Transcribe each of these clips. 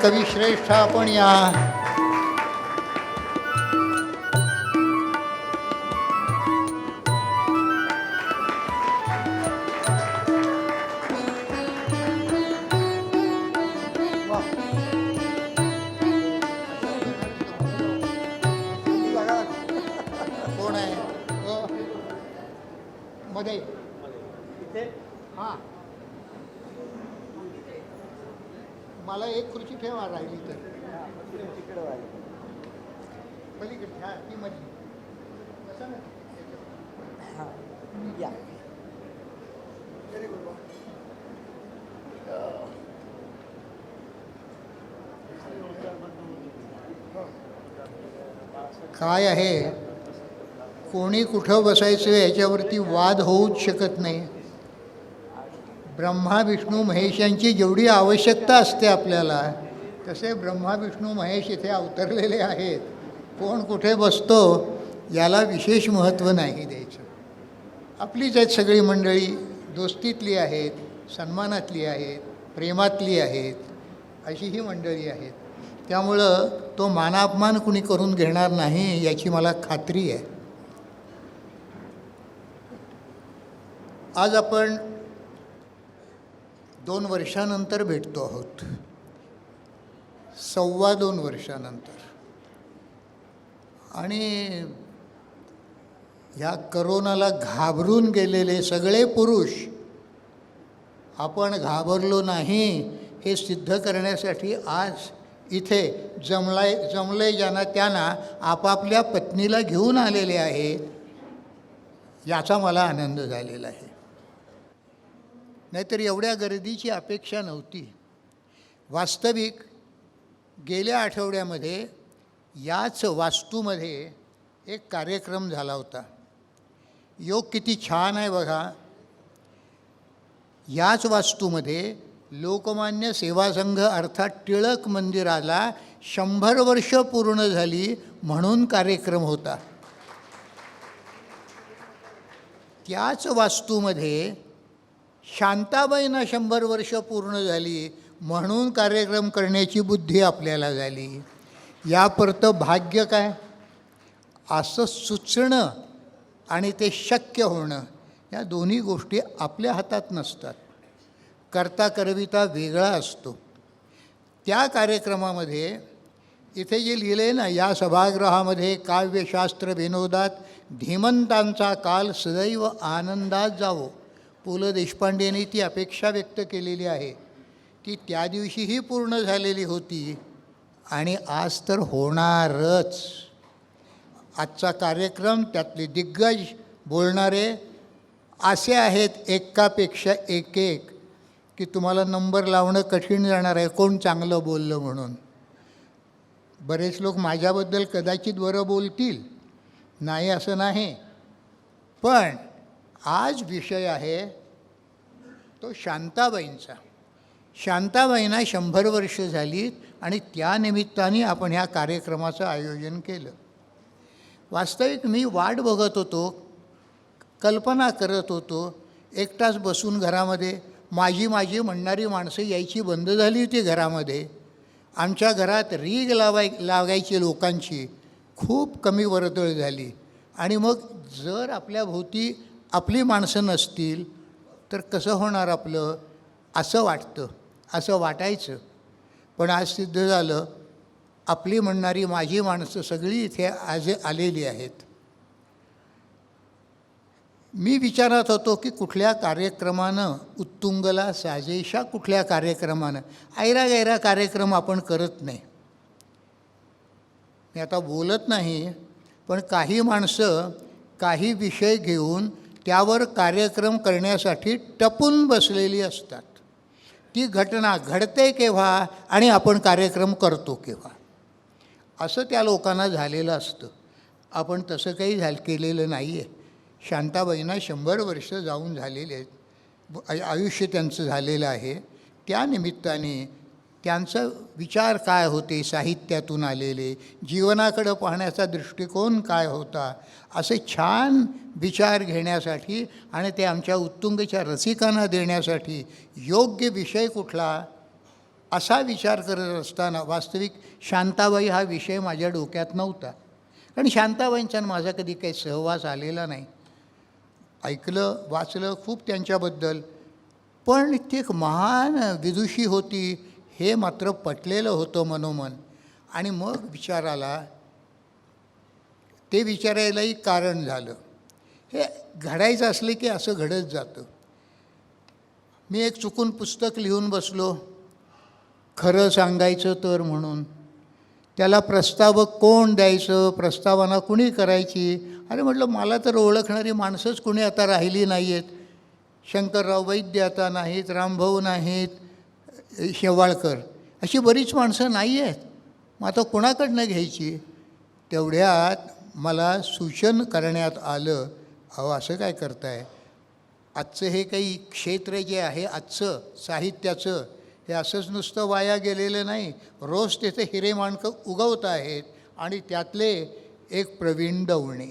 कविश्रेष्ठ आपण या. कोण आहे मध्ये हां, मला एक खुर्ची ठेवा राहिली तर पलीकडे ह्या ती मध्ये कसं ना हां या. काय आहे, कोणी कुठं बसायचं याच्यावरती वाद होऊच शकत नाही. ब्रह्मा विष्णू महेश यांची जेवढी आवश्यकता असते आपल्याला, तसे ब्रह्मा विष्णू महेश इथे अवतरलेले आहेत. कोण कुठे बसतो याला विशेष महत्त्व नाही द्यायचं. आपलीच आहेत सगळी मंडळी, दोस्तीतली आहेत, सन्मानातली आहेत, प्रेमातली आहेत, अशी ही मंडळी आहेत. त्यामुळं तो मानापमान कुणी करून घेणार नाही याची मला खात्री आहे. आज आपण 2 वर्षानंतर भेटतो आहोत, 2.25 वर्षानंतर. आणि ह्या करोनाला घाबरून गेलेले सगळे पुरुष आपण घाबरलो नाही हे सिद्ध करण्यासाठी आज इथे जमले ज्यांना त्यांना आपापल्या पत्नीला घेऊन आलेले आहेत, याचा मला आनंद झालेला आहे. नाहीतर एवढ्या गर्दीची अपेक्षा नव्हती. वास्तविक गेल्या आठवड्यामध्ये याच वास्तूमध्ये एक कार्यक्रम झाला होता. योग किती छान आहे बघा. याच वास्तूमध्ये लोकमान्य सेवा संघ अर्थात टिळक मंदिराला 100 वर्ष पूर्ण झाली म्हणून कार्यक्रम होता. त्याच वास्तूमध्ये शांताबाईंना 100 वर्ष पूर्ण झाली म्हणून कार्यक्रम करण्याची बुद्धी आपल्याला झाली. यापुरतं भाग्य काय, असं सुचणं आणि ते शक्य होणं, या दोन्ही गोष्टी आपल्या हातात नसतात. करता करविता वेगळा असतो. त्या कार्यक्रमामध्ये इथे जे लिहिले ना, या सभागृहामध्ये काव्यशास्त्र विनोदात धीमंतांचा काल सदैव आनंदात जावो, पु ल देशपांडेंनी ती अपेक्षा व्यक्त केलेली आहे. ती त्या दिवशीही पूर्ण झालेली होती आणि आज तर होणारच. आजचा कार्यक्रम त्यातले दिग्गज बोलणारे असे आहेत, एकापेक्षा एक की तुम्हाला नंबर लावणं कठीण जाणार आहे कोण चांगलं बोललं म्हणून. बरेच लोक माझ्याबद्दल कदाचित बरं बोलतील, नाही असं नाही, पण आज विषय आहे तो शांताबाईंचा. शांताबाईंना 100 वर्ष झाली आणि त्यानिमित्ताने आपण ह्या कार्यक्रमाचं आयोजन केलं. वास्तविक मी वाट बघत होतो, कल्पना करत होतो. एकटाच बसून घरामध्ये माझी म्हणणारी माणसं यायची बंद झाली होती घरामध्ये. आमच्या घरात रीग लागायची लोकांची खूप कमी वर्दळ झाली. आणि मग जर आपल्या भोवती आपली माणसं नसतील तर कसं होणार आपलं, असं वाटतं, असं वाटायचं. पण आज सिद्ध झालं, आपली म्हणणारी माझी माणसं सगळी इथे आज आलेली आहेत. मी विचारत होतो की कुठल्या कार्यक्रमानं उत्तुंगला साजेशा, कुठल्या कार्यक्रमानं. ऐरागैरा कार्यक्रम आपण करत नाही. मी आता बोलत नाही, पण काही माणसं काही विषय घेऊन त्यावर कार्यक्रम करण्यासाठी टपून बसलेली असतात. ती घटना घडते केव्हा आणि आपण कार्यक्रम करतो केव्हा, असं त्या लोकांना झालेलं असतं. आपण तसं काही केलेलं नाही आहे. शांताबाईंना 100 वर्ष जाऊन झालेले आहेत, आयुष्य त्यांचं झालेलं आहे. त्या निमित्ताने त्यांचं विचार काय होते, साहित्यातून आलेले, जीवनाकडं पाहण्याचा दृष्टिकोन काय होता, असे छान विचार घेण्यासाठी आणि ते आमच्या उत्तुंगच्या रसिकांना देण्यासाठी योग्य विषय कुठला असा विचार करत असताना वास्तविक शांताबाई हा विषय माझ्या डोक्यात नव्हता, कारण शांताबाईंचा माझा कधी काही सहवास आलेला नाही. ऐकलं वाचलं खूप त्यांच्याबद्दल, पण ती एक महान विदुषी होती हे मात्र पटलेलं होतं मनोमन. आणि मग विचार आला, ते विचारायलाही कारण झालं. हे घडायचं असले की असं घडत जातं. मी एक चुकून पुस्तक लिहून बसलो, खरं सांगायचं तर म्हणून. त्याला प्रस्तावक कोण द्यायचं, प्रस्तावना कुणी करायची. अरे म्हटलं, मला तर ओळखणारी माणसंच कुणी आता राहिली नाही आहेत. शंकरराव वैद्य आता नाहीत, रामभाऊ नाहीत, शेवाळकर अशी बरीच माणसं नाही आहेत. मग आता कोणाकडनं घ्यायची. तेवढ्यात मला सूचन करण्यात आलं, अहो असं काय करताय, आजचं हे काही क्षेत्र जे आहे आजचं साहित्याचं, हे असंच नुसतं वाया गेलेलं नाही. रोज तिथे हिरेमाणकं उगवत आहेत आणि त्यातले एक प्रवीण दवणे.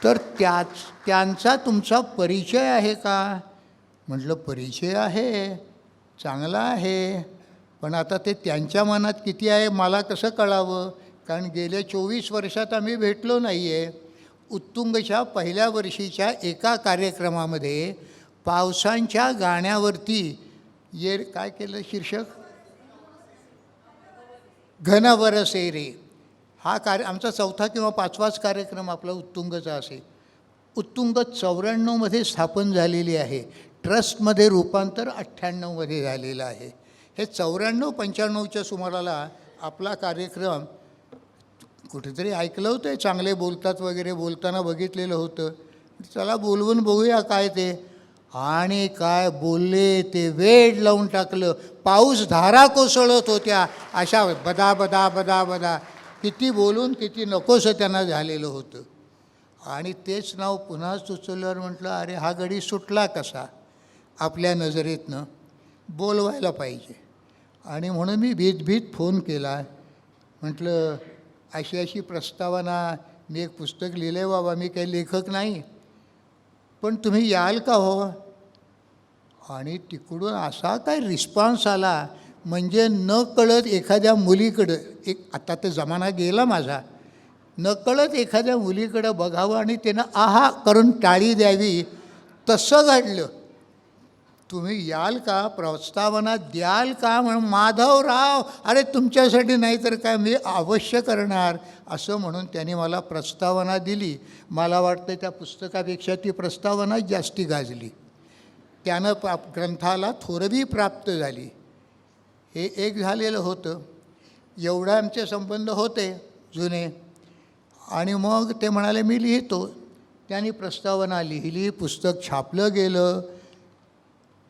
तर त्यांचा तुमचा परिचय आहे का. म्हटलं परिचय आहे, चांगला आहे, पण आता ते त्यांच्या मनात किती आहे मला कसं कळावं, कारण गेल्या 24 वर्षात आम्ही भेटलो नाही आहे. उत्तुंगच्या पहिल्या वर्षीच्या एका कार्यक्रमामध्ये पावसांच्या गाण्यावरती काय केलं शीर्षक, घन बरसे रे. हा आमचा 4था किंवा 5वाच कार्यक्रम आपला उत्तुंगचा असेल. उत्तुंग 94मध्ये स्थापन झालेली आहे. ट्रस्टमध्ये रूपांतर 98मध्ये झालेलं आहे. हे 94-95च्या सुमाराला आपला कार्यक्रम कुठेतरी ऐकलं होतं. चांगले बोलतात वगैरे, बोलताना बघितलेलं होतं. चला बोलवून बघूया काय ते. आणि काय बोलले ते, वेड लावून टाकलं. पाऊस धारा कोसळत होत्या अशा बदा बदा बदा बदा. किती बोलून किती नकोसं त्यांना झालेलं होतं. आणि तेच नाव पुन्हा सुचवल्यावर म्हटलं, अरे हा गडी सुटला कसा आपल्या नजरेतनं, बोलवायला पाहिजे. आणि म्हणून मी भीत फोन केला. म्हटलं अशी अशी प्रस्तावना, मी एक पुस्तक लिहिलं आहे बाबा, मी काही लेखक नाही, पण तुम्ही याल का हो. आणि तिकडून असा काय रिस्पॉन्स आला, म्हणजे न कळत एखाद्या मुलीकडं, आता ते जमाना गेला माझा, न कळत एखाद्या मुलीकडं बघावं आणि त्यानं आहा करून टाळी द्यावी, तसं घडलं. तुम्ही याल का, प्रस्तावना द्याल का. म्हणून माधवराव, अरे तुमच्यासाठी नाही तर काय, मी अवश्य करणार असं म्हणून त्याने मला प्रस्तावना दिली. मला वाटतं त्या पुस्तकापेक्षा ती प्रस्तावना जास्ती गाजली. त्यानं ग्रंथाला थोरवी प्राप्त झाली. हे एक झालेलं होतं. एवढे आमचे संबंध होते जुने. आणि मग ते म्हणाले मी लिहितो. त्यांनी प्रस्तावना लिहिली, पुस्तक छापलं गेलं.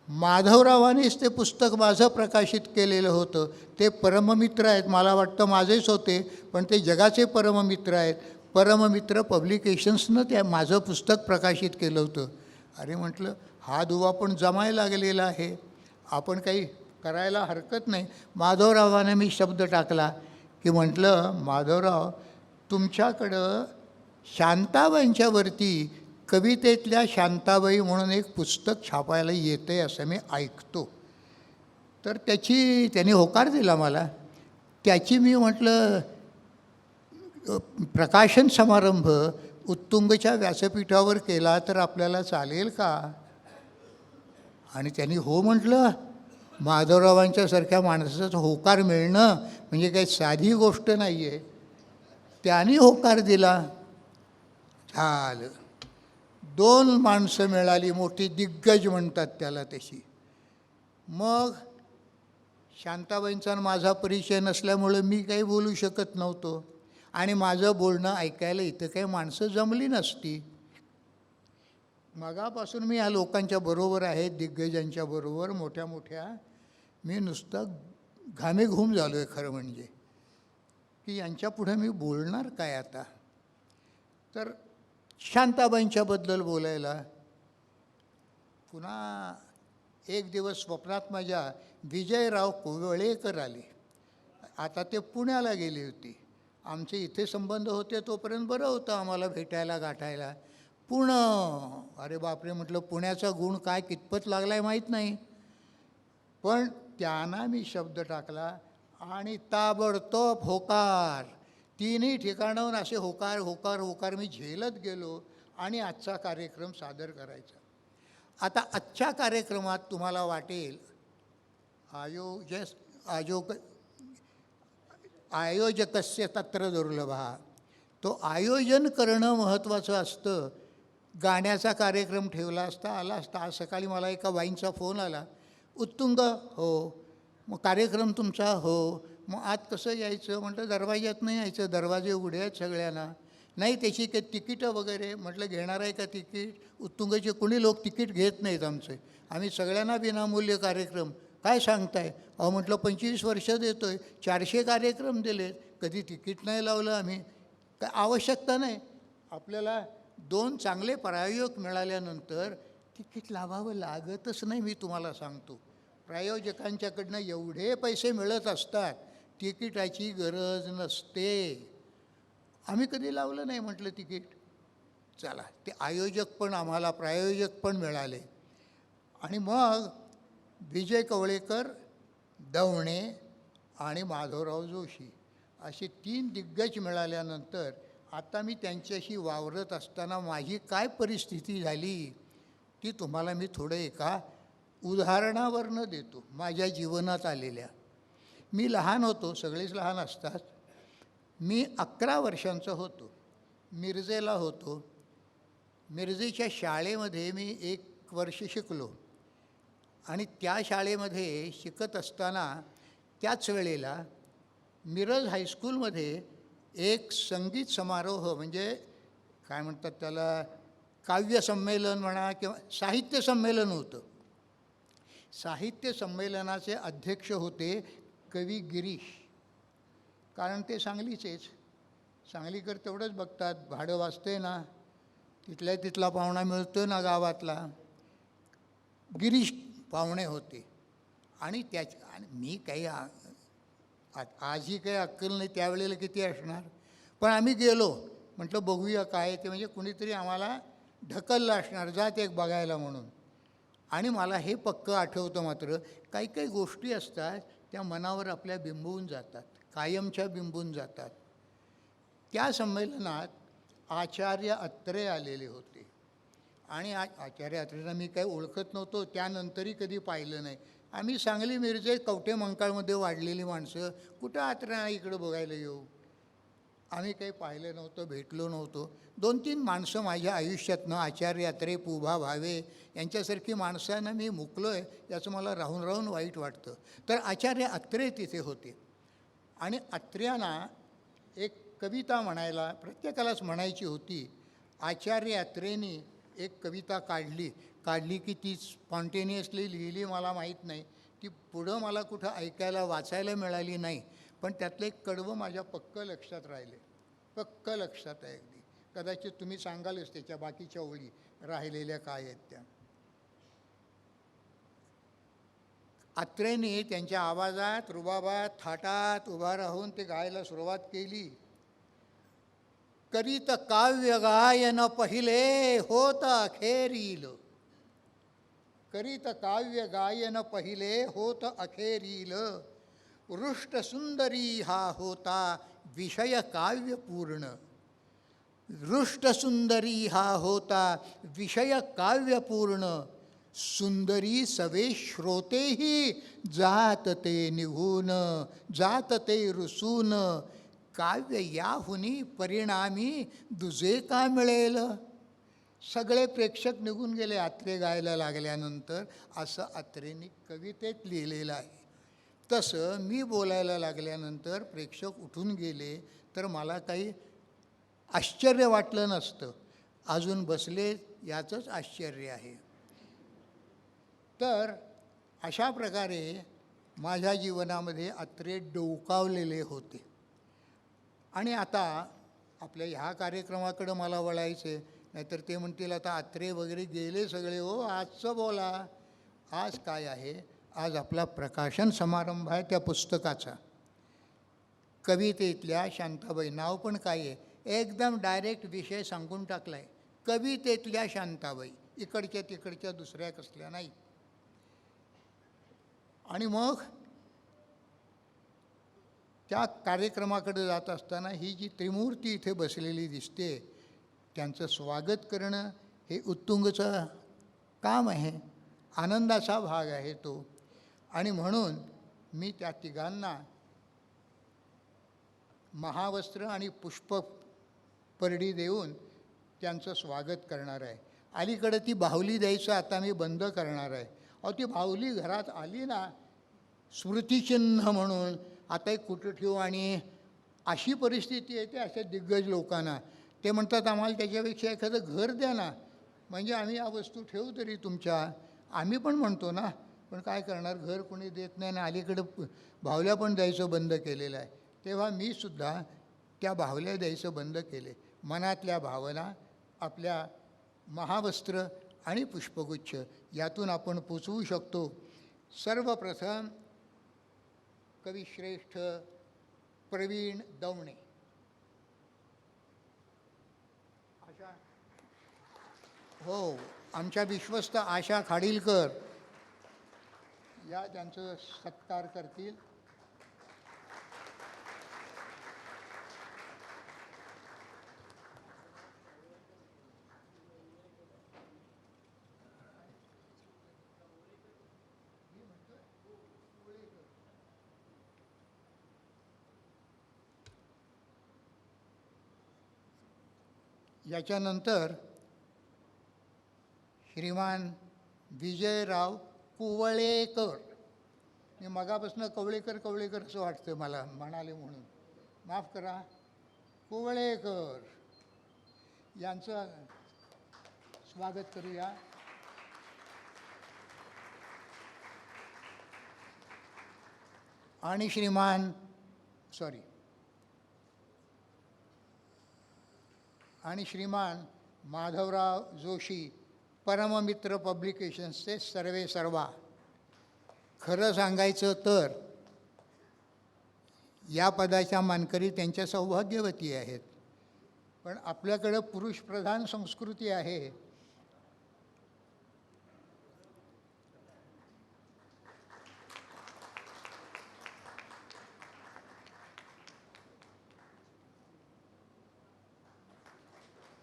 माधवरावांनीच ते पुस्तक माझं प्रकाशित केलेलं होतं. ते परममित्र आहेत, मला वाटतं माझेच होते, पण ते जगाचे परममित्र आहेत. परममित्र पब्लिकेशन्सनं त्या माझं पुस्तक प्रकाशित केलं होतं. अरे म्हटलं, हा दुवा पण जमायला लागलेला आहे, आपण काही करायला हरकत नाही. माधवरावाने मी शब्द टाकला की म्हटलं, माधवराव तुमच्याकडं शांताबाईंच्यावरती कवितेतल्या शांताबाई म्हणून एक पुस्तक छापायला येतं आहे असं मी ऐकतो. तर त्याने होकार दिला मला. त्याची मी म्हटलं प्रकाशन समारंभ उत्तुंगच्या व्यासपीठावर केला तर आपल्याला चालेल का. आणि त्यांनी हो म्हटलं. माधवरावांच्यासारख्या माणसाचा होकार मिळणं म्हणजे काही साधी गोष्ट नाही आहे. त्यांनी होकार दिला. झालं. 2 माणसं मिळाली, मोठी दिग्गज म्हणतात त्याला तशी. मग शांताबाईंचा माझा परिचय नसल्यामुळं मी काही बोलू शकत नव्हतो. आणि माझं बोलणं ऐकायला इथं काही माणसं जमली नसती. मगापासून मी या लोकांच्या बरोबर आहे, दिग्गजांच्या बरोबर, मोठ्या मोठ्या. मी नुसतं घामेघूम झालो आहे खरं म्हणजे, की यांच्या पुढे मी बोलणार काय आता. तर शांताबाईंच्याबद्दल बोलायला पुन्हा एक दिवस स्वप्नात माझ्या विजयराव कोवळेकर आले. आता ते पुण्याला गेले होते. आमचे इथे संबंध होते तोपर्यंत बरं होतं आम्हाला भेटायला गाठायला. अरे बापरे म्हटलं, पुण्याचा गुण काय कितपत लागला आहे माहीत नाही, पण त्यांना मी शब्द टाकला आणि ताबडतोब होकार. तिन्ही ठिकाणाहून असे होकार होकार होकार मी झेलत गेलो आणि आजचा कार्यक्रम सादर करायचा. आता आजच्या कार्यक्रमात तुम्हाला वाटेल आयोजकस्य तत्र दुर्लभः. तो आयोजन करणं महत्त्वाचं असतं. गाण्याचा कार्यक्रम ठेवला असता आला असता. आज सकाळी मला एका बाईंचा फोन आला, उत्तुंग हो, मग कार्यक्रम तुमचा हो, मग आत कसं यायचं म्हटलं, दरवाज्यातनं यायचं, दरवाजे उघडे आहेत सगळ्यांना. नाही त्याची काही तिकीटं वगैरे म्हटलं, घेणार आहे का तिकीट? उत्तुंगचे कोणी लोक तिकीट घेत नाहीत आमचे, आम्ही सगळ्यांना विनामूल्य कार्यक्रम. काय सांगताय? अहो म्हटलं 25 वर्ष देतो आहे, 400 कार्यक्रम दिलेत, कधी तिकीट नाही लावलं आम्ही. काय आवश्यकता नाही. आपल्याला 2 चांगले प्रायोजक मिळाल्यानंतर तिकीट लावावं लागतच नाही. मी तुम्हाला सांगतो, प्रायोजकांच्याकडनं एवढे पैसे मिळत असतात, तिकिटाची गरज नसते. आम्ही कधी लावलं नाही म्हटलं तिकीट. चला, ते आयोजक पण आम्हाला प्रायोजक पण मिळाले. आणि मग विजय कवळेकर, दवणे आणि माधवराव जोशी असे 3 दिग्गज मिळाल्यानंतर आता मी त्यांच्याशी वावरत असताना माझी काय परिस्थिती झाली ती तुम्हाला मी थोडं एका उदाहरणावरनं देतो, माझ्या जीवनात आलेल्या. मी लहान होतो, सगळेच लहान असतात. मी 11 वर्षांचा होतो, मिरजेला होतो. मिरजेच्या शाळेमध्ये मी 1 वर्ष शिकलो. आणि त्या शाळेमध्ये शिकत असताना त्याच वेळेला मिरज हायस्कूलमध्ये एक संगीत समारोह, म्हणजे काय म्हणतात त्याला, काव्य संमेलन म्हणा किंवा साहित्य संमेलन होतं. साहित्य संमेलनाचे अध्यक्ष होते कवी गिरीश. कारण ते सांगलीचेच, सांगलीकर तेवढंच बघतात, भाडं वाचते ना, तिथला पाहुणा मिळतो ना गावातला. गिरीश पाहुणे होते. आणि आणि मी काही आजही काही अक्कल नाही, त्यावेळेला किती असणार. पण आम्ही गेलो, म्हटलं बघूया काय ते, म्हणजे कुणीतरी आम्हाला ढकललं असणार, जात एक बघायला म्हणून. आणि मला हे पक्कं आठवतं मात्र, काही काही गोष्टी असतात त्या मनावर आपल्या बिंबवून जातात, कायमच्या बिंबून जातात. त्या संमेलनात आचार्य अत्रे आलेले होते. आणि आचार्य अत्रेंना मी काही ओळखत नव्हतो, त्यानंतरही कधी पाहिलं नाही. आम्ही सांगली मिरजे कवठे मंकाळमध्ये वाढलेली माणसं, कुठं अत्रेंना इकडं बघायला येऊ? आम्ही काही पाहिलं नव्हतं, भेटलो नव्हतो. 2-3 माणसं माझ्या आयुष्यातनं, आचार्य अत्रे, पुभा भावे यांच्यासारखी माणसांना मी मुकलो आहे याचं मला राहून राहून वाईट वाटतं. तर आचार्य अत्रे तिथे होते. आणि अत्र्यांना एक कविता म्हणायला प्रत्येकालाच म्हणायची होती. आचार्य अत्रेंनी एक कविता काढली की ती स्पॉन्टेनियसली लिहिली मला माहीत नाही, ती पुढं मला कुठं ऐकायला वाचायला मिळाली नाही. पण त्यातलं एक कडवं माझ्या पक्क लक्षात राहिले, पक्क लक्षात आहे अगदी. कदाचित तुम्ही सांगालच त्याच्या बाकीच्या ओळी राहिलेल्या काय आहेत त्या. अत्रेंनी त्यांच्या आवाजात, रुबाबात, थाटात उभा राहून ते गायला सुरुवात केली. करीत काव्य गायन पहिले होत अखेरील. करीत काव्य गायन पहिले होत अखेरील. रुष्ट सुंदरी हा होता विषय काव्य पूर्ण. रुष्ट सुंदरी हा होता विषय काव्य पूर्ण. सुंदरी सवे श्रोतेही जात ते निघून, जात ते रुसून. काव्य याहुनी परिणामी दुजे का मिळेल. सगळे प्रेक्षक निघून गेले अत्रे गायला लागल्यानंतर, असं अत्रेंनी कवितेत लिहिलेलं आहे. तसं मी बोलायला लागल्यानंतर प्रेक्षक उठून गेले तर मला काही आश्चर्य वाटलं नसतं. अजून बसले याचंच आश्चर्य आहे. तर अशा प्रकारे माझ्या जीवनामध्ये अत्रे डोकावलेले होते. आणि आता आपल्या ह्या कार्यक्रमाकडं मला वळायचे, नाहीतर ते म्हणतील आता अत्रे वगैरे गेले सगळे. हो, आजचं बोला. आज काय आहे? आज आपला प्रकाशन समारंभ आहे त्या पुस्तकाचा. कवितेतल्या शांताबाई, नाव पण काय आहे, एकदम डायरेक्ट विषय सांगून टाकला आहे. कवितेतल्या शांताबाई, इकडच्या तिकडच्या दुसऱ्या कसल्या नाही. आणि मग त्या कार्यक्रमाकडे जात असताना ही जी त्रिमूर्ती इथे बसलेली दिसते त्यांचं स्वागत करणं हे उत्तुंगचं काम आहे, आनंदाचा भाग आहे तो. आणि म्हणून मी त्या तिघांना महावस्त्र आणि पुष्पपरडी देऊन त्यांचं स्वागत करणार आहे. अलीकडे ती बाहुली द्यायचं आता मी बंद करणार आहे. अहो, ती बाहुली घरात आली ना स्मृतिचिन्ह म्हणून, आता एक कुठं ठेवू, आणि अशी परिस्थिती येते अशा दिग्गज लोकांना, ते म्हणतात आम्हाला त्याच्यापेक्षा एखादं घर द्या ना, म्हणजे आम्ही या वस्तू ठेवू तरी तुमच्या. आम्ही पण म्हणतो ना, पण काय करणार, घर कोणी देत नाही ना. अलीकडं बाहुल्या पण द्यायचं बंद केलेलं आहे. तेव्हा मी सुद्धा त्या बाहुल्या द्यायचं बंद केले. मनातल्या भावना आपल्या महावस्त्र आणि पुष्पगुच्छ यातून आपण पोचवू शकतो. सर्वप्रथम कविश्रेष्ठ प्रवीण दवणे, आशा, हो, आमच्या विश्वस्त आशा खाडीलकर या त्यांचं सत्कार करतील. याच्यानंतर श्रीमान विजयराव कुवळेकर, मी मगापासून कवळेकर असं वाटतं मला म्हणाले म्हणून माफ करा, कुवळेकर यांचं स्वागत करूया. आणि श्रीमान माधवराव जोशी, परममित्र पब्लिकेशन्सचे सर्वे सर्वा. खरं सांगायचं तर या पदाच्या मानकरी त्यांच्या सौभाग्यवती आहेत, पण आपल्याकडं पुरुषप्रधान संस्कृती आहे.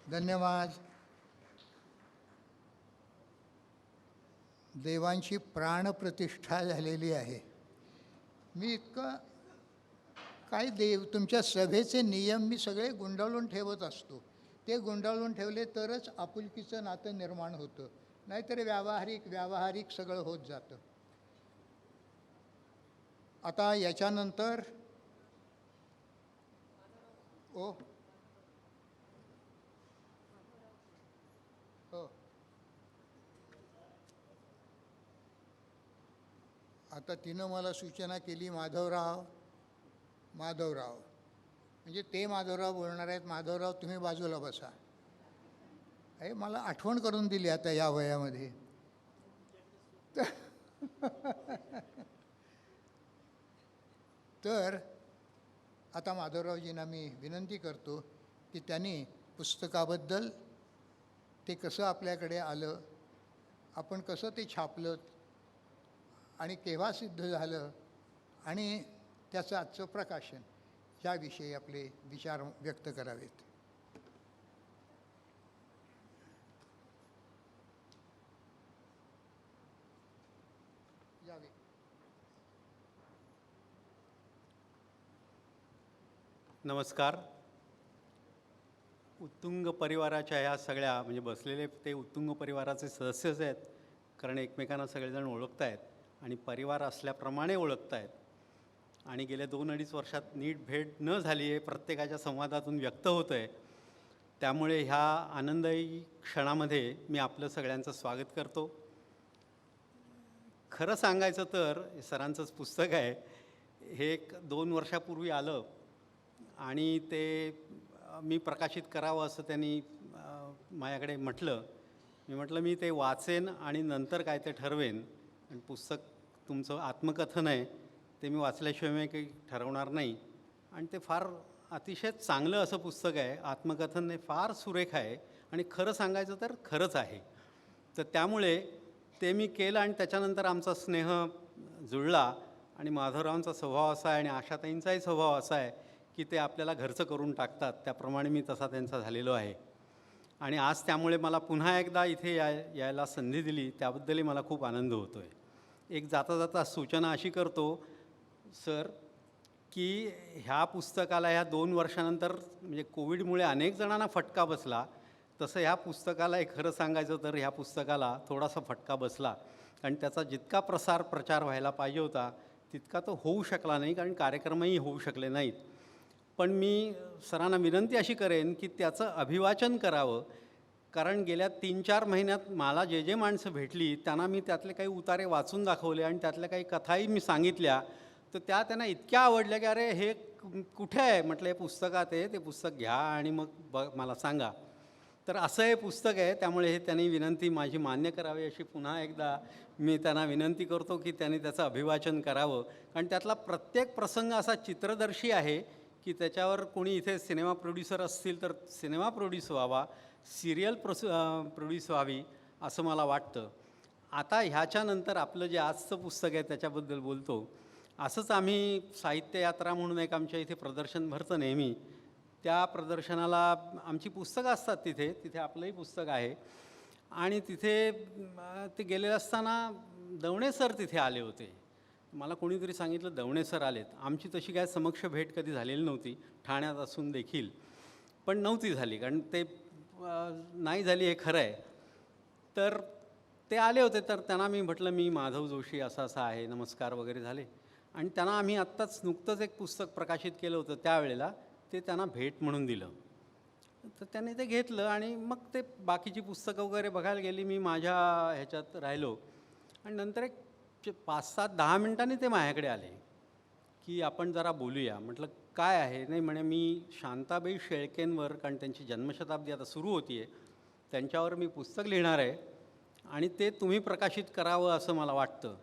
धन्यवाद. देवांची प्राणप्रतिष्ठा झालेली आहे. मी इतकं काय, देव तुमच्या सभेचे नियम मी सगळे गुंडाळून ठेवत असतो. ते गुंडाळून ठेवले तरच आपुलकीचं नातं निर्माण होतं, नाहीतर व्यावहारिक सगळं होत जातं. आता याच्यानंतर हो, आता तिनं मला सूचना केली माधवराव, म्हणजे ते माधवराव बोलणार आहेत. माधवराव तुम्ही बाजूला बसा. हे मला आठवण करून दिली आता या वयामध्ये. तर आता माधवरावजींना मी विनंती करतो की त्यांनी पुस्तकाबद्दल, ते कसं आपल्याकडे आलं, आपण कसं ते छापलं आणि केव्हा सिद्ध झालं, आणि त्याचं आजचं प्रकाशन, याविषयी आपले विचार व्यक्त करावेत. यावे. नमस्कार. उत्तुंग परिवाराच्या ह्या सगळ्या, म्हणजे बसलेले ते उत्तुंग परिवाराचे सदस्यच आहेत, कारण एकमेकांना सगळेजण ओळखत आहेत आणि परिवार असल्याप्रमाणे ओळखत आहेत. आणि गेल्या 2-2.5 वर्षात नीट भेट न झाली आहे, प्रत्येकाच्या संवादातून व्यक्त होतं आहे. त्यामुळे ह्या आनंददायी क्षणामध्ये मी आपलं सगळ्यांचं स्वागत करतो. खरं सांगायचं तर सरांचंच पुस्तक आहे हे, 2 वर्षापूर्वी आलं आणि ते मी प्रकाशित करावं असं त्यांनी माझ्याकडे म्हटलं. मी म्हटलं मी ते वाचेन आणि नंतर काय ते ठरवेन. आणि पुस्तक तुमचं आत्मकथन आहे, ते मी वाचल्याशिवाय मी काही ठरवणार नाही. आणि ते फार अतिशय चांगलं असं पुस्तक आहे. आत्मकथन हे फार सुरेख आहे आणि खरं सांगायचं तर खरंच आहे. तर त्यामुळे ते मी केलं आणि त्याच्यानंतर आमचा स्नेह जुळला आणि माधवरावांचा स्वभाव असा आहे आणि आशाताईंचाही स्वभाव असा आहे की ते आपल्याला घरचं करून टाकतात. त्याप्रमाणे मी तसा त्यांचा झालेलो आहे. आणि आज त्यामुळे मला पुन्हा एकदा इथे यायला संधी दिली त्याबद्दलही मला खूप आनंद होतो आहे. एक जाता जाता सूचना अशी करतो सर की ह्या पुस्तकाला ह्या 2 वर्षानंतर म्हणजे कोविडमुळे अनेक जणांना फटका बसला, तसं ह्या पुस्तकाला एक खरं सांगायचं तर ह्या पुस्तकाला थोडासा फटका बसला. कारण त्याचा जितका प्रचार व्हायला पाहिजे होता तितका तो होऊ शकला नाही, कारण कार्यक्रमही होऊ शकले नाहीत. पण मी सरांना विनंती अशी करेन की त्याचं अभिवाचन करावं, कारण गेल्या 3-4 महिन्यात मला जे माणसं भेटली त्यांना मी त्यातले काही उतारे वाचून दाखवले आणि त्यातल्या काही कथाही मी सांगितल्या. तर त्या त्यांना इतक्या आवडल्या की अरे हे कुठे आहे, म्हटलं हे पुस्तकात आहे, ते पुस्तक घ्या आणि मग मला सांगा. तर असं हे पुस्तक आहे. त्यामुळे हे त्यांनी विनंती माझी मान्य करावी अशी पुन्हा एकदा मी त्यांना विनंती करतो की त्यांनी त्याचं अभिवाचन करावं. कारण त्यातला प्रत्येक प्रसंग असा चित्रदर्शी आहे की त्याच्यावर कोणी इथे सिनेमा प्रोड्युसर असतील तर सिनेमा प्रोड्यूस व्हावा, सिरियल प्रोड्यूस व्हावी असं मला वाटतं. आता ह्याच्यानंतर आपलं जे आजचं पुस्तक आहे त्याच्याबद्दल बोलतो. असंच आम्ही साहित्य यात्रा म्हणून एक आमच्या इथे प्रदर्शन भरतं नेहमी. त्या प्रदर्शनाला आमची पुस्तकं असतात तिथे आपलंही पुस्तक आहे. आणि तिथे ते गेले असताना दवणे सर तिथे आले होते. मला कोणीतरी सांगितलं दवणे सर आलेत. आमची तशी काय समक्ष भेट कधी झालेली नव्हती, ठाण्यात असून देखील, पण नव्हती झाली, कारण ते नाही झाली हे खरं आहे. तर ते आले होते. तर त्यांना मी म्हटलं मी माधव जोशी असं आहे, नमस्कार वगैरे झाले. आणि त्यांना आम्ही आत्ताच नुकतंच एक पुस्तक प्रकाशित केलं होतं त्यावेळेला, ते त्यांना भेट म्हणून दिलं. तर त्यांनी ते घेतलं आणि मग ते बाकीची पुस्तकं वगैरे बघायला गेली. मी माझ्या ह्याच्यात राहिलो आणि नंतर एक 5-7-10 मिनिटांनी ते माझ्याकडे आले की आपण जरा बोलूया. म्हटलं काय आहे? नाही म्हणे मी शांताबाई शेळकेंवर, कारण त्यांची जन्मशताब्दी आता सुरू होती आहे, त्यांच्यावर मी पुस्तक लिहिणार आहे आणि ते तुम्ही प्रकाशित करावं असं मला वाटतं.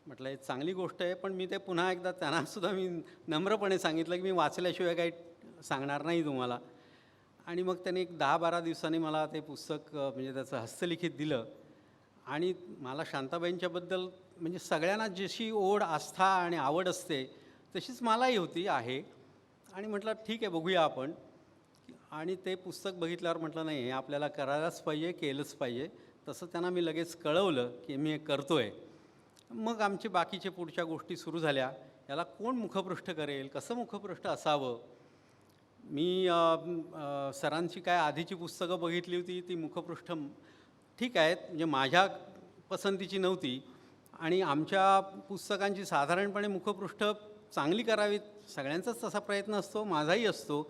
म्हटलं हे चांगली गोष्ट आहे, पण मी ते पुन्हा एकदा त्यांनासुद्धा मी नम्रपणे सांगितलं की मी वाचल्याशिवाय काही सांगणार नाही तुम्हाला. आणि मग त्यांनी एक 10-12 दिवसांनी मला ते पुस्तक म्हणजे त्याचं हस्तलिखित दिलं. आणि मला शांताबाईंच्याबद्दल म्हणजे सगळ्यांना जशी ओढ, आस्था आणि आवड असते तशीच मलाही आहे. आणि म्हटलं ठीक आहे बघूया आपण. आणि ते पुस्तक बघितल्यावर म्हटलं नाही हे आपल्याला करायलाच पाहिजे, केलंच पाहिजे. तसं त्यांना मी लगेच कळवलं की मी हे करतो आहे. मग आमची बाकीचे पुढच्या गोष्टी सुरू झाल्या. याला कोण मुखपृष्ठ करेल, कसं मुखपृष्ठ असावं. मी सरांची काय आधीची पुस्तकं बघितली होती, ती मुखपृष्ठ ठीक आहेत म्हणजे माझ्या पसंतीची नव्हती. आणि आमच्या पुस्तकांची साधारणपणे मुखपृष्ठ चांगली करावीत, सगळ्यांचाच तसा प्रयत्न असतो, माझाही असतो.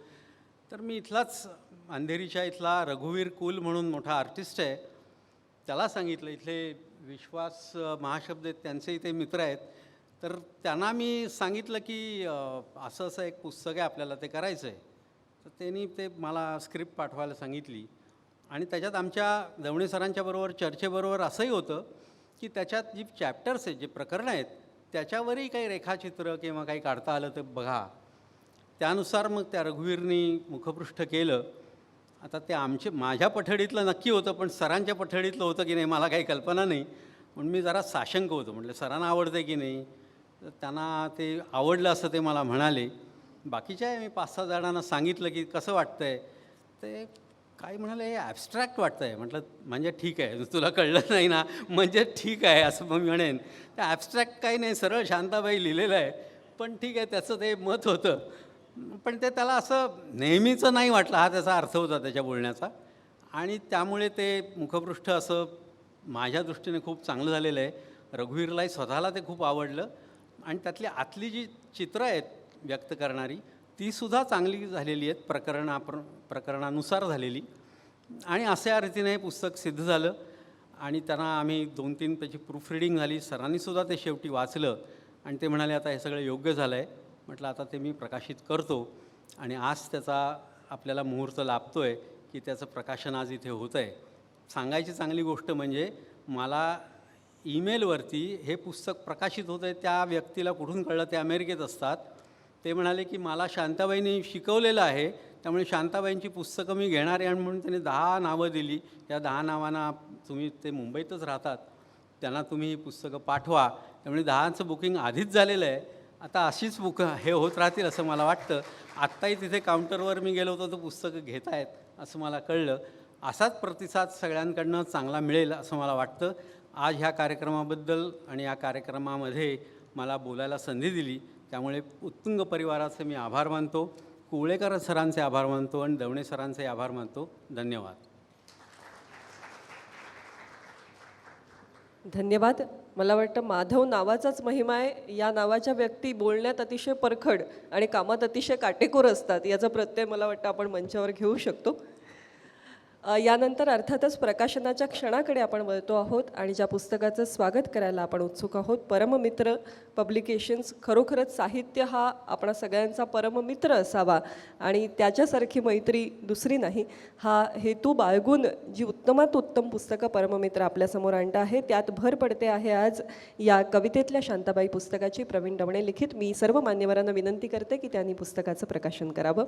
तर मी इथलाच अंधेरीच्या इथला रघुवीर कुल म्हणून मोठा आर्टिस्ट आहे, त्याला सांगितलं, इथले विश्वास महाशब्द आहेत त्यांचे इथे मित्र आहेत, तर त्यांना मी सांगितलं की असं असं एक पुस्तक आहे आपल्याला ते करायचं आहे. तर त्यांनी ते मला स्क्रिप्ट पाठवायला सांगितली. आणि त्याच्यात आमच्या दवणे सरांच्याबरोबर चर्चेबरोबर असंही होतं की त्याच्यात जी चॅप्टर्स आहेत, जे प्रकरणं आहेत, त्याच्यावरही काही रेखाचित्र किंवा काही काढता आलं तर बघा. त्यानुसार मग त्या रघुवीरनी मुखपृष्ठ केलं. आता ते माझ्या पठडीतलं नक्की होतं, पण सरांच्या पठडीतलं होतं की नाही मला काही कल्पना नाही. म्हणून मी जरा साशंक होतो. म्हटलं सरांना आवडतं की नाही. तर त्यांना ते आवडलं असं ते मला म्हणाले. बाकीच्या मी 5-6 जणांना सांगितलं की कसं वाटतं आहे. ते काही म्हणाले हे ॲबस्ट्रॅक्ट वाटतं आहे. म्हटलं म्हणजे ठीक आहे, तुला कळलं नाही ना म्हणजे ठीक आहे असं मग मी म्हणेन. ते ॲबस्ट्रॅक्ट काही नाही, सरळ शांताबाई लिहिलेलं आहे. पण ठीक आहे, त्याचं ते मत होतं. पण ते त्याला असं नेहमीचं नाही वाटलं, हा त्याचा अर्थ होता त्याच्या बोलण्याचा. आणि त्यामुळे ते मुखपृष्ठ असं माझ्या दृष्टीने खूप चांगलं झालेलं आहे. रघुवीरलाही स्वतःला ते खूप आवडलं. आणि त्यातली आतली जी चित्रं आहेत व्यक्त करणारी, तीसुद्धा चांगली झालेली आहेत, प्रकरणानुसार झालेली. आणि अशा रीतीने हे पुस्तक सिद्ध झालं. आणि त्यांना आम्ही 2-3 त्याची प्रूफ रिडिंग झाली. सरांनीसुद्धा ते शेवटी वाचलं आणि ते म्हणाले आता हे सगळं योग्य झालं आहे. म्हटलं आता ते मी प्रकाशित करतो. आणि आज त्याचा आपल्याला मुहूर्त लाभतो आहे की त्याचं प्रकाशन आज इथे होतं आहे. सांगायची चांगली गोष्ट म्हणजे मला ईमेलवरती हे पुस्तक प्रकाशित होतं आहे त्या व्यक्तीला कुठून कळलं, ते अमेरिकेत असतात. ते म्हणाले की मला शांताबाईंनी शिकवलेलं आहे, त्यामुळे शांताबाईंची पुस्तकं मी घेणार आहे. आणि म्हणून त्यांनी 10 नावं दिली. या 10 नावांना तुम्ही ते मुंबईतच राहतात त्यांना तुम्ही ही पुस्तकं पाठवा. त्यामुळे 10चं बुकिंग आधीच झालेलं आहे. आता अशीच हे होत राहतील असं मला वाटतं. आत्ताही तिथे काउंटरवर मी गेलो होतो तर पुस्तकं घेत आहेत असं मला कळलं. असाच प्रतिसाद सगळ्यांकडनं चांगला मिळेल असं मला वाटतं. आज ह्या कार्यक्रमाबद्दल आणि या कार्यक्रमामध्ये मला बोलायला संधी दिली त्यामुळे उत्तुंग परिवाराचे मी आभार मानतो. कुवळेकर सरांचे आभार मानतो आणि दवणे सरांचे आभार मानतो. धन्यवाद. धन्यवाद. मला वाटतं माधव नावाचाच महिमा आहे. या नावाच्या व्यक्ती बोलण्यात अतिशय परखड आणि कामात अतिशय काटेकोर असतात, याचा प्रत्यय मला वाटतं आपण मंचावर घेऊ शकतो. यानंतर अर्थातच प्रकाशनाच्या क्षणाकडे आपण वळतो आहोत आणि ज्या पुस्तकाचं स्वागत करायला आपण उत्सुक आहोत, परममित्र पब्लिकेशन्स. खरोखरच साहित्य हा आपणा सगळ्यांचा परममित्र असावा आणि त्याच्यासारखी मैत्री दुसरी नाही, हा हेतू बाळगून जी उत्तमात उत्तम पुस्तकं परममित्र आपल्यासमोर आणतं आहे, त्यात भर पडते आहे आज या कवितेतल्या शांताबाई पुस्तकाची. प्रवीण दवणे लिखित. मी सर्व मान्यवरांना विनंती करते की त्यांनी पुस्तकाचं प्रकाशन करावं.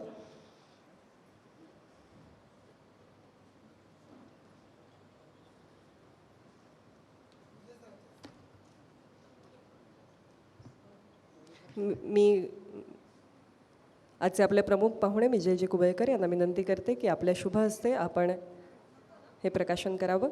मी आजचे आपले प्रमुख पाहुणे विजयजी कुबळेकर यांना विनंती करते की आपल्या शुभ हस्ते आपण हे प्रकाशन करावं.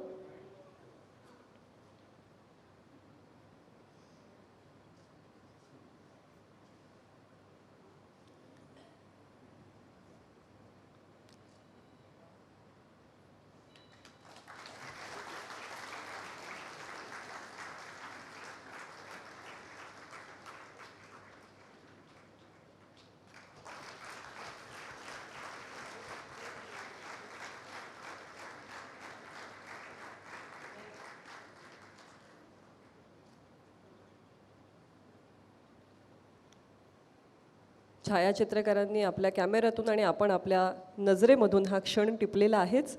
छायाचित्रकारांनी आपल्या कॅमेऱ्यातून आणि आपण आपल्या नजरेमधून हा क्षण टिपलेला आहेच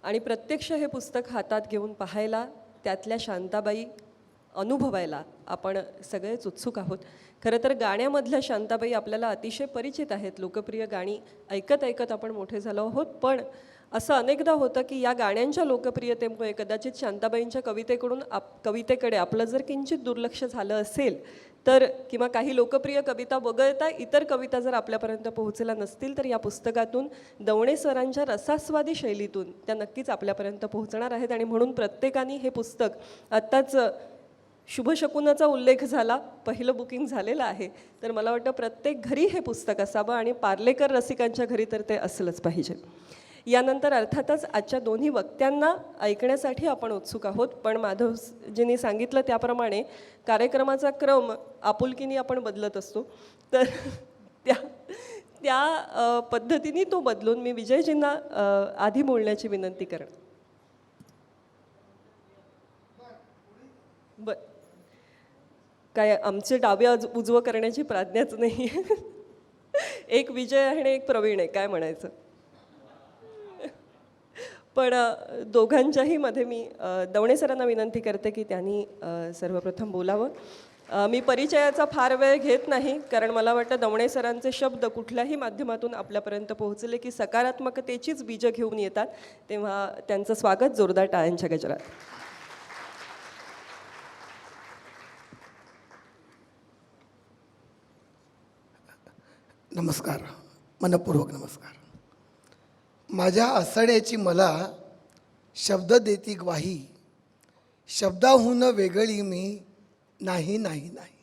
आणि प्रत्यक्ष हे पुस्तक हातात घेऊन पाहायला, त्यातल्या शांताबाई अनुभवायला आपण सगळेच उत्सुक आहोत. खरं तर गाण्यामधल्या शांताबाई आपल्याला अतिशय परिचित आहेत. लोकप्रिय गाणी ऐकत ऐकत आपण मोठे झालो आहोत. पण असं अनेकदा होतं की या गाण्यांच्या लोकप्रियतेमुळे कदाचित शांताबाईंच्या कवितेकडे आपलं जर किंचित दुर्लक्ष झालं असेल तर, किंवा काही लोकप्रिय कविता वगळता इतर कविता जर आपल्यापर्यंत पोहोचल्या नसतील तर या पुस्तकातून दवणे सरांच्या रसास्वादी शैलीतून त्या नक्कीच आपल्यापर्यंत पोहोचणार आहेत. आणि म्हणून प्रत्येकाने हे पुस्तक, आत्ताच शुभशकुनाचा उल्लेख झाला, पहिलं बुकिंग झालेलं आहे, तर मला वाटतं प्रत्येक घरी हे पुस्तक असावं आणि पार्लेकर रसिकांच्या घरी तर ते असलंच पाहिजे. यानंतर अर्थातच आजच्या दोन्ही वक्त्यांना ऐकण्यासाठी आपण उत्सुक आहोत. पण माधवजींनी सांगितलं त्याप्रमाणे कार्यक्रमाचा क्रम आपुलकीने आपण बदलत असतो, तर त्या पद्धतीने तो बदलून मी विजयजींना आधी बोलण्याची विनंती करणार. काय आमचे डावे उजवं करण्याची प्राज्ञाच नाही. एक विजय आहे आणि एक प्रवीण आहे, काय म्हणायचं. पण दोघांच्याही मध्ये मी दवणे सरांना विनंती करते की त्यांनी सर्वप्रथम बोलावं. मी परिचयाचा फार वेळ घेत नाही, कारण मला वाटतं दवणे सरांचे शब्द कुठल्याही माध्यमातून आपल्यापर्यंत पोहोचले की सकारात्मकतेचीच बीजं घेऊन येतात. तेव्हा त्यांचं स्वागत जोरदार टाळ्यांच्या गजरात. नमस्कार, मनपूर्वक नमस्कार. माझ्या असण्याची मला शब्द देती ग्वाही, शब्दाहून वेगळी मी नाही नाही नाही.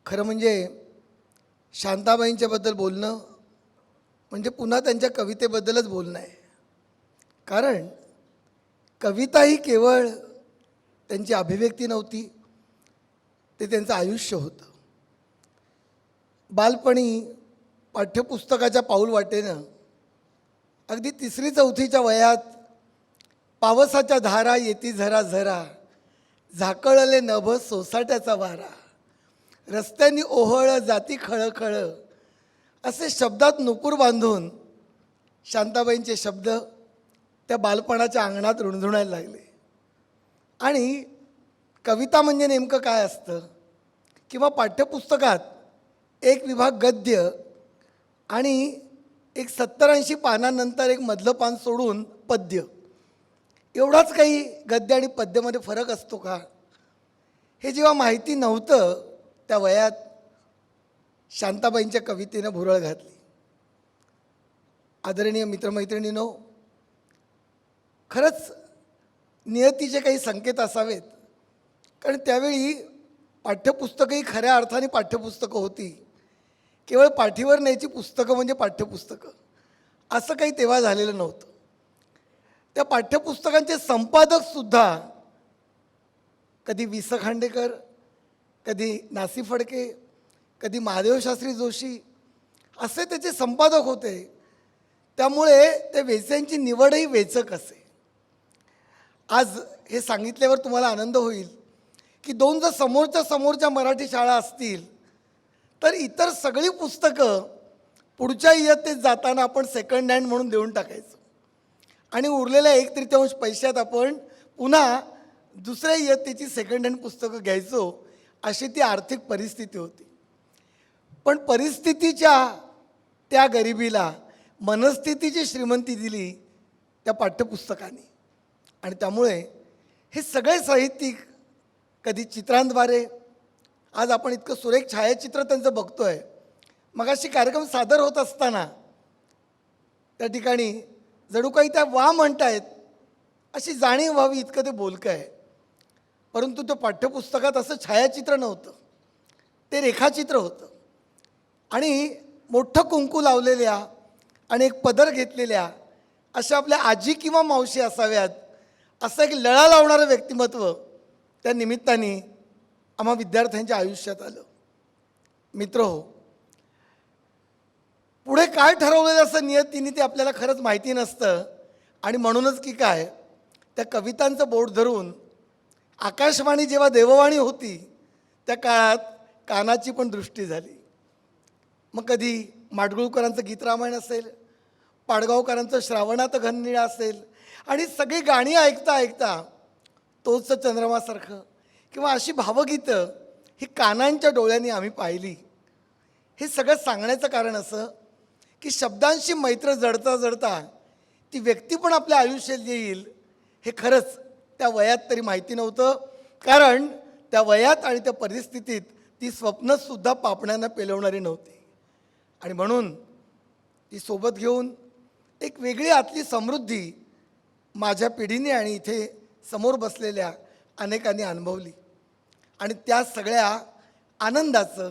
खरं म्हणजे शांताबाईंच्याबद्दल बोलणं म्हणजे पुन्हा त्यांच्या कवितेबद्दलच बोलणं आहे. कारण कविता ही केवळ त्यांची अभिव्यक्ती नव्हती, ते त्यांचं आयुष्य होतं. बालपणी पाठ्यपुस्तकाच्या पाऊलवाटेनं अगदी 3री-4थीच्या वयात पावसाच्या धारा येती झरा झरा, झाकळले नभ सोसाट्याचा वारा, रस्त्यांनी ओहळ जाती खळखळ, असे शब्दात नुपूर बांधून शांताबाईंचे शब्द त्या बालपणाच्या अंगणात रुणझुणायला लागले. आणि कविता म्हणजे नेमकं काय असतं, किंवा पाठ्यपुस्तकात एक विभाग गद्य आणि एक 70-80 पानांनंतर एक मधलं पान सोडून पद्य, एवढाच काही गद्य आणि पद्यामध्ये फरक असतो का? हे जेव्हा माहिती नव्हतं त्या वयात शांताबाईंच्या कवितेनं भुरळ घातली. आदरणीय मित्रमैत्रिणींनो, खरंच नियतीचे काही संकेत असावेत, कारण त्यावेळी पाठ्यपुस्तकंही खऱ्या अर्थाने पाठ्यपुस्तकं होती. केवळ पाठीवर न्यायची पुस्तकं म्हणजे पाठ्यपुस्तकं असं काही तेव्हा झालेलं नव्हतं. त्या पाठ्यपुस्तकांचे संपादकसुद्धा कधी वि स खांडेकर, कधी नासी फडके, कधी महादेवशास्त्री जोशी असे त्याचे संपादक होते. त्यामुळे त्या वेच्यांची निवडही वेचक असे. आज हे सांगितल्यावर तुम्हाला आनंद होईल की दोन जर समोरच्या मराठी शाळा असतील तर इतर सगळी पुस्तकं पुढच्या इयत्तेत जाताना आपण सेकंड हँड म्हणून देऊन टाकायचं आणि उरलेल्या 1/3 पैशात आपण पुन्हा दुसऱ्या इयत्तेची सेकंड हँड पुस्तकं घ्यायचो. अशी ती आर्थिक परिस्थिती होती. पण परिस्थितीच्या त्या गरिबीला मनस्थितीची श्रीमंती दिली त्या पाठ्यपुस्तकाने. आणि त्यामुळे हे सगळे साहित्यिक कधी चित्रांद्वारे, आज आपण इतकं सुरेख छायाचित्र त्यांचं बघतो आहे. मगाशी कार्यक्रम सादर होत असताना त्या ठिकाणी जणू काही त्या वा म्हणतायत अशी जाणीव व्हावी इतकं ते बोलकं आहे. परंतु त्या पाठ्यपुस्तकात असं छायाचित्र नव्हतं, ते रेखाचित्र होतं. आणि मोठं कुंकू लावलेल्या आणि एक पदर घेतलेल्या अशा आपल्या आजी किंवा मावशी असाव्यात असं एक लळा लावणारं व्यक्तिमत्व त्या निमित्ताने आम्हा विद्यार्थ्यांच्या आयुष्यात आलं. मित्रहो, पुढे काय ठरवलेलं असं नियतीने ते आपल्याला खरंच माहिती नसतं. आणि म्हणूनच की काय, त्या कवितांचं बोट धरून आकाशवाणी जेव्हा देववाणी होती त्या काळात कानाची पण दृष्टी झाली. मग कधी माडगुळकरांचं गीतरामायण असेल, पाडगावकरांचं श्रावणात घननिळा असेल, आणि सगळी गाणी ऐकता ऐकता तोच चंद्रमासारखं किंवा अशी भावगीतं ही कानांच्या डोळ्यांनी आम्ही पाहिली. हे सगळं सांगण्याचं कारण असं की शब्दांशी मैत्र जडता जडता ती व्यक्ती पण आपल्या आयुष्यात येईल हे खरंच त्या वयात तरी माहिती नव्हतं. कारण त्या वयात आणि त्या परिस्थितीत ती स्वप्नंसुद्धा पापण्यांना पेलवणारी नव्हती. आणि म्हणून ती सोबत घेऊन एक वेगळी आतली समृद्धी माझ्या पिढीने आणि इथे समोर बसलेल्या अनेकांनी अनुभवली. आणि त्या सगळ्या आनंदाचं,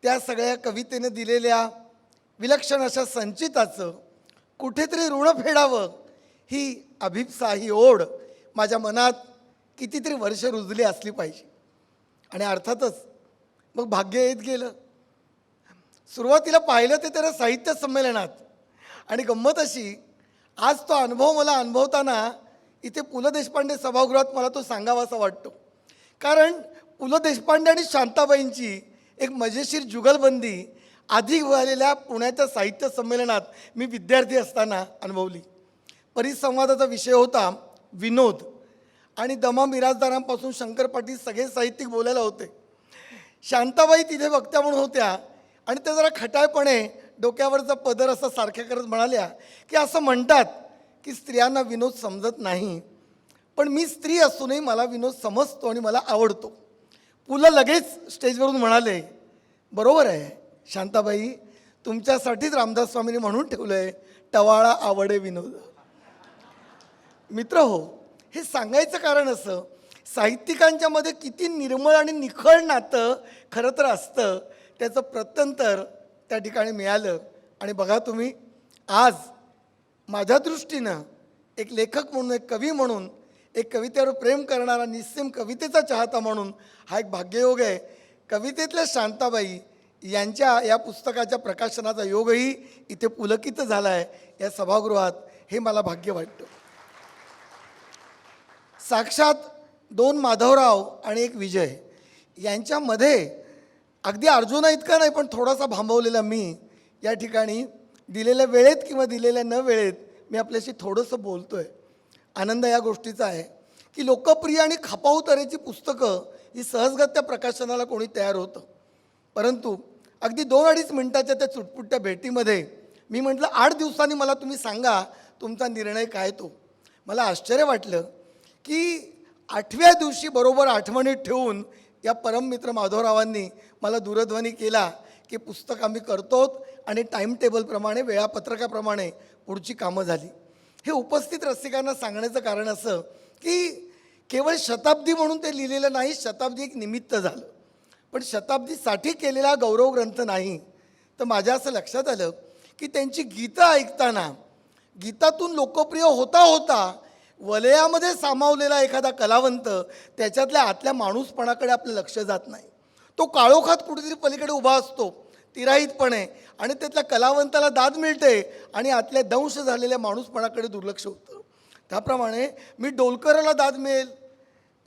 त्या सगळ्या कवितेनं दिलेल्या विलक्षण अशा संचिताचं कुठेतरी ऋण फेडावं ही अभिप्सा, ही ओढ माझ्या मनात कितीतरी वर्ष रुजली असली पाहिजे. आणि अर्थातच मग भाग्य येत गेलं. सुरुवातीला पाहिलं ते त्याला साहित्य संमेलनात. आणि गंमत अशी, आज तो अनुभव मला अनुभवताना इथे पु ल देशपांडे सभागृहात मला तो सांगावासा वाटतो. कारण पु ल देशपांडे आणि शांताबाईंची एक मजेशीर जुगलबंदी आधी झालेल्या पुण्याच्या साहित्य संमेलनात मी विद्यार्थी असताना अनुभवली. परिसंवादाचा विषय होता विनोद. आणि दमा मिराजदारांपासून शंकर पाटील सगळे साहित्यिक बोलायला होते. शांताबाई तिथे वक्त्या म्हणून होत्या आणि त्या जरा खटाळपणे डोक्यावरचा पदर असा सारख्या करत म्हणाल्या की असं म्हणतात की स्त्रियांना विनोद समजत नाही, पण मी स्त्री असूनही मला विनोद समजतो आणि मला आवडतो. पु ल लगेच स्टेजवरून म्हणाले, बरोबर आहे शांताबाई, तुमच्यासाठीच रामदास स्वामींनी म्हणून ठेवलं आहे, टवाळा आवडे विनोद. मित्र हो, हे सांगायचं कारण असं, साहित्यिकांच्यामध्ये किती निर्मळ आणि निखळ नातं खरं तर असतं त्याचं प्रत्यंतर त्या ठिकाणी मिळालं. आणि बघा तुम्ही, आज माझ्या दृष्टीनं एक लेखक म्हणून, एक कवी म्हणून, एक कवितेवर प्रेम करणारा, निस्सीम कवितेचा चाहता म्हणून हा एक भाग्ययोग आहे. कवितेतल्या शांताबाई यांच्या या पुस्तकाच्या प्रकाशनाचा योगही इथे पुलकित झाला आहे या सभागृहात. हे मला भाग्य वाटतं. साक्षात 2 माधवराव आणि एक विजय यांच्यामध्ये अगदी अर्जुना इतका नाही पण थोडासा भांबवलेला मी या ठिकाणी दिलेल्या वेळेत किंवा दिलेल्या न वेळेत मी आपल्याशी थोडंसं बोलतो आहे. आनंद या गोष्टीचा आहे की लोकप्रिय आणि खपाऊ तऱ्हेची पुस्तकं ही सहजगत्या प्रकाशनाला कोणी तयार होतं. परंतु अगदी 2-2.5 मिनिटाच्या त्या चुटपुटत्या भेटीमध्ये मी म्हटलं 8 दिवसांनी मला तुम्ही सांगा तुमचा निर्णय काय तो. मला आश्चर्य वाटलं की 8व्या दिवशी बरोबर आठवणीत ठेवून या परममित्र माधवरावांनी मला दूरध्वनी केला की पुस्तक आम्ही करतोत आणि टाईम टेबलप्रमाणे वेळापत्रकाप्रमाणे पुढची कामं झाली. हे उपस्थित रसिकांना सांगण्याचं कारण असं की केवळ शताब्दी म्हणून ते लिहिलेलं नाही, शताब्दी एक निमित्त झालं, पण शताब्दीसाठी केलेला गौरव ग्रंथ नाही. तर माझ्या असं लक्षात आलं की त्यांची गीतं ऐकताना गीतातून लोकप्रिय होता होता वलयामध्ये सामावलेला एखादा कलावंत त्याच्यातल्या आतल्या माणूसपणाकडे आपलं लक्ष जात नाही. तो काळोखात कुठेतरी पलीकडे उभा असतो तिराहितपणे आणि त्यातल्या कलावंताला दाद मिळते आणि आतल्या दंश झालेल्या माणूसपणाकडे दुर्लक्ष होतं. त्याप्रमाणे मी डोलकरला दाद मिळेल,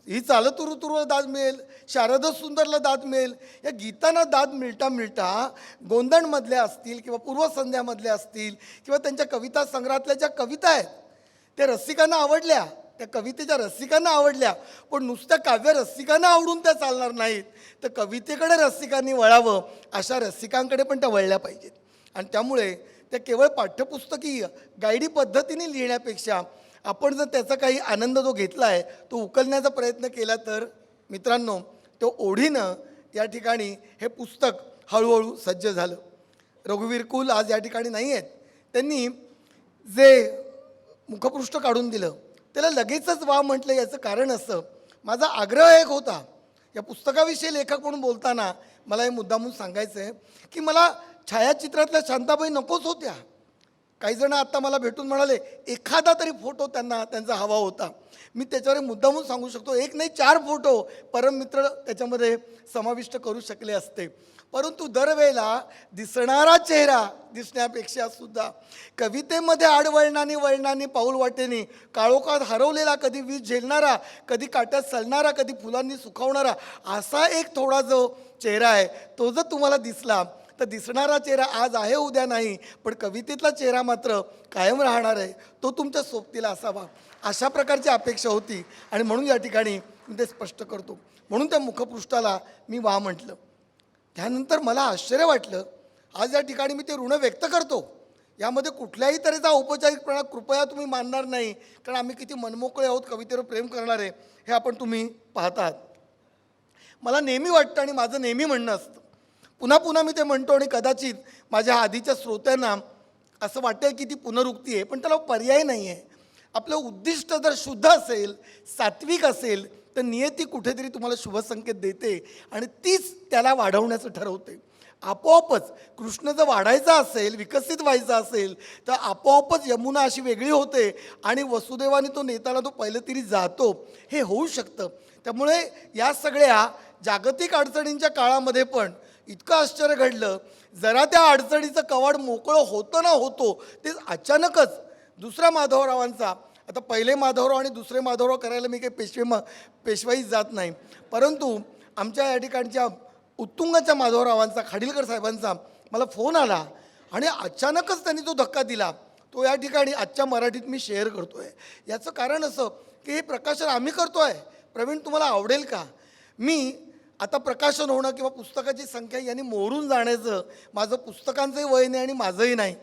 ही चालतुरुतुरूला दाद मिळेल, शारद सुंदरला दाद मिळेल, या गीतांना दाद मिळता मिळता गोंधणमधल्या असतील किंवा पूर्वसंध्यामधल्या असतील किंवा त्यांच्या कविता संग्रहातल्या ज्या कविता आहेत त्या रसिकांना आवडल्या, त्या कवितेच्या रसिकांना आवडल्या, पण नुसत्या काव्य रसिकांना आवडून त्या चालणार नाहीत, तर कवितेकडे रसिकांनी वळावं, अशा रसिकांकडे पण त्या वळल्या पाहिजेत. आणि त्यामुळे त्या केवळ पाठ्यपुस्तकी गाईडी पद्धतीने लिहिण्यापेक्षा आपण जर त्याचा काही आनंद जो घेतला आहे तो उकलण्याचा प्रयत्न केला तर मित्रांनो तो ओढीनं या ठिकाणी हे पुस्तक हळूहळू सज्ज झालं. रघुवीर कुल आज या ठिकाणी नाही आहेत, त्यांनी जे मुखपृष्ठ काढून दिलं त्याला लगेचच वा म्हटलं. याचं कारण असं, माझा आग्रह एक होता या पुस्तकाविषयी लेखक म्हणून बोलताना मला हे मुद्दामून सांगायचं आहे की मला छायाचित्रातल्या शांताबाई नकोच होत्या. काही जण आत्ता मला भेटून म्हणाले एखादा तरी फोटो त्यांचा हवा होता. मी त्याच्यावर मुद्दामून सांगू शकतो, एक नाही 4 फोटो परममित्र त्याच्यामध्ये समाविष्ट करू शकले असते. परंतु दरवेळेला दिसणारा चेहरा दिसण्यापेक्षा सुद्धा कवितेमध्ये आडवळणानी वळणानी पाऊल वाटेनी काळोखात हरवलेला, कधी वीज झेलणारा, कधी काट्यात सलणारा, कधी फुलांनी सुखावणारा असा एक थोडा जो चेहरा आहे तो जर तुम्हाला दिसला तर दिसणारा चेहरा आज आहे उद्या नाही, पण कवितेतला चेहरा मात्र कायम राहणार आहे, तो तुमच्या सोबतीला असावा, अशा प्रकारची अपेक्षा होती. आणि म्हणून या ठिकाणी मी ते स्पष्ट करतो. म्हणून त्या मुखपृष्ठाला मी वा म्हटलं. त्यानंतर मला आश्चर्य वाटलं, आज या ठिकाणी मी ते ऋण व्यक्त करतो. यामध्ये कुठल्याही तऱ्हेचा औपचारिकपणा कृपया तुम्ही मानणार नाही, कारण आम्ही किती मनमोकळे आहोत, कवितेवर प्रेम करणारे हे आपण तुम्ही पाहतात. मला नेहमी वाटतं आणि माझं नेहमी म्हणणं असतं, पुन्हा पुन्हा मी ते म्हणतो आणि कदाचित माझ्या आधीच्या श्रोत्यांना असं वाटेल की ती पुनरुक्ती आहे, पण त्याला पर्याय नाही आहे. आपलं उद्दिष्ट जर शुद्ध असेल, सात्विक असेल, तर नियती कुठेतरी तुम्हाला शुभसंकेत देते आणि तीच त्याला वाढवण्याचं ठरवते. आपोआपच कृष्ण जर वाढायचा असेल, विकसित व्हायचा असेल, तर आपोआपच यमुना अशी वेगळी होते आणि वसुदेवाने तो नेताना तो पहिलं तरी जातो, हे होऊ शकतं. त्यामुळे या सगळ्या जागतिक अडचणींच्या काळामध्ये पण इतकं आश्चर्य घडलं, जरा त्या अडचणीचं कवाड मोकळं होतं ना होतो ते अचानकच दुसऱ्या माधवरावांचा, आता पहिले माधवराव आणि दुसरे माधवराव करायला मी काही पेशवाईच जात नाही, परंतु आमच्या या ठिकाणच्या उत्तुंगाच्या माधवरावांचा, खाडीलकर साहेबांचा मला फोन आला आणि अचानकच त्यांनी तो धक्का दिला. तो या ठिकाणी आजच्या मराठीत मी शेअर करतो आहे. याचं कारण असं की हे प्रकाशन आम्ही करतो आहे, प्रवीण तुम्हाला आवडेल का? मी आता प्रकाशन होणं किंवा पुस्तकाची संख्या यांनी मोरून जाण्याचं माझं पुस्तकांचंही वय नाही आणि माझंही नाही,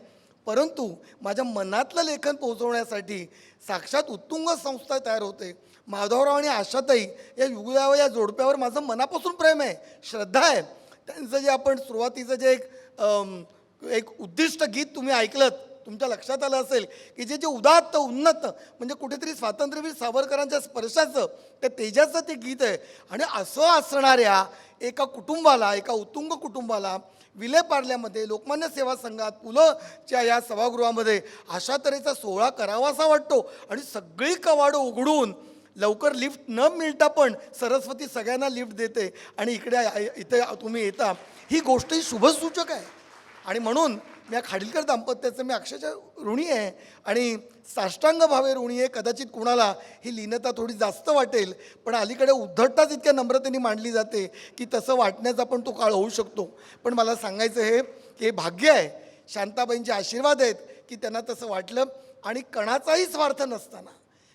परंतु माझ्या मनातलं लेखन पोहोचवण्यासाठी साक्षात उत्तुंग संस्था तयार होते. माधवराव आणि आशाताई या युगुदाव या जोडप्यावर माझं मनापासून प्रेम आहे, श्रद्धा आहे. त्यांचं जे आपण सुरुवातीचं जे एक उद्दिष्ट गीत तुम्ही ऐकलं, तुमच्या लक्षात आलं असेल की जे उदात्त उन्नत म्हणजे कुठेतरी स्वातंत्र्यवीर सावरकरांच्या स्पर्शाचं त्या तेजाचं ते गीत आहे. आणि असं असणाऱ्या एका कुटुंबाला, एका उत्तुंग कुटुंबाला विलेपार्ल्यामध्ये लोकमान्य सेवा संघात पुलंच्या या सभागृहामध्ये अशा तऱ्हेचा सोहळा करावासा वाटतो. आणि सगळी कवाडं उघडून लवकर लिफ्ट न मिळता पण सरस्वती सगळ्यांना लिफ्ट देते आणि इथे तुम्ही येता, ही गोष्ट ही शुभसूचक आहे. आणि म्हणून या खाडीलकर दाम्पत्याचं मी अक्षरशः ऋणी आहे आणि साष्टांग भावे ऋणी आहे. कदाचित कुणाला ही लीनता थोडी जास्त वाटेल, पण अलीकडे उद्धटताच इतक्या नम्रतेने मांडली जाते की तसं वाटण्याचा पण तो काळ होऊ शकतो. पण मला सांगायचं हे की हे भाग्य आहे, शांताबाईंचे आशीर्वाद आहेत की त्यांना तसं वाटलं. आणि कणाचाही स्वार्थ नसताना,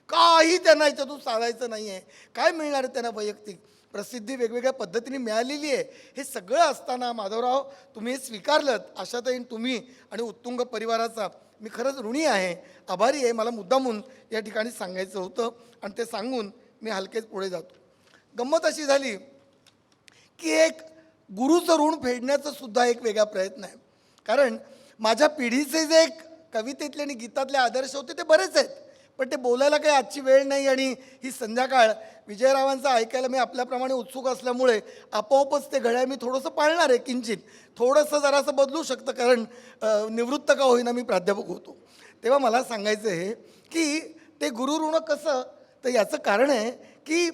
काही त्यांना याच्यातून साधायचं नाही आहे, काय मिळणार आहे त्यांना वैयक्तिक प्रसिद्धी वेगवेगळ्या पद्धतीने मिळालेली आहे, हे सगळं असताना माधवराव तुम्ही हे स्वीकारलं. आशाताई तुम्ही आणि उत्तुंग परिवाराचा मी खरंच ऋणी आहे, आभारी आहे. मला मुद्दामून या ठिकाणी सांगायचं होतं आणि ते सांगून मी हलकेच पुढे जातो. गंमत अशी झाली की एक गुरुचं ऋण फेडण्याचा सुद्धा एक वेगळा प्रयत्न आहे. कारण माझ्या पिढीचे जे एक कवितेतले आणि गीतातले आदर्श होते ते बरेच आहेत, पण ते बोलायला काही आजची वेळ नाही. आणि ही संध्याकाळ विजयरावांचं ऐकायला मी आपल्याप्रमाणे उत्सुक असल्यामुळे आपोआपच ते घड्याळ मी थोडंसं पाळणार आहे. किंचित थोडंसं जरासं बदलू शकतं, कारण निवृत्त का होईना मी प्राध्यापक होतो. तेव्हा मला सांगायचं आहे की ते गुरु ऋण कसं, तर याचं कारण आहे की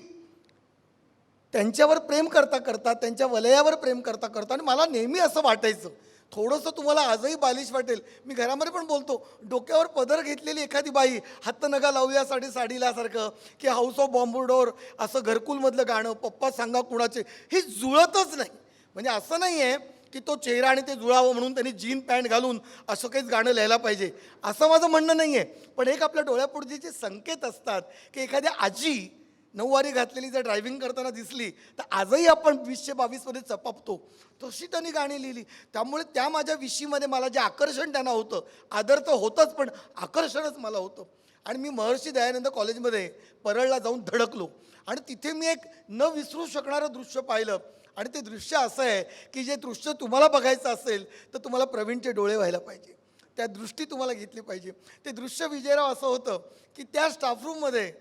त्यांच्यावर प्रेम करता करता, त्यांच्या वलयावर प्रेम करता करता, आणि मला नेहमी असं वाटायचं, थोडंसं तुम्हाला आजही बालिश वाटेल, मी घरामध्ये पण बोलतो, डोक्यावर पदर घेतलेली एखादी बाई हातनगा लावूयासाठी साडीलासारखं, की हाऊस ऑफ बॉम्बुडोर असं घरकुलमधलं गाणं, पप्पा सांगा कुणाचे, ही जुळतच नाही. म्हणजे असं नाही आहे की तो चेहरा आणि ते जुळावं म्हणून त्यांनी जीन पॅन्ट घालून असं काहीच गाणं लिहायला पाहिजे, असं माझं म्हणणं नाही आहे. पण एक आपल्या डोळ्यापुढचे जे संकेत असतात की एखाद्या आजी नऊवारी घातलेली जर ड्रायव्हिंग करताना दिसली तर आजही आपण 2022मध्ये चपापतो, तशी त्यांनी गाणी लिहिली. त्यामुळे त्या माझ्या विशीमध्ये मला जे आकर्षण त्यांना होतं, आदर तर होतंच पण आकर्षणच मला होतं. आणि मी महर्षी दयानंद कॉलेजमध्ये परळला जाऊन धडकलो आणि तिथे मी एक न विसरू शकणारं दृश्य पाहिलं. आणि ते दृश्य असं आहे की जे दृश्य तुम्हाला बघायचं असेल तर तुम्हाला प्रवीणचे डोळे व्हायला पाहिजे, त्या दृष्टी तुम्हाला घेतली पाहिजे. ते दृश्य विजयराव असं होतं की त्या स्टाफरूममध्ये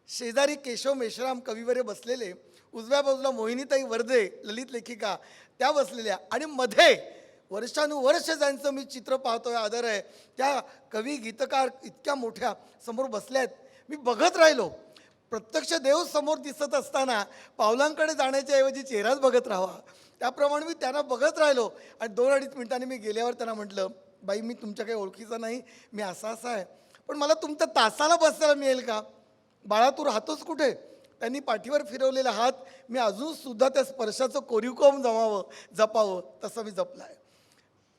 शेजारी केशव मेश्राम कविवर्य बसलेले, उजव्या बाजूला मोहिनीताई वर्धे ललित लेखिका त्या बसलेल्या, आणि मध्ये वर्षानुवर्ष ज्यांचं मी चित्र पाहतोय, आदर आहे, त्या कवी गीतकार इतक्या मोठ्या समोर बसल्या आहेत. मी बघत राहिलो. प्रत्यक्ष देव समोर दिसत असताना पावलांकडे जाण्याच्या ऐवजी चेहराच बघत राहावा, त्याप्रमाणे मी त्यांना बघत राहिलो. आणि 2-2.5 मिनिटांनी मी गेल्यावर त्यांना म्हटलं, बाई मी तुमच्या काही ओळखीचा नाही, मी असा आहे, पण मला तुमच्या तासाला बसायला मिळेल का? बाळा तू राहतोच कुठे? त्यांनी पाठीवर फिरवलेला हात मी अजूनसुद्धा त्या स्पर्शाचं कोरीवकोम जपावं तसं मी जपलं आहे.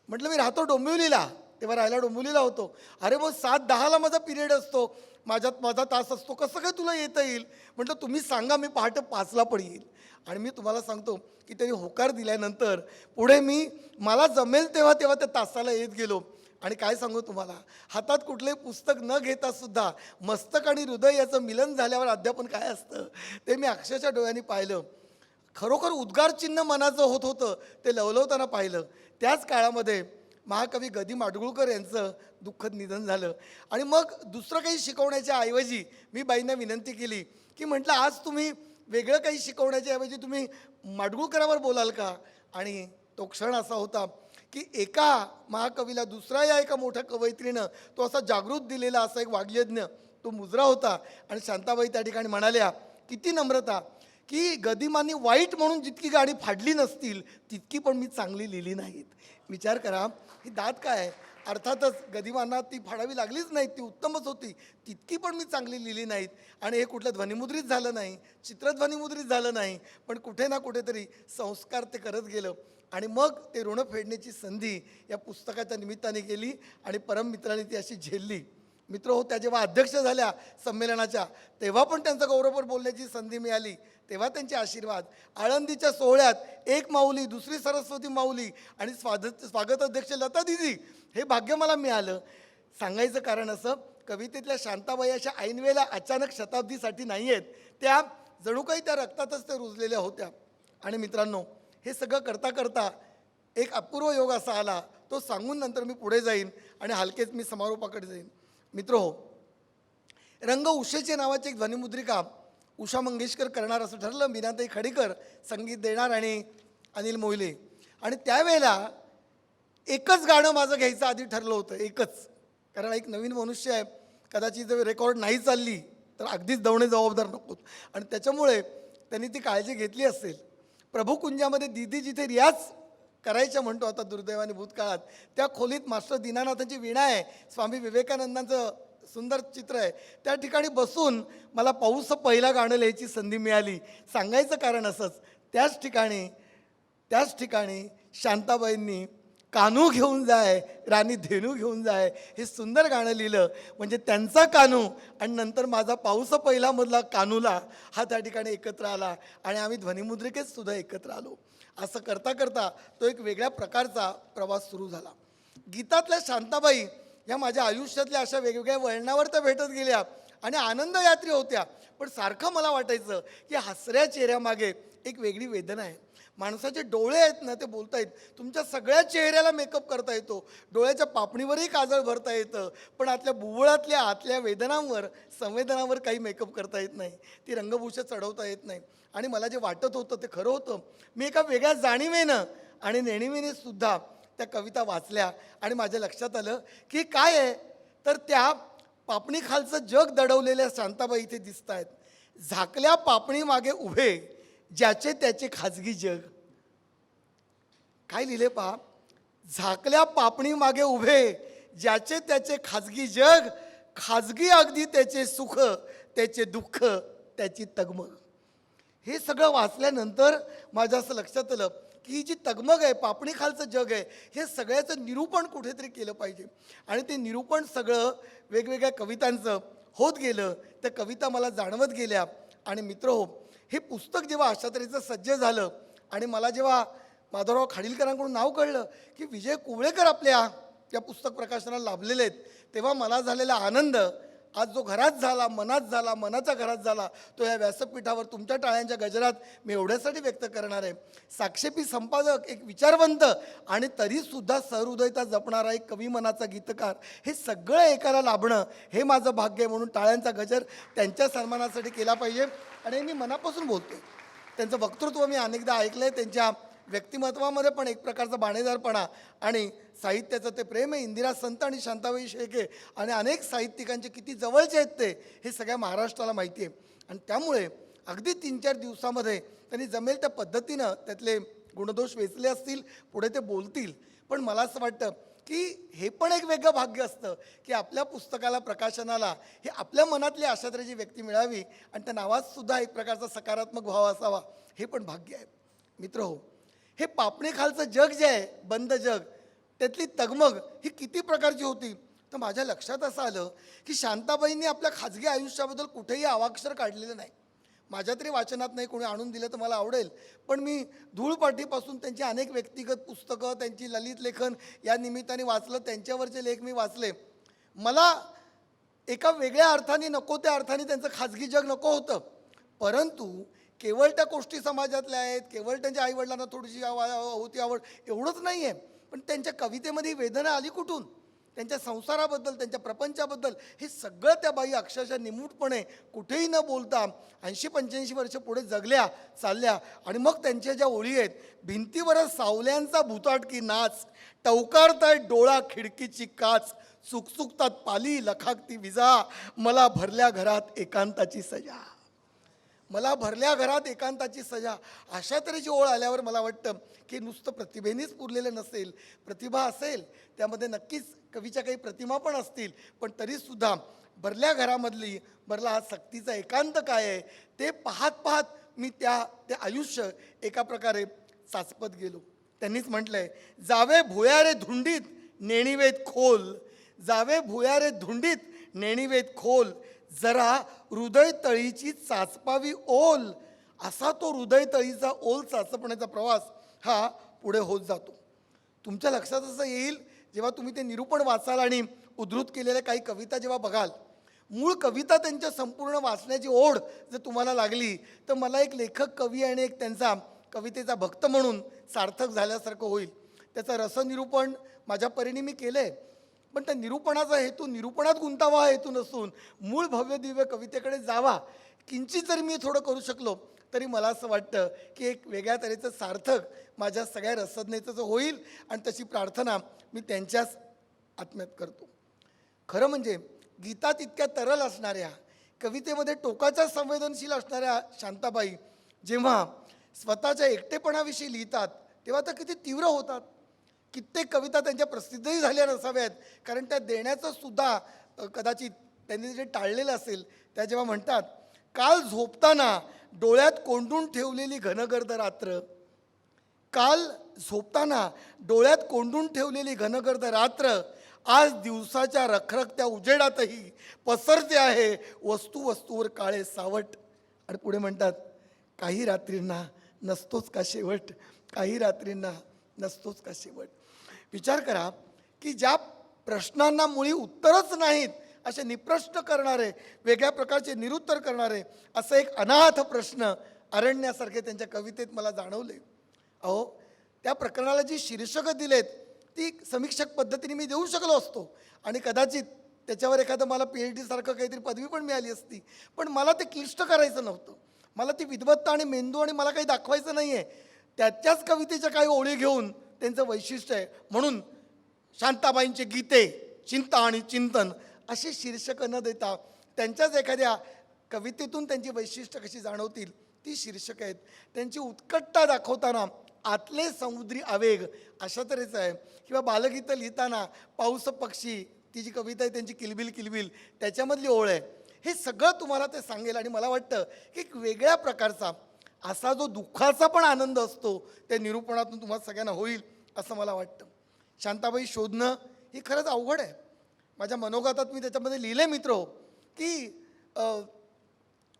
म्हटलं मी राहतो डोंबिवलीला, तेव्हा राहायला डोंबिवलीला होतो. अरे मग 7:10ला माझा पिरियड असतो, माझा तास असतो, कसं काय तुला येता येईल? म्हटलं तुम्ही सांगा, मी पहाटे 5ला पण येईल. आणि मी तुम्हाला सांगतो की त्यांनी होकार दिल्यानंतर पुढे मी मला जमेल तेव्हा तेव्हा त्या तासाला येत गेलो. आणि काय सांगू तुम्हाला, हातात कुठलंही पुस्तक न घेता सुद्धा मस्तक आणि हृदय याचं मिलन झाल्यावर अध्यापन काय असतं ते मी अक्षरशः डोळ्यांनी पाहिलं. खरोखर उद्गार चिन्ह मनाचं होत होतं ते लवलवताना पाहिलं. त्याच काळामध्ये महाकवी ग दी माडगुळकर यांचं दुःखद निधन झालं. आणि मग दुसरं काही शिकवण्याच्या ऐवजी मी बाईंना विनंती केली की म्हटलं आज तुम्ही वेगळं काही शिकवण्याच्या ऐवजी तुम्ही माडगुळकरांवर बोलाल का? आणि तो क्षण असा होता की एका महाकवीला दुसऱ्या या एका मोठ्या कवयित्रीनं तो असा जागृत दिलेला असा एक वाग्यज्ञ तो मुजरा होता. आणि शांताबाई त्या ठिकाणी म्हणाल्या, किती नम्रता, की गदिमांनी वाईट म्हणून जितकी गाणी फाडली नसतील तितकी पण मी चांगली लिहिली नाहीत. विचार करा ही दाद काय. अर्थातच गदिमांना ती फाडावी लागलीच नाही, ती उत्तमच होती, तितकी पण मी चांगली लिहिली नाहीत. आणि हे कुठलं ध्वनिमुद्रित झालं नाही, चित्रध्वनिमुद्रित झालं नाही, पण कुठे ना कुठेतरी संस्कार ते करत गेलं. आणि मग ते ऋण फेडण्याची संधी या पुस्तकाच्या निमित्ताने केली आणि परममित्रांनी ती अशी झेलली. मित्र हो, त्या जेव्हा अध्यक्ष झाल्या संमेलनाच्या तेव्हा पण त्यांचा गौरवपर बोलण्याची संधी मिळाली, तेव्हा त्यांचे आशीर्वाद. आळंदीच्या सोहळ्यात एक माऊली, दुसरी सरस्वती माऊली आणि स्वागत अध्यक्ष लता दिदी, हे भाग्य मला मिळालं. सांगायचं कारण असं, कवितेतल्या शांताबाई अशा ऐनवेळेला अचानक शताब्दीसाठी नाही आहेत, त्या जणू काही त्या रक्तातच ते रुजलेल्या होत्या. आणि मित्रांनो, हे सगळं करता करता एक अपूर्व योग असा आला, तो सांगून नंतर मी पुढे जाईन आणि हलकेच मी समारोपाकडे जाईन. मित्र हो, रंग उषेचे नावाची एक ध्वनिमुद्रिका उषा मंगेशकर करणार असं ठरलं. मीनाताई खडीकर संगीत देणार आणि अनिल मोहिले. आणि त्यावेळेला एकच गाणं माझं घ्यायचं आधी ठरलं होतं, एकच. कारण एक नवीन मनुष्य आहे, कदाचित जर रेकॉर्ड नाही चालली तर अगदीच दवणे जबाबदार नकोत. आणि त्याच्यामुळे त्यांनी ती काळजी घेतली असेल. प्रभुकुंजामध्ये दीदी जिथे रियाज करायच्या म्हणतो आता दुर्दैवाने भूतकाळात, त्या खोलीत मास्टर दीनानाथांची वीणा आहे, स्वामी विवेकानंदांचं सुंदर चित्र आहे, त्या ठिकाणी बसून मला पाऊस पहिला गाणं लिहायची संधी मिळाली. सांगायचं कारण असंच, त्याच ठिकाणी शांताबाईंनी कानू घेऊन जाय राणी धेनू घेऊन जाय हे सुंदर गाणं लिहिलं. म्हणजे त्यांचा कानू आणि नंतर माझा पाऊस पहिलामधला कानूला हा त्या ठिकाणी एकत्र आला आणि आम्ही ध्वनिमुद्रिकेत सुद्धा एकत्र आलो. असं करता करता तो एक वेगळ्या प्रकारचा प्रवास सुरू झाला. गीतातल्या शांताबाई ह्या माझ्या आयुष्यातल्या अशा वेगवेगळ्या वळणावर त्या भेटत गेल्या आणि आनंद यात्री होत्या. पण सारखं मला वाटायचं की हसऱ्या चेहऱ्यामागे एक वेगळी वेदना आहे. माणसाचे डोळे आहेत ना, ते बोलतायत. तुमच्या सगळ्या चेहऱ्याला मेकअप करता येतो, डोळ्याच्या पापणीवरही काजळ भरता येतं, पण आतल्या बुवळातल्या आतल्या वेदनांवर, संवेदनांवर काही मेकअप करता येत नाही, ती रंगभूषा चढवता येत नाही. आणि मला जे वाटत होतं ते खरं होतं. मी एका वेगळ्या जाणीवेनं आणि नेणीवेने सुद्धा त्या कविता वाचल्या आणि माझ्या लक्षात आलं की काय आहे, तर त्या पापणीखालचं जग दडवलेल्या शांताबाई इथे दिसत आहेत. झाकल्या पापणी मागे उभे ज्याचे त्याचे खाजगी जग. काय लिहिले पहा, झाकल्या पापणी मागे उभे ज्याचे त्याचे खाजगी जग, खाजगी अगदी त्याचे सुख, त्याचे दुःख, त्याची तगमग. हे सगळं वाचल्यानंतर माझ्या असं लक्षात आलं की ही जी तगमग आहे, पापणीखालचं जग आहे, हे सगळ्याचं निरूपण कुठेतरी केलं पाहिजे. आणि ते निरूपण सगळं वेगवेगळ्या कवितांचं होत गेलं. त्या कविता मला जाणवत गेल्या. आणि मित्रहो, हे पुस्तक जेव्हा अशा तऱ्हेचं सज्ज झालं आणि मला जेव्हा माधवराव खाडीलकरांकडून नाव कळलं की विजय कुवळेकर आपल्या या पुस्तक प्रकाशनाला लाभलेले आहेत, तेव्हा मला झालेला आनंद आज जो घरात झाला, मनात झाला, मनाच्या घरात झाला, तो या व्यासपीठावर तुमच्या टाळ्यांच्या गजरात मी एवढ्यासाठी व्यक्त करणार आहे. साक्षेपी संपादक, एक विचारवंत आणि तरीसुद्धा सहृदयता जपणारा एक कवी मनाचा गीतकार, हे सगळं एकाला लाभणं हे माझं भाग्य आहे. म्हणून टाळ्यांचा गजर त्यांच्या सन्मानासाठी केला पाहिजे. आणि मी मनापासून बोलतो. त्यांचं वक्तृत्व मी अनेकदा ऐकलं आहे. त्यांच्या व्यक्तिमत्वामध्ये पण एक प्रकारचा बाणेदारपणा आणि साहित्याचं ते प्रेम आहे. इंदिरा संत आणि शांताबाई शेळके आणि अनेक साहित्यिकांचे किती जवळचे आहेत ते, हे सगळ्या महाराष्ट्राला माहिती आहे. आणि त्यामुळे अगदी 3-4 दिवसामध्ये त्यांनी जमेल त्या पद्धतीनं त्यातले गुणदोष वेचले असतील, पुढे ते बोलतील. पण मला असं वाटतं की हे पण एक वेगळं भाग्य असतं की आपल्या पुस्तकाला, प्रकाशनाला हे आपल्या मनातली अशा तऱ्हेची व्यक्ती मिळावी आणि त्या नावात सुद्धा एक प्रकारचा सकारात्मक भाव असावा, हे पण भाग्य आहे. मित्रहो, हे पापणीखालचं जग जे आहे, बंद जग, त्यातली तगमग ही किती प्रकारची होती. तर माझ्या लक्षात असं आलं की शांताबाईंनी आपल्या खाजगी आयुष्याबद्दल कुठेही अवाक्षर काढलेलं नाही. माझ्या तरी वाचनात नाही, कोणी आणून दिलं तर मला आवडेल. पण मी धूळपाटीपासून त्यांची अनेक व्यक्तिगत पुस्तकं, त्यांची ललित लेखन या निमित्ताने वाचलं, त्यांच्यावरचे लेख मी वाचले. मला एका वेगळ्या अर्थाने नको त्या अर्थाने त्यांचं खाजगी जग नको होतं. परंतु केवळ त्या गोष्टी समाजातल्या आहेत, केवळ त्यांच्या आईवडिलांना थोडीशी होती आवड, एवढंच नाही आहे. पण त्यांच्या कवितेमध्ये वेदना आली कुठून, त्यांच्या संसाराबद्दल, त्यांच्या प्रपंचाबद्दल, हे सगळं त्या बाई अक्षरशः निमूटपणे कुठेही न बोलता 80-85 वर्ष पुढे जगल्या चालल्या. आणि मग त्यांच्या ज्या ओळी आहेत, भिंतीवर सावल्यांचा भुताटकी नाच, टवकारतायत डोळा खिडकीची काच, चुकचुकतात पाली लखाकती विजा, मला भरल्या घरात एकांताची सजा. मला भरल्या घरात एकांताची सजा. अशा तऱ्हेची ओळ आल्यावर मला वाटतं की नुसतं प्रतिभेनेच पुरलेलं नसेल, प्रतिभा असेल, त्यामध्ये नक्कीच कवीच्या काही प्रतिमा पण असतील, पण तरीसुद्धा भरल्या घरामधली भरला हा सक्तीचा एकांत काय आहे ते पाहत पाहत मी ते आयुष्य एका प्रकारे चाचपत गेलो. त्यांनीच म्हटलं आहे, जावे भुयारे धुंडीत नेणिवेत खोल, जावे भुयारे धुंडीत नेणिवेत खोल, जरा हृदयतळीची चाचपावी ओल. असा तो हृदयतळीचा ओल चाचपण्याचा प्रवास हा पुढे होत जातो. तुमच्या लक्षात असं येईल जेव्हा तुम्ही ते निरूपण वाचाल आणि उद्धृत केलेल्या काही कविता जेव्हा बघाल, मूळ कविता त्यांच्या संपूर्ण वाचण्याची ओढ जर तुम्हाला लागली तर मला एक लेखक, कवी आणि एक त्यांचा कवितेचा भक्त म्हणून सार्थक झाल्यासारखं होईल. त्याचं रसनिरूपण माझ्या परीने मी केलं आहे. पण त्या निरूपणाचा हेतू निरूपणात गुंतावा हा हेतू नसून मूळ भव्य दिव्य कवितेकडे जावा, किंचित जरी मी थोडं करू शकलो तरी मला असं वाटतं की एक वेगळ्या तऱ्हेचं सार्थक माझ्या सगळ्या रसज्ञतेचं होईल. आणि तशी प्रार्थना मी त्यांच्याच आत्म्यात करतो. खरं म्हणजे गीतात इतक्या तरल असणाऱ्या, कवितेमध्ये टोकाच्या संवेदनशील असणाऱ्या शांताबाई जेव्हा स्वतःच्या एकटेपणाविषयी लिहितात तेव्हा तर किती तीव्र होतात. कित्येक कविता त्यांच्या प्रसिद्धही झाल्या नसाव्यात, कारण त्या देण्याचं सुद्धा कदाचित त्यांनी जे टाळलेलं असेल. त्या जेव्हा म्हणतात, काल झोपताना डोळ्यात कोंडून ठेवलेली घनगर्द रात्र, काल झोपताना डोळ्यात कोंडून ठेवलेली घनगर्द रात्र, आज दिवसाच्या रखरखत्या उजेडातही पसरते आहे वस्तू वस्तूवर काळे सावट. आणि पुढे म्हणतात, काही रात्रींना नसतोच का शेवट, काही रात्रींना नसतोच का शेवट. विचार करा की ज्या प्रश्नांना मुळी उत्तरच नाहीत असे निप्रश्न करणारे, वेगळ्या प्रकारचे निरुत्तर करणारे असं एक अनाथ प्रश्न अरण्यासारखे त्यांच्या कवितेत मला जाणवले. अहो, त्या प्रकरणाला जी शीर्षकं दिलेत ती समीक्षक पद्धतीने मी देऊ शकलो असतो आणि कदाचित त्याच्यावर एखादं मला PhD सारखं काहीतरी पदवी पण मिळाली असती. पण मला ते क्लिष्ट करायचं नव्हतं. मला ती विद्वत्ता आणि मेंदू आणि मला काही दाखवायचं नाही आहे. त्याच्याच कवितेच्या काही ओळी घेऊन त्यांचं वैशिष्ट्य आहे म्हणून शांताबाईंचे गीते, चिंता आणि चिंतन अशी शीर्षकं न देता त्यांच्याच एखाद्या कवितेतून त्यांची वैशिष्ट्य कशी जाणवतील ती शीर्षकं आहेत. त्यांची उत्कटता दाखवताना आतले समुद्री आवेग अशा तऱ्हेचं आहे. किंवा बालगीतं लिहिताना पाऊस पक्षी, ती जी कविता आहे त्यांची किलबिल किलबिल, त्याच्यामधली ओळ आहे. हे सगळं तुम्हाला ते सांगेल आणि मला वाटतं की एक वेगळ्या प्रकारचा असा जो दुःखाचा पण आनंद असतो त्या निरूपणातून तुम्हाला सगळ्यांना होईल असं मला वाटतं. शांताबाई शोधणं ही खरंच अवघड आहे. माझ्या मनोगतात मी त्याच्यामध्ये लिहिले मित्र की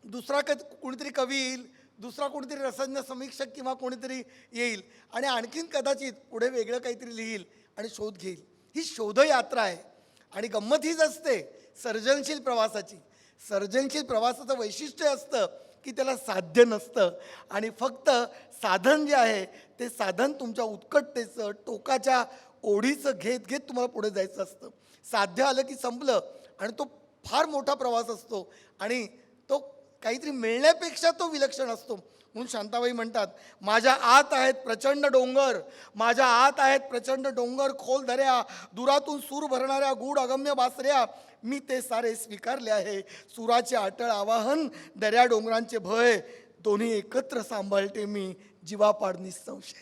दुसरा कोणीतरी कवी येईल, दुसरा कोणीतरी रसज्ञ समीक्षक किंवा कोणीतरी येईल आणि आणखीन कदाचित पुढे वेगळं काहीतरी लिहील आणि शोध घेईल. ही शोधयात्रा आहे आणि गंमत हीच असते सर्जनशील प्रवासाची. सर्जनशील प्रवासाचं वैशिष्ट्य असतं की त्याला साध्य नसतं आणि फक्त साधन जे आहे ते साधन तुमच्या उत्कटतेचं, टोकाच्या ओढीचं घेत घेत तुम्हाला पुढे जायचं असतं. साध्य आलं की संपलं आणि तो फार मोठा प्रवास असतो आणि तो काहीतरी मिळण्यापेक्षा तो विलक्षण असतो. म्हणून शांताबाई म्हणतात, माझ्या आत आहेत प्रचंड डोंगर, माझ्या आत आहेत प्रचंड डोंगर, खोल दऱ्या, दुरातून सूर भरणाऱ्या गूढ अगम्य बासऱ्या, मी ते सारे स्वीकारले आहे. सुराचे अटळ आवाहन, दऱ्या डोंगरांचे भय, दोन्ही एकत्र सांभाळते मी, जीवापाड निसंशय.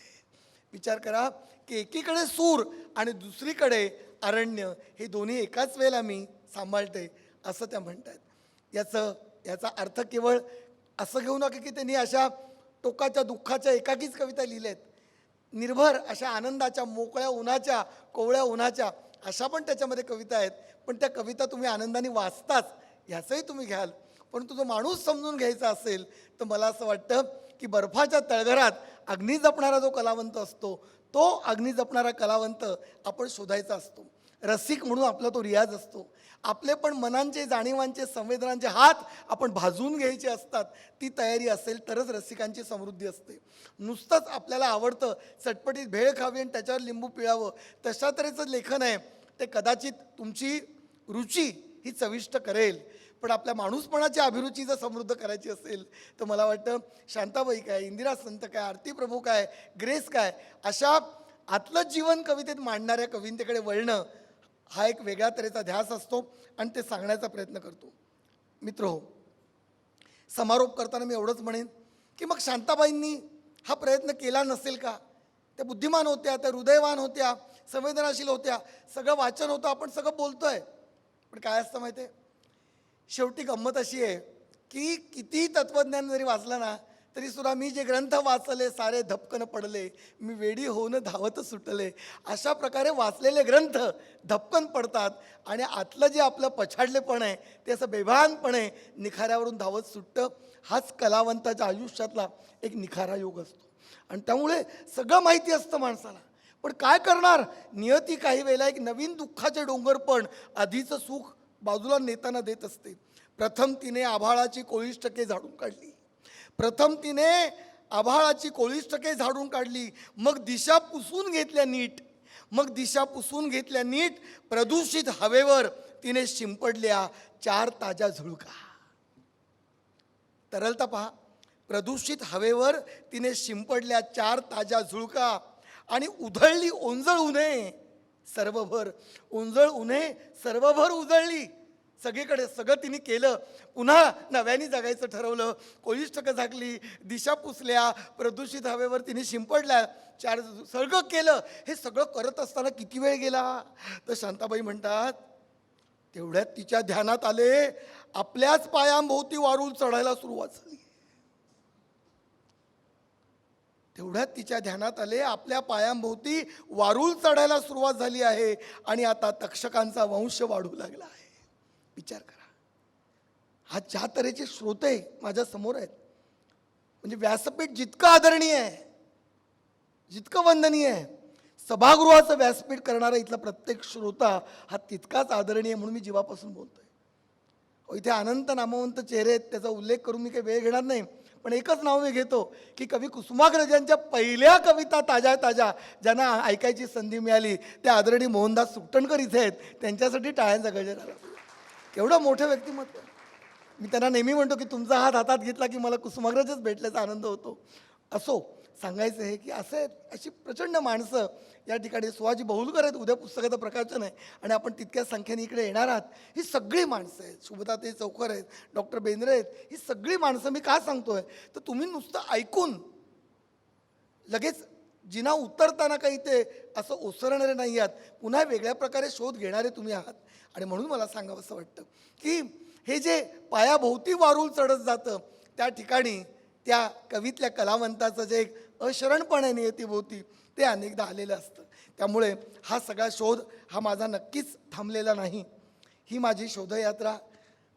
विचार करा की एकीकडे सूर आणि दुसरीकडे अरण्य, हे दोन्ही एकाच वेळेला मी सांभाळते असं त्या म्हणतात. याचा अर्थ केवळ असं घेऊ नका की त्यांनी अशा टोकाच्या दुःखाच्या एकाकीच कविता लिहिल्यात. निर्भर अशा आनंदाच्या, मोकळ्या उन्हाच्या, कोवळ्या उन्हाच्या अशा पण त्याच्यामध्ये कविता आहेत. पण त्या कविता तुम्ही आनंदाने वाचताच ह्याचंही तुम्ही घ्याल. पण तो माणूस समजून घ्यायचा असेल तर मला असं वाटतं की बर्फाच्या तळघरात अग्नी जपणारा जो कलावंत असतो तो अग्नी जपणारा कलावंत आपण शोधायचा असतो. रसिक म्हणून आपला तो रियाज असतो. आपले पण मनांचे, जाणीवांचे, संवेदनांचे हात आपण भाजून घ्यायचे असतात. ती तयारी असेल तरच रसिकांची समृद्धी असते. नुसतंच आपल्याला आवडतं चटपटीत भेळ खावी आणि त्याच्यावर लिंबू पिळावं तशा तऱ्हेचं लेखन आहे ते कदाचित तुमची रुची ही चविष्ट करेल. पण आपल्या माणूसपणाची अभिरुची जर समृद्ध करायची असेल तर मला वाटतं शांताबाई काय, इंदिरा संत काय, आरती प्रभू काय, ग्रेस काय, अशा आतलं जीवन कवितेत मांडणाऱ्या कवींतेकडे वळणं हा एक वेगळ्या तऱ्हेचा ध्यास असतो आणि ते सांगण्याचा प्रयत्न करतो. मित्रहो, समारोप करताना मी एवढंच म्हणेन की मग शांताबाईंनी हा प्रयत्न केला नसेल का? त्या बुद्धिमान होत्या, त्या हृदयवान होत्या, संवेदनाशील होत्या, सगळं वाचन होतं, आपण सगळं बोलतोय. पण काय असतं माहिती आहे, शेवटी गंमत अशी आहे की कितीही तत्त्वज्ञान जरी वाचलं ना तरीसुद्धा मी जे ग्रंथ वाचले सारे धपकन पडले, मी वेडी होऊन धावत सुटले, अशा प्रकारे वाचलेले ग्रंथ धपकन पडतात आणि आतलं जे आपलं पछाडलेपण आहे ते असं बेभानपणे निखाऱ्यावरून धावत सुटतं. हाच कलावंताच्या आयुष्यातला एक निखारा योग असतो आणि त्यामुळे सगळं माहिती असतं माणसाला. पण काय करणार, नियती काही वेळेला एक नवीन दुःखाचे डोंगर पण आधीचं सुख बाजूला नेताना देत असते. प्रथम तिने आभाळाची कोळिष्टके झाडून काढली, प्रथम तिने आभाळाची कोळिष्टके झाडून काढली, मग दिशा पुसून घेतल्या नीट, मग दिशा पुसून घेतल्या नीट, प्रदूषित हवेवर तिने शिंपडल्या 4 ताज्या झुळका. तरलता पहा, प्रदूषित हवेवर तिने शिंपडल्या 4 ताज्या झुळका आणि उधळली ओंजळ उन्हे सर्वभर, ओंजळ उन्हे सर्वभर उजळली. सगळीकडे सगळं तिने केलं, पुन्हा नव्याने जगायचं ठरवलं, कोळिष्टकं झाकली, दिशा पुसल्या, प्रदूषित हवेवर तिने शिंपडल्या, 4 सगळं केलं. हे सगळं करत असताना किती वेळ गेला तर शांताबाई म्हणतात तेवढ्यात तिच्या ध्यानात आले आपल्याच पायांभोवती वारूळ चढायला सुरुवात झाली. तेवढ्यात तिच्या ध्यानात आले आपल्या पायांभोवती वारूळ चढायला सुरुवात झाली आहे आणि आता तक्षकांचा वंश वाढू लागला आहे. विचार करा, हा ज्या तऱ्हेचे श्रोते माझ्या समोर आहेत, म्हणजे व्यासपीठ जितकं आदरणीय आहे, जितकं वंदनीय आहे, सभागृहाचं व्यासपीठ करणारा इथला प्रत्येक श्रोता हा तितकाच आदरणीय म्हणून मी जीवापासून बोलतोय. इथे अनंत नामवंत चेहरे आहेत, त्याचा उल्लेख करून मी काही वेळ घेणार नाही, पण एकच नाव मी घेतो की कवी कुसुमाग्रजांच्या पहिल्या कविता ताज्या ताज्या ज्यांना ऐकायची संधी मिळाली ते आदरणीय मोहनदास सुकटणकर इथे आहेत. त्यांच्यासाठी टाळ्यांचा गजर आला. केवढं मोठं व्यक्तिमत्व. मी त्यांना नेहमी म्हणतो की तुमचा हात हातात घेतला की मला कुसुमाग्रजच भेटल्याचा आनंद होतो. असो, सांगायचं आहे की असं अशी प्रचंड माणसं या ठिकाणी. सुहाजी बहुलकर आहेत, उद्या पुस्तकाचं प्रकाशन आहे आणि आपण तितक्याच संख्येने इकडे येणार आहात. ही सगळी माणसं आहेत, शुभताताई चौकर आहेत, डॉक्टर बेंद्रे आहेत, ही सगळी माणसं मी का सांगतोय तर तुम्ही नुसतं ऐकून लगेच जिना उतरताना काही ते असं ओसरणारे नाही आहात, पुन्हा वेगळ्या प्रकारे शोध घेणारे तुम्ही आहात. आणि म्हणून मला सांगावं असं वाटतं की हे जे पायाभोवती वारूळ चढत जातं त्या ठिकाणी त्या कवीतल्या कलावंताचं जे एक अशरणपण आहे नियतीभोवती ते अनेकदा आलेलं असतं. त्यामुळे हा सगळा शोध हा माझा नक्कीच थांबलेला नाही. ही माझी शोधयात्रा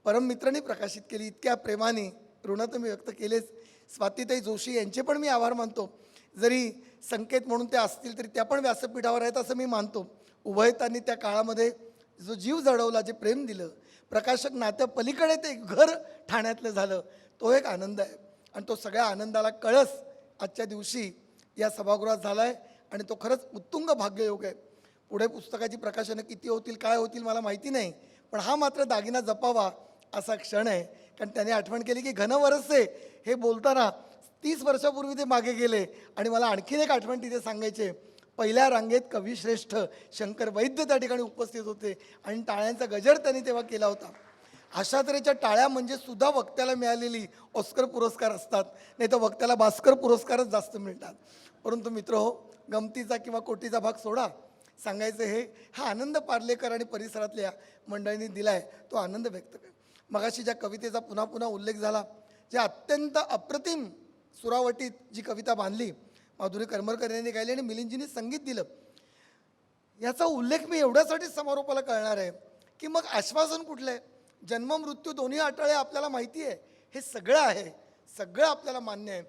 परममित्रांनी प्रकाशित केली. इतक्या प्रेमाने ऋण तर मी व्यक्त केलेच. स्वातीताई जोशी यांचे पण मी आभार मानतो. जरी संकेत म्हणून ते असतील तरी त्या पण व्यासपीठावर आहेत असं मी मानतो. उभयतांनी त्या काळामध्ये जो जीव जडवला, जे प्रेम दिलं, प्रकाशक नात्या पलीकडे ते घर ठाण्यातलं झालं, तो एक आनंद आहे. आणि तो सगळ्या आनंदाला कळस आजच्या दिवशी या सभागृहात झाला आहे आणि तो खरंच उत्तुंग भाग्ययोग आहे. पुढे पुस्तकाची प्रकाशनं किती होतील काय होतील मला माहिती नाही, पण हा मात्र दागिना जपावा असा क्षण आहे. कारण त्याने आठवण केली की घन वरसे हे बोलताना 30 वर्षापूर्वी ते मागे गेले आणि मला आणखीन एक आठवण तिथे सांगायचे. पहिल्या रांगेत कविश्रेष्ठ शंकर वैद्य त्या ठिकाणी उपस्थित होते आणि टाळ्यांचा गजर त्यांनी तेव्हा केला होता. अशा तऱ्हेच्या टाळ्या म्हणजे सुद्धा वक्त्याला मिळालेली ऑस्कर पुरस्कार असतात, नाही तर वक्त्याला भास्कर पुरस्कारच जास्त मिळतात. परंतु मित्र हो, गमतीचा किंवा कोटीचा भाग सोडा, सांगायचं हे हा आनंद पार्लेकर आणि परिसरातल्या मंडळींनी दिला आहे, तो आनंद व्यक्त कर. मगाशी ज्या कवितेचा पुन्हा पुन्हा उल्लेख झाला, ज्या अत्यंत अप्रतिम सुरावटीत जी कविता बांधली, माधुरी करमरकर यांनी गायली आणि मिलिंदजींनी संगीत दिलं, याचा उल्लेख मी एवढ्यासाठी समारोपाला करणार आहे की मग आश्वासन कुठलं आहे? जन्म मृत्यू दोन्ही अटाळे आपल्याला माहिती आहे, हे सगळं आहे, सगळं आपल्याला मान्य आहे.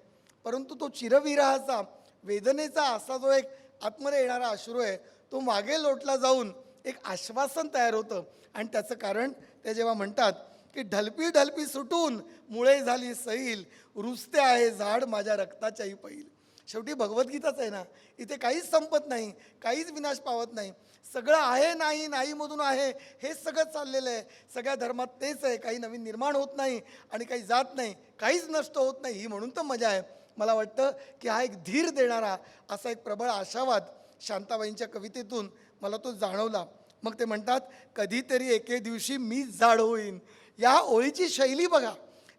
परंतु तो चिरविरहाचा वेदनेचा असा जो एक आतमध्ये येणारा अश्रू आहे, तो मागे लोटला जाऊन एक आश्वासन तयार होतं. आणि त्याचं कारण ते जेव्हा म्हणतात की ढलपी ढलपी सुटून मुळे झाली सैल, रुजते आहे झाड माझ्या रक्ताच्याही पैल. शेवटी भगवद्गीताच आहे ना, इथे काहीच संपत नाही, काहीच विनाश पावत नाही, सगळं आहे नाही नाहीमधून आहे, हे सगळं चाललेलं आहे. सगळ्या धर्मात तेच आहे, काही नवीन निर्माण होत नाही आणि काही जात नाही, काहीच नष्ट होत नाही. ही म्हणून तर मजा आहे. मला वाटतं की हा एक धीर देणारा असा एक प्रबळ आशावाद शांताबाईंच्या कवितेतून मला तो जाणवला. मग ते म्हणतात कधीतरी एके दिवशी मीच झाड होईन. या ओळीची शैली बघा.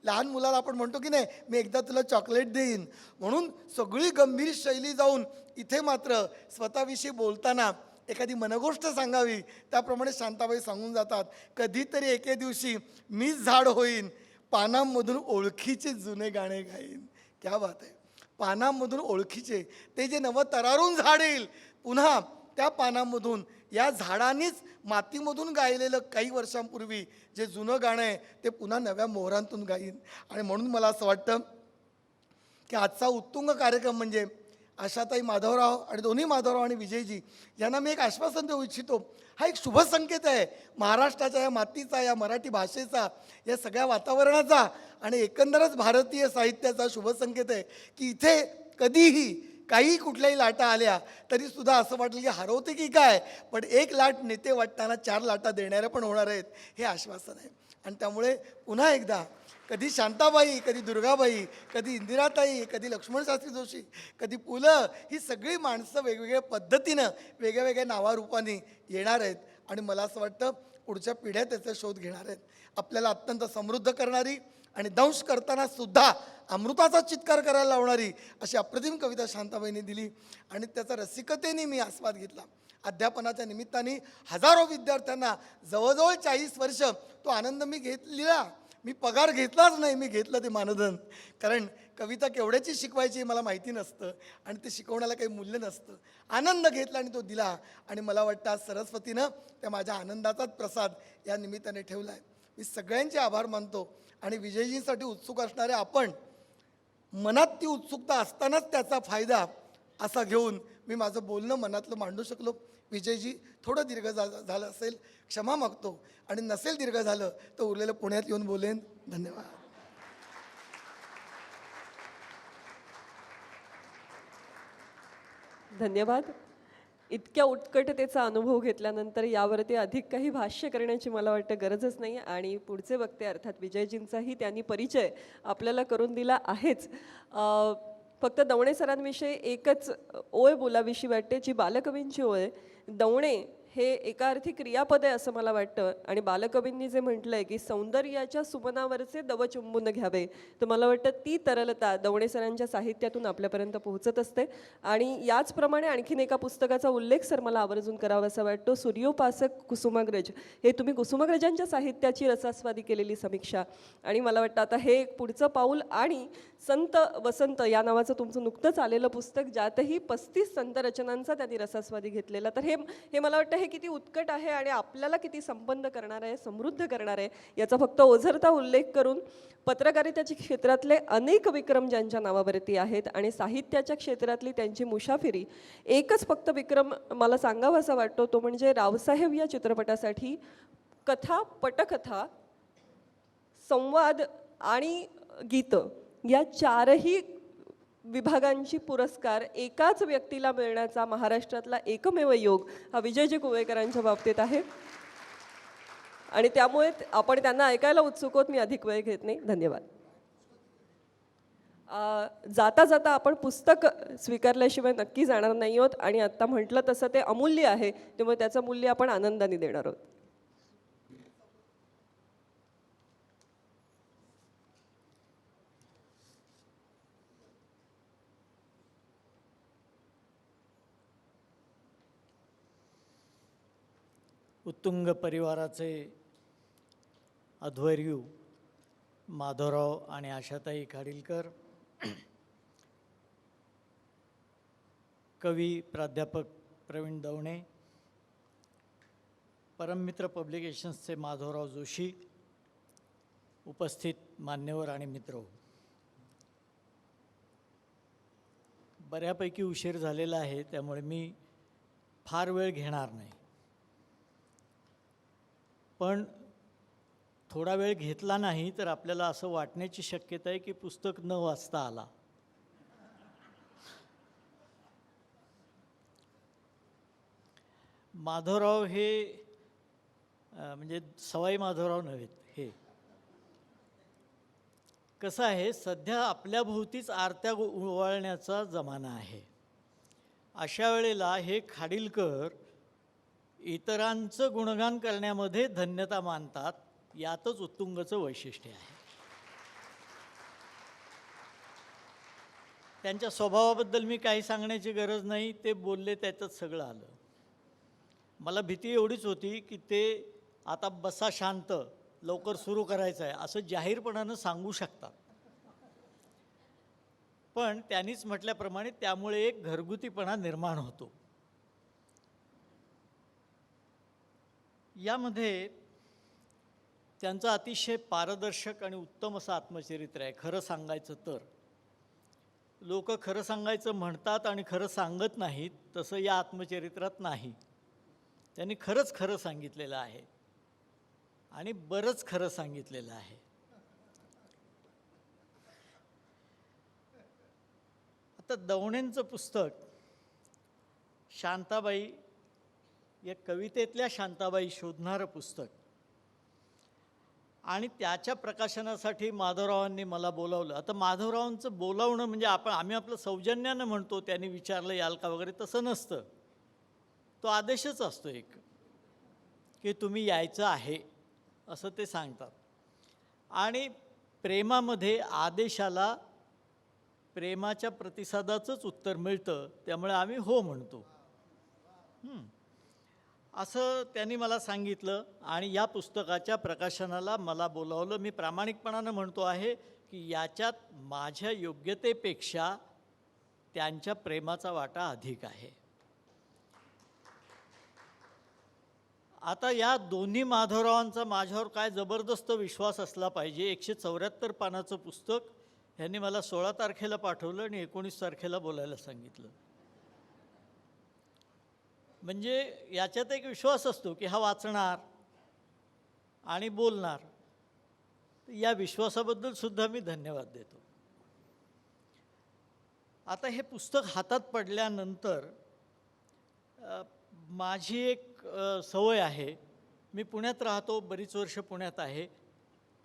लहान मुलाला आपण म्हणतो की नाही, मी एकदा तुला चॉकलेट देईन, म्हणून सगळी गंभीर शैली जाऊन इथे मात्र स्वतःविषयी बोलताना एखादी मनगोष्ट सांगावी त्याप्रमाणे शांताबाई सांगून जातात, कधीतरी एके दिवशी मीच झाड होईन, पानांमधून ओळखीचे जुने गाणे गाईन. क्या बात आहे. पानांमधून ओळखीचे, ते जे नवं तरारून झाड येईल, पुन्हा त्या पानांमधून या झाडांनीच मातीमधून गायलेलं काही वर्षांपूर्वी जे जुनं गाणं आहे ते पुन्हा नव्या मोहरांतून गाईन. आणि म्हणून मला असं वाटतं की आजचा उत्तुंग कार्यक्रम म्हणजे आशाताई माधवराव आणि दोन्ही माधवराव आणि विजयजी यांना मी एक आश्वासन देऊ इच्छितो. हा एक शुभ संकेत आहे महाराष्ट्राच्या या मातीचा, या मराठी भाषेचा, या सगळ्या वातावरणाचा आणि एकंदरच भारतीय साहित्याचा शुभ संकेत आहे की इथे कधीही काही कुठल्याही लाटा आल्या तरीसुद्धा असं वाटलं की हरवते की काय, पण एक लाट नेते वाटताना 4 लाटा देणाऱ्या पण होणार आहेत, हे आश्वासन आहे. आणि त्यामुळे पुन्हा एकदा कधी शांताबाई, कधी दुर्गाबाई, कधी इंदिराताई, कधी लक्ष्मणशास्त्री जोशी, कधी पु ल, ही सगळी माणसं वेगवेगळ्या पद्धतीनं वेगळ्या वेगळ्या नावारूपाने येणार आहेत. आणि मला असं वाटतं पुढच्या पिढ्या त्याचा शोध घेणार आहेत. आपल्याला अत्यंत समृद्ध करणारी आणि दंश करताना सुद्धा अमृताचा चित्कार करायला लावणारी अशी अप्रतिम कविता शांताबाईंनी दिली आणि त्याचा रसिकतेने मी आस्वाद घेतला. अध्यापनाच्या निमित्ताने हजारो विद्यार्थ्यांना जवळजवळ 40 वर्ष तो आनंद मी घेतलेला. मी पगार घेतलाच नाही, मी घेतलं ते मानधन. कारण कविता केवढ्याची शिकवायची मला माहिती नसतं आणि ते शिकवण्याला काही मूल्य नसतं. आनंद घेतला आणि तो दिला. आणि मला वाटतं आज सरस्वतीनं त्या माझ्या आनंदाचाच प्रसाद या निमित्ताने ठेवला आहे. मी सगळ्यांचे आभार मानतो. आणि विजयजींसाठी उत्सुक असणारे आपण, मनात ती उत्सुकता असतानाच त्याचा फायदा असा घेऊन मी माझं बोलणं मनातलं मांडू शकलो. विजयजी, थोडं दीर्घ झालं असेल क्षमा मागतो, आणि नसेल दीर्घ झालं तर उरलेलं पुण्यात येऊन बोलेन. धन्यवाद. धन्यवाद. इतक्या उत्कटतेचा अनुभव घेतल्यानंतर यावरती अधिक काही भाष्य करण्याची मला वाटतं गरजच नाही. आणि पुढचे वक्ते अर्थात विजयजींचाही त्यांनी परिचय आपल्याला करून दिला आहेच. फक्त दवणे सरांविषयी एकच ओळ बोलावीशी वाटते, जी बालकवींची ओळ आहे. दवणे हे एका अर्थी क्रियापद आहे असं मला वाटतं. आणि बालकवींनी जे म्हटलं आहे की सौंदर्याच्या सुमनावरचे दव चुंबून घ्यावे, तर मला वाटतं ती तरलता दवणे सरांच्या साहित्यातून आपल्यापर्यंत पोहोचत असते. आणि याचप्रमाणे आणखीन एका पुस्तकाचा उल्लेख सर मला आवर्जून करावासा वाटतो. सूर्योपासक कुसुमाग्रज, हे तुम्ही कुसुमाग्रजांच्या साहित्याची रसास्वादी केलेली समीक्षा. आणि मला वाटतं आता हे एक पुढचं पाऊल. आणि संत वसंत या नावाचं तुमचं नुकतंच आलेलं पुस्तक, ज्यातही 35 संत रचनांचा त्यांनी रसास्वादी घेतलेला. तर हे मला वाटतं हे किती उत्कट आहे आणि आपल्याला किती संपन्न करणार आहे, समृद्ध करणार आहे, याचा फक्त ओझरता उल्लेख करून पत्रकारितेच्या क्षेत्रातले अनेक विक्रम ज्यांच्या नावावरती आहेत आणि साहित्याच्या क्षेत्रातली त्यांची मुसाफिरी, एकच फक्त विक्रम मला सांगावासा वाटतो, तो म्हणजे रावसाहेब या चित्रपटासाठी कथा, पटकथा, संवाद आणि गीतं या चारही विभागांची पुरस्कार एकाच व्यक्तीला मिळण्याचा महाराष्ट्रातला एकमेव योग हा विजयजी कुवेकरांच्या बाबतीत आहे. आणि त्यामुळे आपण त्यांना ऐकायला उत्सुक आहोत. मी अधिक वेळ घेत नाही. धन्यवाद. जाता जाता आपण पुस्तक स्वीकारल्याशिवाय नक्की जाणार नाही आहोत. आणि आत्ता म्हटलं तसं ते अमूल्य आहे, त्यामुळे त्याचं मूल्य आपण आनंदाने देणार आहोत. उत्तुंग परिवाराचे अध्वर्यू माधवराव आणि आशाताई खाडीलकर, कवी प्राध्यापक प्रवीण दवणे, परममित्र पब्लिकेशन्सचे माधवराव जोशी, उपस्थित मान्यवर आणि मित्र, बऱ्यापैकी उशीर झालेला आहे, त्यामुळे मी फार वेळ घेणार नाही. पण थोडा वेळ घेतला नाही तर आपल्याला असं वाटण्याची शक्यता आहे की पुस्तक न वाचता आला. माधवराव हे म्हणजे सवाई माधवराव नव्हेत. हे कसं आहे, सध्या आपल्या भोवतीच आरत्या उवाळण्याचा जमाना आहे. अशा वेळेला हे खाडीलकर इतरांचं गुणगान करण्यामध्ये धन्यता मानतात, यातच उत्तुंगचं वैशिष्ट्य आहे. त्यांच्या स्वभावाबद्दल मी काही सांगण्याची गरज नाही, ते बोलले त्याच्यात सगळं आलं. मला भीती एवढीच होती की ते आता बसा शांत, लवकर सुरू करायचं आहे असं जाहीरपणानं सांगू शकतात. पण त्यांनीच म्हटल्याप्रमाणे त्यामुळे एक घरगुतीपणा निर्माण होतो. यामध्ये त्यांचं अतिशय पारदर्शक आणि उत्तम असं आत्मचरित्र आहे. खरं सांगायचं तर लोक खरं सांगायचं म्हणतात आणि खरं सांगत नाहीत, तसं या आत्मचरित्रात नाही. त्यांनी खरंच खरं सांगितलेलं आहे आणि बरंच खरं सांगितलेलं आहे. आता दवणेंचं पुस्तक शांताबाई, या कवितेतल्या शांताबाई शोधणारं पुस्तक, आणि त्याच्या प्रकाशनासाठी माधवरावांनी मला बोलावलं. आता माधवरावांचं बोलावणं म्हणजे आम्ही आपलं सौजन्यानं म्हणतो, त्यांनी विचारलं याल का वगैरे, तसं नसतं. तो आदेशच असतो एक, की तुम्ही यायचं आहे असं ते सांगतात. आणि प्रेमामध्ये आदेशाला प्रेमाच्या प्रतिसादाचंच उत्तर मिळतं, त्यामुळे आम्ही हो म्हणतो. असं त्यांनी मला सांगितलं आणि या पुस्तकाच्या प्रकाशनाला मला बोलावलं. मी प्रामाणिकपणानं म्हणतो आहे की याच्यात माझ्या योग्यतेपेक्षा त्यांच्या प्रेमाचा वाटा अधिक आहे. आता या दोन्ही माधवरावांचा माझ्यावर काय जबरदस्त विश्वास असला पाहिजे. 174 पानाचं पुस्तक ह्यांनी मला 16 तारखेला पाठवलं आणि 19 तारखेला बोलायला सांगितलं. म्हणजे याच्यात एक विश्वास असतो की हा वाचणार आणि बोलणार. या विश्वासाबद्दल सुद्धा मी धन्यवाद देतो. आता हे पुस्तक हातात पडल्यानंतर माझी एक सवय आहे. मी पुण्यात राहतो, बरीच वर्ष पुण्यात आहे,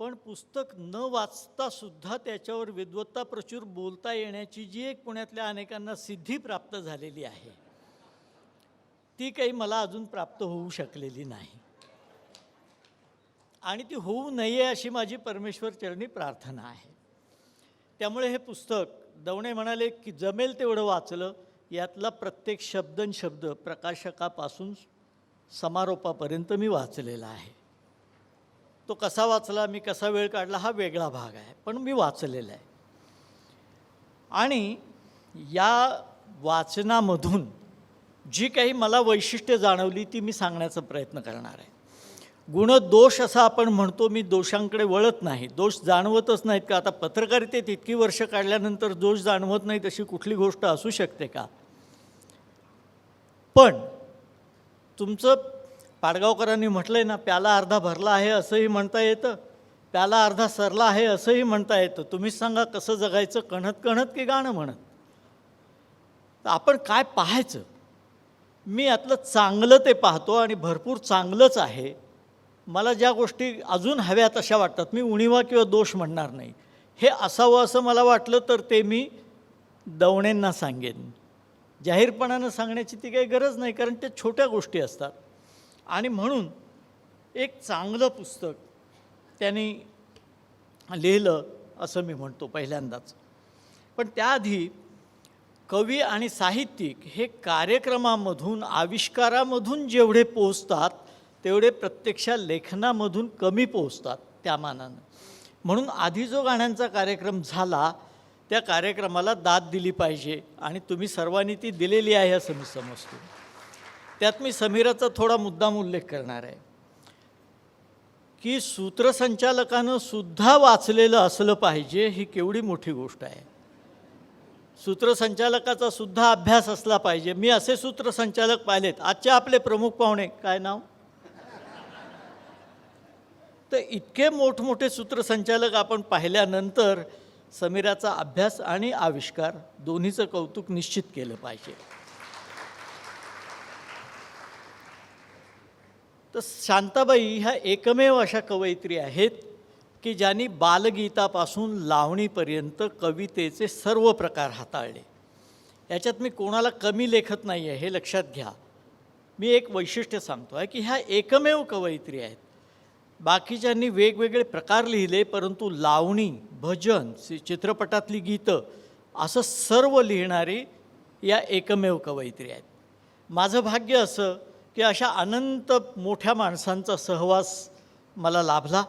पण पुस्तक न वाचता सुद्धा त्याच्यावर विद्वत्ता प्रचूर बोलता येण्याची जी एक पुण्यातल्या अनेकांना सिद्धी प्राप्त झालेली आहे, ती काही मला अजून प्राप्त होऊ शकलेली नाही आणि ती होऊ नये अशी माझी परमेश्वर चरणी प्रार्थना आहे. त्यामुळे हे पुस्तक दवणे म्हणाले की जमेल तेवढं वाचलं. यातला प्रत्येक शब्द प्रकाशकापासून समारोपापर्यंत मी वाचलेला आहे. तो कसा वाचला, मी कसा वेळ काढला, हा वेगळा भाग आहे, पण मी वाचलेला आहे. आणि या वाचनामधून जी काही मला वैशिष्ट्य जाणवली ती मी सांगण्याचा प्रयत्न करणार आहे. गुणदोष असं आपण म्हणतो, मी दोषांकडे वळत नाही. दोष जाणवतच नाहीत का? आता पत्रकारितेत इतकी वर्ष काढल्यानंतर दोष जाणवत नाहीत अशी कुठली गोष्ट असू शकते का? पण तुमचं पाडगावकरांनी म्हटलं आहे ना, प्याला अर्धा भरला आहे असंही म्हणता येतं, प्याला अर्धा सरला आहे असंही म्हणता येतं. तुम्हीच सांगा कसं जगायचं, कणत कणत की गाणं म्हणत? तर आपण काय पाहायचं? मी यातलं चांगलं ते पाहतो आणि भरपूर चांगलंच आहे. मला ज्या गोष्टी अजून हव्या तशा वाटतात, मी उणिवा किंवा दोष म्हणणार नाही. हे असावं असं मला वाटलं तर ते मी दवणेंना सांगेन. जाहीरपणानं सांगण्याची ती काही गरज नाही, कारण ते छोट्या गोष्टी असतात. आणि म्हणून एक चांगलं पुस्तक त्यांनी लिहिलं असं मी म्हणतो पहिल्यांदाच. पण त्याआधी कवी आणि साहित्यिक हे कार्यक्रमामधून, आविष्कारामधून जेवढे पोचतात तेवढे प्रत्यक्ष लेखनामधून कमी पोचतात त्या मानानं. म्हणून आधी जो गाण्यांचा कार्यक्रम झाला त्या कार्यक्रमाला दाद दिली पाहिजे आणि तुम्ही सर्वांनी ती दिलेली आहे असं मी समजतो. त्यात मी समीराचा थोडा मुद्दाम उल्लेख करणार आहे की सूत्रसंचालकानं सुद्धा वाचलेलं असलं पाहिजे. ही केवढी मोठी गोष्ट आहे. सूत्रसंचालकाचा सुद्धा अभ्यास असला पाहिजे. मी असे सूत्रसंचालक पाहिलेत. आजचे आपले प्रमुख पाहुणे, काय नाव? तर इतके मोठमोठे सूत्रसंचालक आपण पाहिल्यानंतर समीराचा अभ्यास आणि आविष्कार दोन्हीचं कौतुक निश्चित केलं पाहिजे. तर शांताबाई ह्या एकमेव अशा कवयित्री आहेत की ज्यांनी बालगीतापासून लावणीपर्यंत कवितेचे सर्व प्रकार हाताळले. याच्यात मी कोणाला कमी लेखत नाही आहे हे लक्षात घ्या. मी एक वैशिष्ट्य सांगतो आहे की ह्या एकमेव कवयित्री आहेत. बाकीच्यांनी वेगवेगळे प्रकार लिहिले, परंतु लावणी, भजन, चित्रपटातली गीतं असं सर्व लिहिणारी या एकमेव कवयित्री आहेत. माझं भाग्य असं की अशा अनंत मोठ्या माणसांचा सहवास मला लाभला.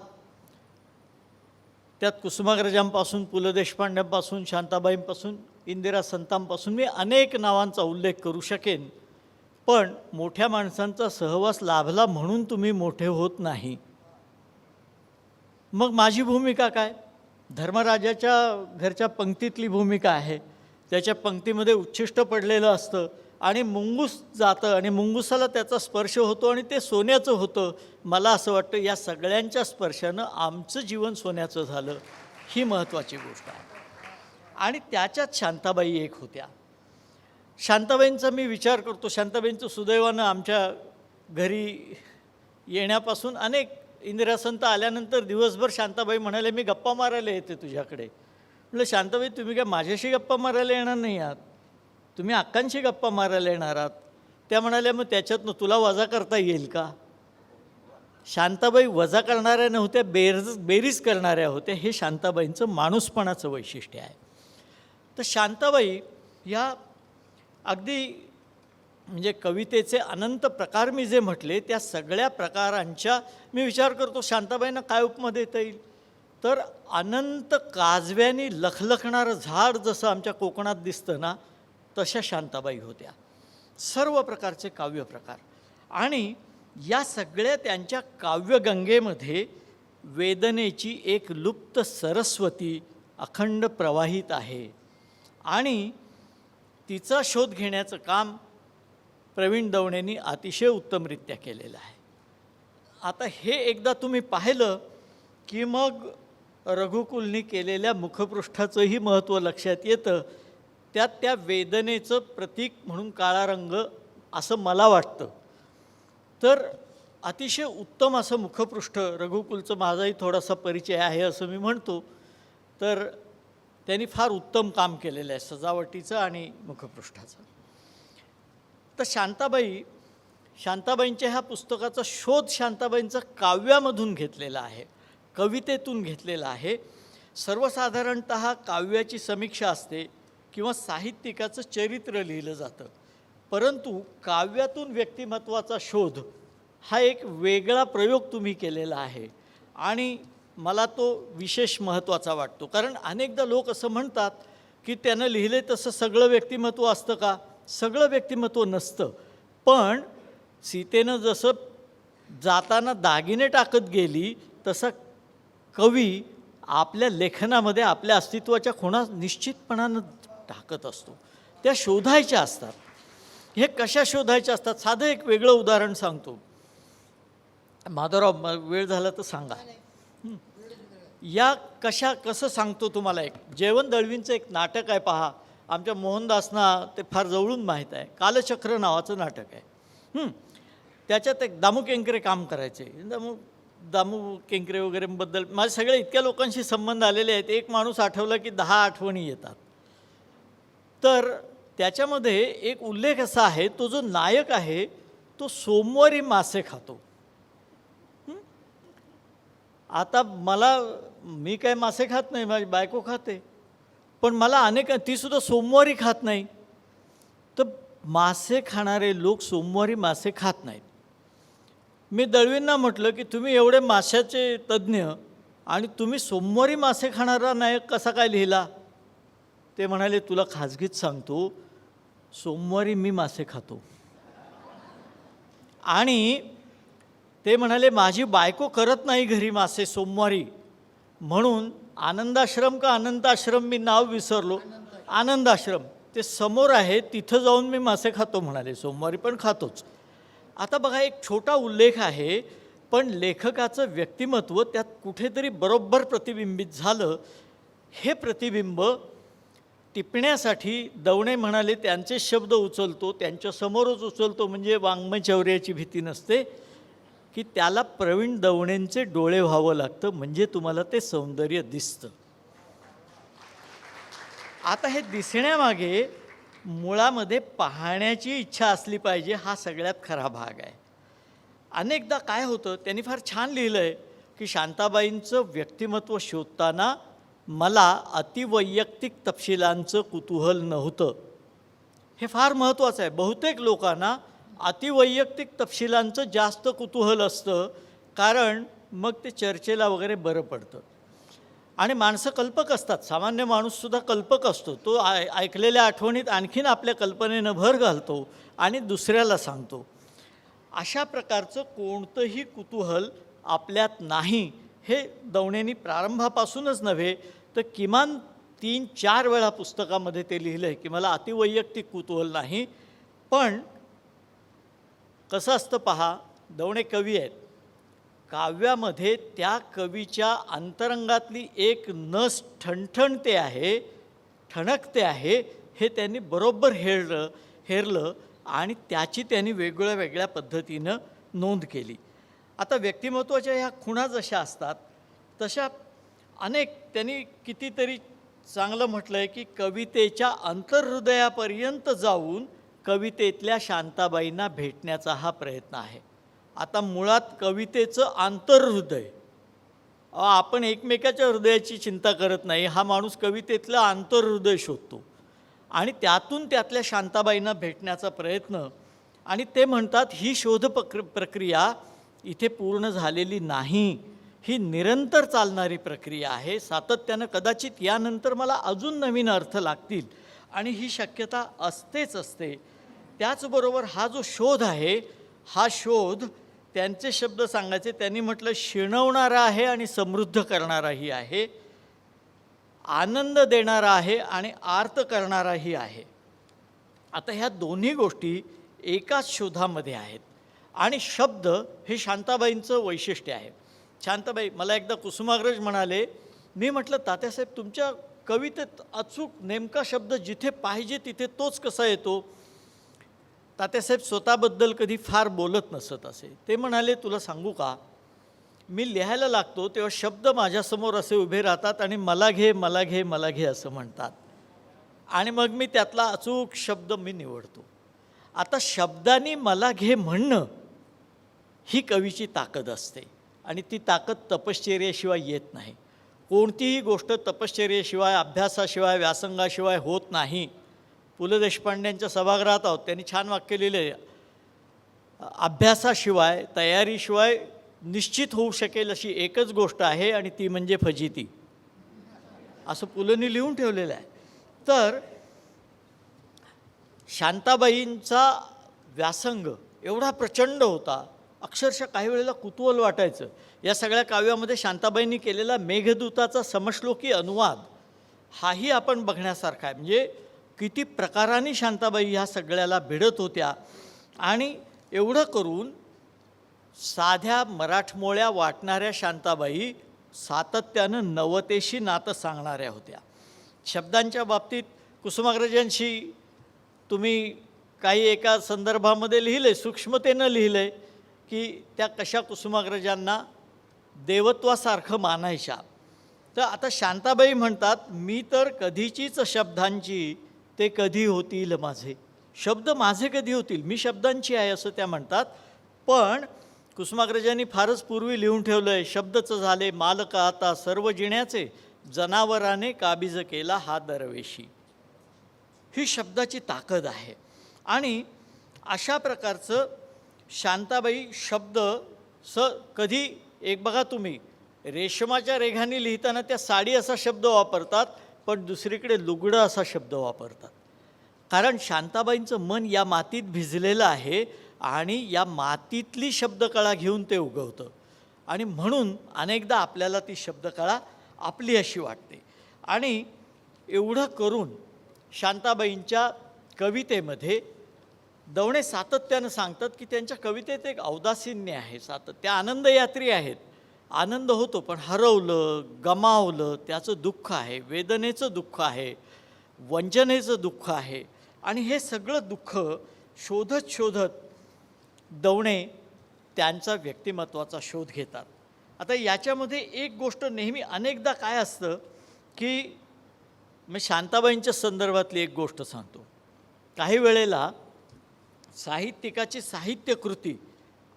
त्यात कुसुमाग्रजांपासून, पु ल देशपांड्यांपासून, शांताबाईंपासून, इंदिरा संतांपासून मी अनेक नावांचा उल्लेख करू शकेन. पण मोठ्या माणसांचा सहवास लाभला म्हणून तुम्ही मोठे होत नाही. मग माझी भूमिका काय? धर्मराजाच्या घरच्या पंक्तीतली भूमिका आहे. त्याच्या पंक्तीमध्ये उच्छिष्ट पडलेलं असतं आणि मुंगूस जातं आणि मुंगुसाला त्याचा स्पर्श होतो आणि ते सोन्याचं होतं. मला असं वाटतं या सगळ्यांच्या स्पर्शानं आमचं जीवन सोन्याचं झालं. ही महत्त्वाची गोष्ट आहे. आणि त्याच्यात शांताबाई एक होत्या. शांताबाईंचा मी विचार करतो. शांताबाईंचं सुदैवानं आमच्या घरी येण्यापासून अनेक, इंदिरा संत आल्यानंतर दिवसभर शांताबाई म्हणाले मी गप्पा मारायला येते तुझ्याकडे. म्हटलं शांताबाई तुम्ही काय माझ्याशी गप्पा मारायला येणार नाही आहात, तुम्ही अक्कांशी गप्पा मारायला येणार आहात. त्या म्हणाल्या मग त्याच्यातनं तुला वजा करता येईल का? शांताबाई वजा करणाऱ्या नव्हत्या, बेरीज करणाऱ्या होत्या. हे शांताबाईंचं माणूसपणाचं वैशिष्ट्य आहे. तर शांताबाई ह्या अगदी म्हणजे कवितेचे अनंत प्रकार मी जे म्हटले त्या सगळ्या प्रकारांच्या मी विचार करतो शांताबाईंना काय उपमा देता येईल. तर अनंत काजव्यांनी लखलखणारं झाड जसं आमच्या कोकणात दिसतं ना, तशा शांताबाई होत्या. सर्व प्रकारचे काव्यप्रकार. आणि या सगळ्या त्यांच्या काव्यगंगेमध्ये वेदनेची एक लुप्त सरस्वती अखंड प्रवाहित आहे. आणि तिचा शोध घेण्याचं काम प्रवीण दवणेंनी अतिशय उत्तमरित्या केलेलं आहे. आता हे एकदा तुम्ही पाहिलं की मग रघुकुलनी केलेल्या मुखपृष्ठाचंही महत्त्व लक्षात येतं. त्यात त्या वेदनेचं प्रतीक म्हणून काळा रंग असं मला वाटतं. तर अतिशय उत्तम असं मुखपृष्ठ रघुकुलचं माझाही थोडासा परिचय आहे असं मी म्हणतो. तर त्यांनी फार उत्तम काम केलेलं आहे सजावटीचं आणि मुखपृष्ठाचं. तर शांताबाईंच्या ह्या पुस्तकाचा शोध शांताबाईंचा काव्यामधून घेतलेला आहे, कवितेतून घेतलेला आहे. सर्वसाधारणत काव्याची समीक्षा असते किंवा साहित्यिकाचं चरित्र लिहिलं जातं, परंतु काव्यातून व्यक्तिमत्वाचा शोध हा एक वेगळा प्रयोग तुम्ही केलेला आहे आणि मला तो विशेष महत्त्वाचा वाटतो. कारण अनेकदा लोक असं म्हणतात की त्यानं लिहिले तसं सगळं व्यक्तिमत्व असतं का? सगळं व्यक्तिमत्व नसतं, पण सीतेनं जसं जाताना दागिने टाकत गेली तसा कवी आपल्या लेखनामध्ये आपल्या अस्तित्वाच्या खुणा निश्चितपणानं टाकत असतो. त्या शोधायच्या असतात. हे कशा शोधायच्या असतात? साधं एक वेगळं उदाहरण सांगतो. माधवराव वेळ झाला तर सांगा. या कसं सांगतो तुम्हाला. एक जेवण दळवींचं एक नाटक आहे पहा. आमच्या मोहनदासना ते फार जवळून माहीत आहे. कालचक्र नावाचं नाटक आहे. त्याच्यात एक दामू केंकरे काम करायचे. दामू केंकरे वगैरेबद्दल माझे सगळे इतक्या लोकांशी संबंध आलेले आहेत. एक माणूस आठवला की 10 आठवणी येतात. तर त्याच्यामध्ये एक उल्लेख असा आहे, तो जो नायक आहे तो सोमवारी मासे खातो. आता मी काय मासे खात नाही, माझी बायको खाते, पण मला तीसुद्धा सोमवारी खात नाही. तर मासे खाणारे लोक सोमवारी मासे खात नाहीत. मी दळवींना म्हटलं की तुम्ही एवढे माशाचे तज्ज्ञ आणि तुम्ही सोमवारी मासे खाणारा नायक कसा काय लिहिला? ते म्हणाले तुला खाजगीत सांगतो, सोमवारी मी मासे खातो. आणि ते म्हणाले माझी बायको करत नाही घरी मासे सोमवारी, म्हणून आनंदाश्रम का अनंताश्रम मी नाव विसरलो, आनंदाश्रम ते समोर आहे, तिथं जाऊन मी मासे खातो म्हणाले, सोमवारी पण खातोच. आता बघा एक छोटा उल्लेख आहे, पण लेखकाचं व्यक्तिमत्व त्यात कुठेतरी बरोबर प्रतिबिंबित झालं. हे प्रतिबिंब टिपण्यासाठी दवणे म्हणाले त्यांचे शब्द उचलतो, त्यांच्यासमोरच उचलतो, म्हणजे वाङ्मयचौर्याची भीती नसते, की त्याला प्रवीण दवणेंचे डोळे व्हावं लागतं, म्हणजे तुम्हाला ते सौंदर्य दिसतं. आता हे दिसण्यामागे मुळामध्ये पाहण्याची इच्छा असली पाहिजे, हा सगळ्यात खरा भाग आहे. अनेकदा काय होतं, त्यांनी फार छान लिहिलं आहे की शांताबाईंचं व्यक्तिमत्व शोधताना मला अतिवैयक्तिक तपशिलांचं कुतूहल नव्हतं. हे फार महत्त्वाचं आहे. बहुतेक लोकांना अतिवैयक्तिक तपशिलांचं जास्त कुतूहल असतं, कारण मग ते चर्चेला वगैरे बरं पडतं. आणि माणसं कल्पक असतात, सामान्य माणूससुद्धा कल्पक असतो. तो ऐकलेल्या आठवणीत आणखीन आपल्या कल्पनेनं भर घालतो आणि दुसऱ्याला सांगतो. अशा प्रकारचं कोणतंही कुतूहल आपल्यात नाही, हे दवणेंनी प्रारंभापासूनच नव्हे तर किमान 3-4 वेळा पुस्तकामध्ये ते लिहिलं आहे की मला अतिवैयक्तिक कुतूहल नाही. पण कसं असतं पहा, दवणे कवी आहेत. काव्यामध्ये त्या कवीच्या अंतरंगातली एक नस ठणठणते आहे, ठणकते आहे, हे त्यांनी बरोबर हेरलं आणि त्याची त्यांनी वेगळ्या वेगळ्या पद्धतीनं नोंद केली. आता व्यक्तिमत्वाच्या ह्या खुणा जशा असतात तशा अनेक, त्यांनी कितीतरी चांगलं म्हटलं आहे की कवितेच्या अंतर्हृदयापर्यंत जाऊन कवितेतल्या शांताबाईंना भेटण्याचा हा प्रयत्न आहे. आता मुळात कवितेचं आंतरहृदय, आपण एकमेकाच्या हृदयाची चिंता करत नाही, हा माणूस कवितेतलं आंतरहृदय शोधतो आणि त्यातून त्यातल्या शांताबाईंना भेटण्याचा प्रयत्न. आणि ते म्हणतात ही शोध प्रक्रिया इथे पूर्ण झालेली नाही, ही निरंतर चालणारी प्रक्रिया आहे. सातत्यानं कदाचित यानंतर मला अजून नवीन अर्थ लागतील आणि ही शक्यता असतेच असते. त्याचबरोबर हा जो शोध आहे, हा शोध त्यांचे शब्द सांगायचे, त्यांनी म्हटलं शिणवणारा आहे आणि समृद्ध करणाराही आहे, आनंद देणारा आहे आणि आर्त करणाराही आहे. आता ह्या दोन्ही गोष्टी एकाच शोधामध्ये आहेत आणि शब्द हे शांताबाईंचं वैशिष्ट्य आहे. शांताबाई मला एकदा कुसुमाग्रज म्हणाले, मी म्हटलं तात्यासाहेब तुमच्या कवितेत अचूक नेमका शब्द जिथे पाहिजे तिथे तोच कसा येतो? तात्यासाहेब स्वतःबद्दल कधी फार बोलत नसत असे. ते म्हणाले तुला सांगू का, मी लिहायला लागतो तेव्हा शब्द माझ्यासमोर असे उभे राहतात आणि मला घे मला घे मला घे असं म्हणतात आणि मग मी त्यातला अचूक शब्द मी निवडतो. आता शब्दांनी मला घे म्हणणं ही कवीची ताकद असते आणि ती ताकद तपश्चर्येशिवाय येत नाही. कोणतीही गोष्ट तपश्चर्येशिवाय, अभ्यासाशिवाय, व्यासंगाशिवाय होत नाही. पु ल देशपांड्यांच्या सभागृहात आहोत, त्यांनी छान वाक्य लिहिले, अभ्यासाशिवाय, तयारीशिवाय निश्चित होऊ शकेल अशी एकच गोष्ट आहे आणि ती म्हणजे फजिती, असं पुलंनी लिहून ठेवलेलं आहे. तर शांताबाईंचा व्यासंग एवढा प्रचंड होता, अक्षरशः काही वेळेला कुतूहल वाटायचं. या सगळ्या काव्यामध्ये शांताबाईंनी केलेला मेघदूताचा समश्लोकी अनुवाद हाही आपण बघण्यासारखा आहे. म्हणजे किती प्रकाराने शांताबाई ह्या सगळ्याला भिडत होत्या आणि एवढं करून साध्या मराठमोळ्या वाटणाऱ्या शांताबाई सातत्यानं नवतेशी नातं सांगणाऱ्या होत्या. शब्दांच्या बाबतीत कुसुमाग्रजांशी तुम्ही काही एका संदर्भामध्ये लिहिले, सूक्ष्मतेनं लिहिले की त्या कशा कुसुमाग्रजांना देवत्वासारखं मानायच्या. तर आता शांताबाई म्हणतात, मी तर कधीचीच शब्दांची, ते कधी होतील माझे. शब्द माझे कधी होतील, मी शब्दांची आहे असं त्या म्हणतात. पण कुसुमाग्रजांनी फारच पूर्वी लिहून ठेवलं आहे, शब्दच झाले मालक आता सर्व जिण्याचे, जनावराने काबीज केला हा दरवेशी. ही शब्दाची ताकद आहे. आणि अशा प्रकारचं शांताबाई शब्द कधी एक बघा तुम्ही, रेशमाच्या रेघांनी लिहिताना त्या साडी असा शब्द वापरतात, पण दुसरीकडे लुगडं असा शब्द वापरतात. कारण शांताबाईंचं मन या मातीत भिजलेलं आहे आणि या मातीतली शब्दकळा घेऊन ते उगवतं आणि म्हणून अनेकदा आपल्याला ती शब्दकळा आपली अशी वाटते. आणि एवढं करून शांताबाईंच्या कवितेमध्ये दवणे सातत्यानं सांगतात की त्यांच्या कवितेत एक औदासिन्य आहे, सातत्य, आनंदयात्री आहेत. आनंद होतो पण हरवलं, गमावलं त्याचं दुःख आहे, वेदनेचं दुःख आहे, वंचनेचं दुःख आहे. आणि हे सगळं दुःख शोधत शोधत दवणे त्यांचा व्यक्तिमत्वाचा शोध घेतात. आता याच्यामध्ये एक गोष्ट नेहमी अनेकदा काय असतं की मी शांताबाईंच्या संदर्भातली एक गोष्ट सांगतो. काही वेळेला साहित्यिकाची साहित्यकृती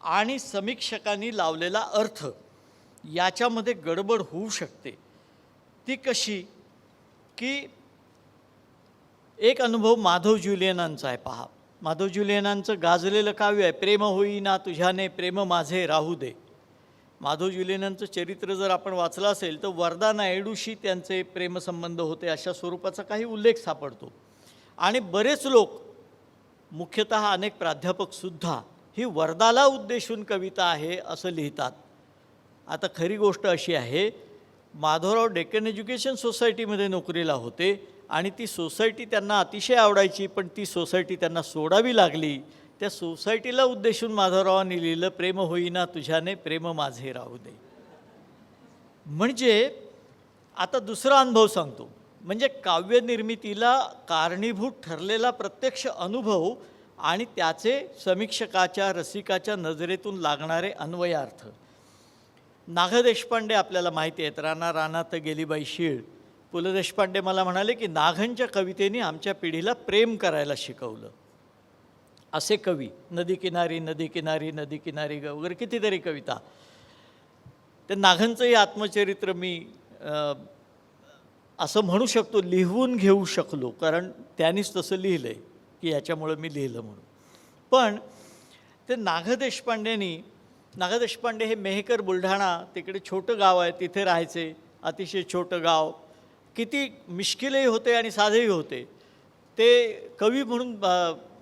आणि समीक्षकांनी लावलेला अर्थ याच्यामध्ये गडबड होऊ शकते. ती कशी की एक अनुभव माधव ज्युलियनांचा आहे. पहा, माधव ज्युलियनांचं गाजलेलं काव्य आहे, प्रेम होईना तुझ्याने प्रेम माझे राहू दे. माधव ज्युलियनांचं चरित्र जर आपण वाचलं असेल तर वर्धा नायडूशी त्यांचे प्रेमसंबंध होते अशा स्वरूपाचा काही उल्लेख सापडतो. आणि बरेच लोक, मुख्यतः अनेक प्राध्यापकसुद्धा, ही वर्धाला उद्देशून कविता आहे असं लिहितात. आता खरी गोष्ट अशी आहे, माधवराव डेक्कन एज्युकेशन सोसायटीमध्ये नोकरीला होते आणि ती सोसायटी त्यांना अतिशय आवडायची, पण ती सोसायटी त्यांना सोडावी लागली. त्या सोसायटीला उद्देशून माधवरावांनी लिहिलं, प्रेम होईना तुझ्याने प्रेम माझे राहू दे. म्हणजे आता दुसरा अनुभव सांगतो, म्हणजे काव्यनिर्मितीला कारणीभूत ठरलेला प्रत्यक्ष अनुभव आणि त्याचे समीक्षकाच्या, रसिकाच्या नजरेतून लागणारे अन्वयार्थ. नाग देशपांडे आपल्याला माहिती आहेत, राना रानात गेली बाई शीळ. पु ल देशपांडे मला म्हणाले की नाघांच्या कवितेने आमच्या पिढीला प्रेम करायला शिकवलं. असे कवी, नदी किनारी नदी किनारी नदी किनारी ग वगैरे कितीतरी कविता. ते नाघांचंही आत्मचरित्र मी असं म्हणू शकतो लिहून घेऊ शकलो, कारण त्यांनीच तसं लिहिलं आहे की याच्यामुळं मी लिहिलं म्हणून. पण ते नाग देशपांडे हे मेहकर, बुलढाणा, तिकडे छोटं गाव आहे, तिथे राहायचे. अतिशय छोटं गाव, किती मिश्किलही होते आणि साधेही होते. ते कवी म्हणून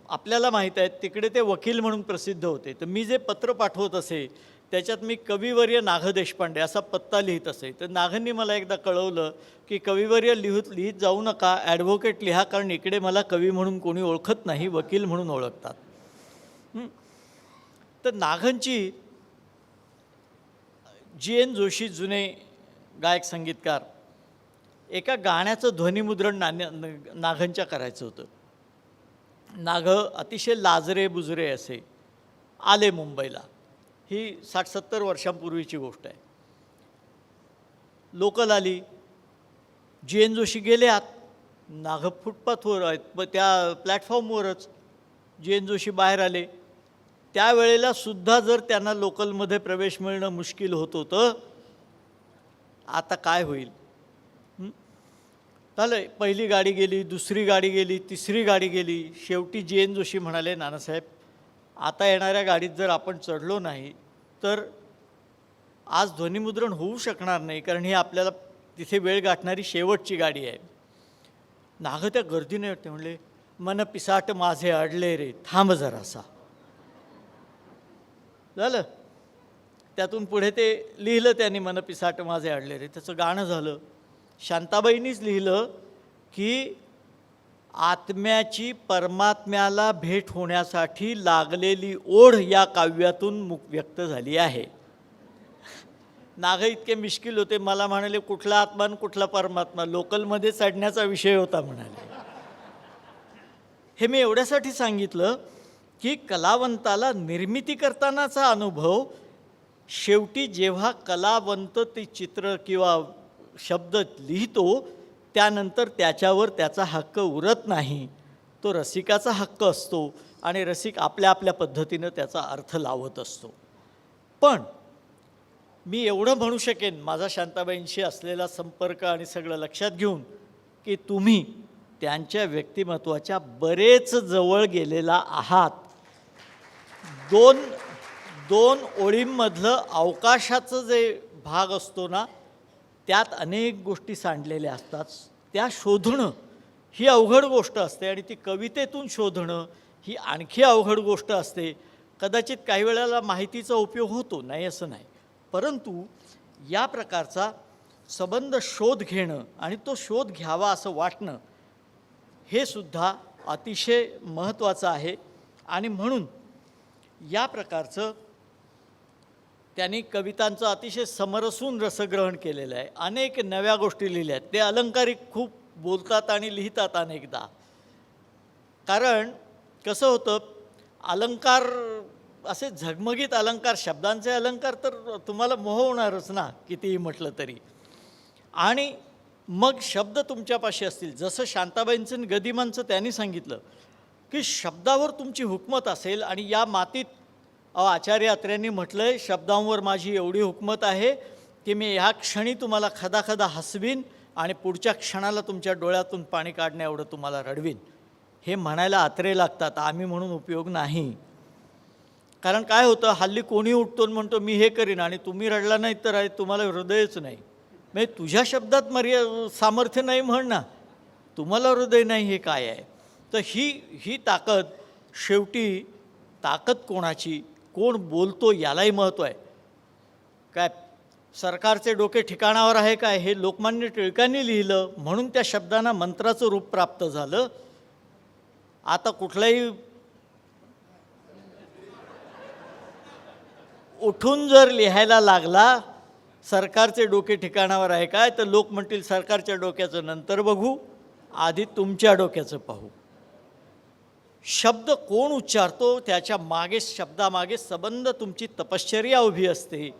आपल्याला माहीत आहे, तिकडे ते वकील म्हणून प्रसिद्ध होते. तर मी जे पत्र पाठवत असे त्याच्यात मी कविवर्य नाग देशपांडे असा पत्ता लिहित असे. तर नागांनी मला एकदा कळवलं की कविवर्य लिहित जाऊ नका, ॲडव्होकेट लिहा, कारण इकडे मला कवी म्हणून कोणी ओळखत नाही, वकील म्हणून ओळखतात. तर नाघांची जी एन जोशी जुने गायक संगीतकार, एका गाण्याचं ध्वनिमुद्रण नाघांच्या करायचं होतं. नाघ अतिशय लाजरे बुजरे असे आले मुंबईला. ही 60-70 वर्षांपूर्वीची गोष्ट आहे. लोकल आली, जी एन जोशी गेले आत, नाघ फुटपाथवर आहेत, मग त्या प्लॅटफॉर्मवरच जी एन जोशी बाहेर आले. त्यावेळेला सुद्धा जर त्यांना लोकलमध्ये प्रवेश मिळणं मुश्किल होत होतं, आता काय होईल? झालं, पहिली गाडी गेली, दुसरी गाडी गेली, तिसरी गाडी गेली. शेवटी जी एन जोशी म्हणाले, नानासाहेब आता येणाऱ्या गाडीत जर आपण चढलो नाही तर आज ध्वनिमुद्रण होऊ शकणार नाही, कारण ही आपल्याला तिथे वेळ गाठणारी शेवटची गाडी आहे. नाघ त्या गर्दीने ते म्हणले, मन पिसाट माझे अडले रे, थांब जरासा. झालं, त्यातून पुढे ते लिहिलं त्यांनी, मन पिसाट माझे अडले रे. त्याचं गाणं झालं. शांताबाईंनीच लिहिलं की आत्म्याची परमात्म्याला भेट होण्यासाठी लागलेली ओढ या काव्यातून व्यक्त झाली आहे. नाघ इतके मिश्किल होते, मला म्हणाले कुठला आत्मा आणि कुठला परमात्मा, लोकलमध्ये चढण्याचा विषय होता म्हणाले. हे मी एवढ्यासाठी सांगितलं की कलावंताला निर्मिती करतानाचा अनुभव, शेवटी जेव्हा कलावंत ते चित्र किंवा शब्द लिहितो त्यानंतर त्याच्यावर त्याचा हक्क उरत नाही, तो रसिकाचा हक्क असतो आणि रसिक आपल्या आपल्या पद्धतीनं त्याचा अर्थ लावत असतो. पण मी एवढं म्हणू शकेन, माझा शांताबाईंशी असलेला संपर्क आणि सगळं लक्षात घेऊन, की तुम्ही त्यांच्या व्यक्तिमत्वाच्या बरेच जवळ गेलेला आहात. दोन ओळींमधलं अवकाशाचं जे भाग असतो ना, त्यात अनेक गोष्टी सांडलेल्या असतात. त्या शोधणं ही अवघड गोष्ट असते आणि ती कवितेतून शोधणं ही आणखी अवघड गोष्ट असते. कदाचित काही वेळेला माहितीचा उपयोग होतो, नाही असं नाही, परंतु या प्रकारचा संबंध शोध घेणं आणि तो शोध घ्यावा असं वाटणं हे सुद्धा अतिशय महत्त्वाचं आहे. आणि म्हणून या प्रकारचं त्यांनी कवितांचं अतिशय समरसून रसग्रहण केलेलं आहे. अनेक नव्या गोष्टी लिहिल्या आहेत. ते अलंकारिक खूप बोलतात आणि लिहितात अनेकदा. कारण कसं होतं, अलंकार असे झगमगीत अलंकार, शब्दांचे अलंकार तर तुम्हाला मोहवणारच ना कितीही म्हटलं तरी. आणि मग शब्द तुमच्यापाशी असतील, जसं शांताबाईंचं आणि गदिमांचं त्यांनी सांगितलं की शब्दावर तुमची हुकमत असेल. आणि या मातीत आचार्य अत्र्यांनी म्हटलं आहे, शब्दांवर माझी एवढी हुकमत आहे की मी ह्या क्षणी तुम्हाला खदाखदा हसवीन आणि पुढच्या क्षणाला तुमच्या डोळ्यातून पाणी काढण्या एवढं तुम्हाला रडवीन. हे म्हणायला अत्रे लागतात, आम्ही म्हणून उपयोग नाही. कारण काय होतं, हल्ली कोणी उठतो म्हणतो मी हे करीन आणि तुम्ही रडला नाही तर तुम्हाला हृदयच नाही. म्हणजे तुझ्या शब्दात सामर्थ्य नाही म्हण ना, तुम्हाला हृदय नाही हे काय आहे. तर ही ताकद, शेवटी ताकद कोणाची, कोण बोलतो यालाही महत्त्व आहे. काय सरकारचे डोके ठिकाणावर आहे काय, हे लोकमान्य टिळकांनी लिहिलं म्हणून त्या शब्दांना मंत्राचं रूप प्राप्त झालं. आता कुठलाही उठून जर लिहायला लागला सरकारचे डोके ठिकाणावर आहे काय, तर लोक म्हणतील सरकारच्या डोक्याचं नंतर बघू, आधी तुमच्या डोक्याचं पाहू. शब्द कोण उच्चारतो त्याच्या मागे, शब्दामागे संबंध, तुमची तपश्चर्या उभी असते,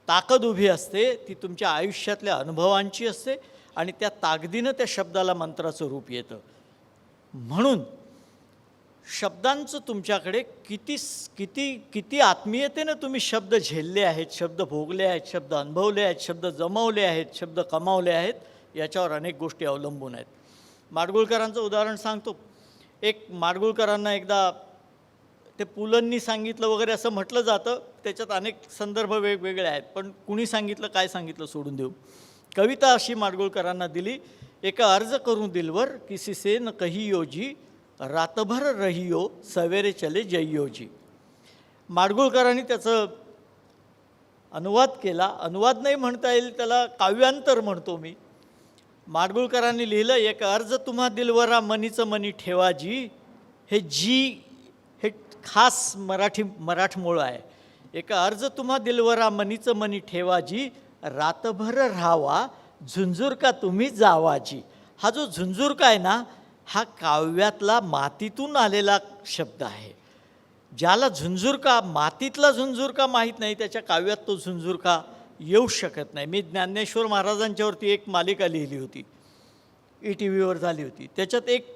ताकद उभी असते, ती तुमच्या आयुष्यातल्या अनुभवांची असते आणि त्या ताकदीनं त्या शब्दाला मंत्राचं रूप येतं. म्हणून शब्दांचं तुमच्याकडे किती किती किती आत्मीयतेनं तुम्ही शब्द झेलले आहेत, शब्द भोगले आहेत, शब्द अनुभवले आहेत, शब्द जमवले आहेत, शब्द कमावले आहेत, याच्यावर अनेक गोष्टी अवलंबून आहेत. माडगुळकरांचं उदाहरण सांगतो. एक माडगुळकरांना एकदा ते पुलंनी सांगितलं वगैरे असं म्हटलं जातं, त्याच्यात अनेक संदर्भ वेगवेगळे आहेत, पण कुणी सांगितलं काय सांगितलं सोडून देऊ. कविता अशी माडगुळकरांना दिली, एका अर्ज करून दिलवर किसी से न कहियो जी, रातभर रहियो सवेरे चले जइयो जी. माडगुळकरांनी त्याचं अनुवाद केला. अनुवाद नाही म्हणता येईल त्याला, काव्यांतर म्हणतो मी. माडगुळकरांनी लिहिलं, एक अर्ज तुम्हा दिलवरा मनीचं मनी ठेवा जी. हे जी हे खास मराठमोळं आहे. एक अर्ज तुम्हा दिलवरा मनीचं मनी ठेवाजी, रातभर राहावा झुंझुरका तुम्ही जावाजी. हा जो झुंझुरका आहे ना, हा काव्यातला मातीतून आलेला शब्द आहे. ज्याला झुंझुरका, मातीतला झुंझुरका माहीत नाही, त्याच्या काव्यात तो झुंझुरका येऊ शकत नाही. मी ज्ञानेश्वर महाराजांच्यावरती एक मालिका लिहिली होती, ETVवर झाली होती. त्याच्यात एक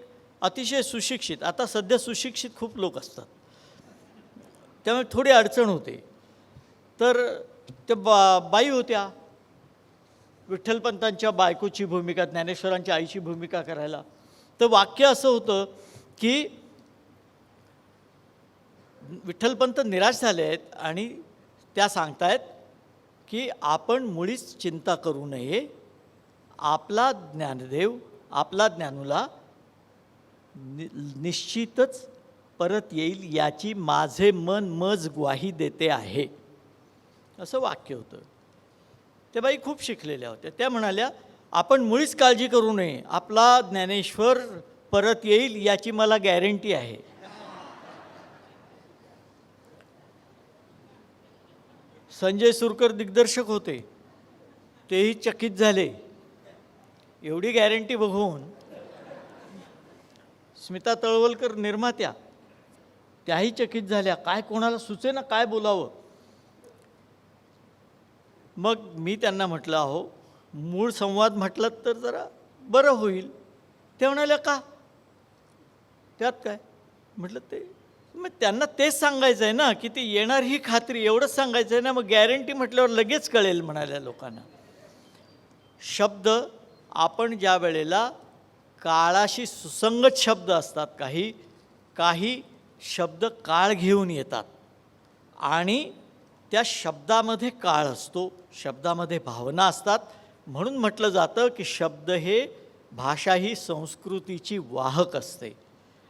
अतिशय सुशिक्षित, आता सध्या सुशिक्षित खूप लोक असतात, त्यामुळे थोडी अडचण होते. तर त्या बाई होत्या, विठ्ठलपंतांच्या बायकोची भूमिका, ज्ञानेश्वरांच्या आईची भूमिका करायला. तर वाक्य असं होतं की विठ्ठलपंत निराश झाले आहेत आणि त्या सांगतायत की आपण मुळीच चिंता करू नये, आपला ज्ञानदेव, आपला ज्ञानूला निश्चितच परत येईल याची माझे मन मज ग्वाही देते आहे, असं वाक्य होतं. त्या बाई खूप शिकलेल्या होत्या. त्या म्हणाल्या, आपण मुळीच काळजी करू नये, आपला ज्ञानेश्वर परत येईल याची मला गॅरंटी आहे. संजय सुरकर दिग्दर्शक होते, तेही चकित झाले. एवढी गॅरंटी बघून स्मिता तळवलकर निर्मात्या, त्याही चकित झाल्या. काय कोणाला सुचेना काय बोलावं. मग मी त्यांना म्हटलं, अहो मूळ संवाद म्हटलं तर जरा बरं होईल. ते म्हणाल्या, का त्यात काय. म्हटलं ते मग त्यांना तेच सांगायचं आहे ना की ते येणार ही खात्री, एवढंच सांगायचं आहे ना. मग गॅरंटी म्हटल्यावर लगेच कळेल म्हणाल्या लोकांना. शब्द आपण ज्या वेळेला काळाशी सुसंगत शब्द असतात, काही शब्द काळ घेऊन येतात आणि त्या शब्दामध्ये काळ असतो, शब्दामध्ये भावना असतात. म्हणून म्हटलं जातं की शब्द हे भाषा ही संस्कृतीची वाहक असते.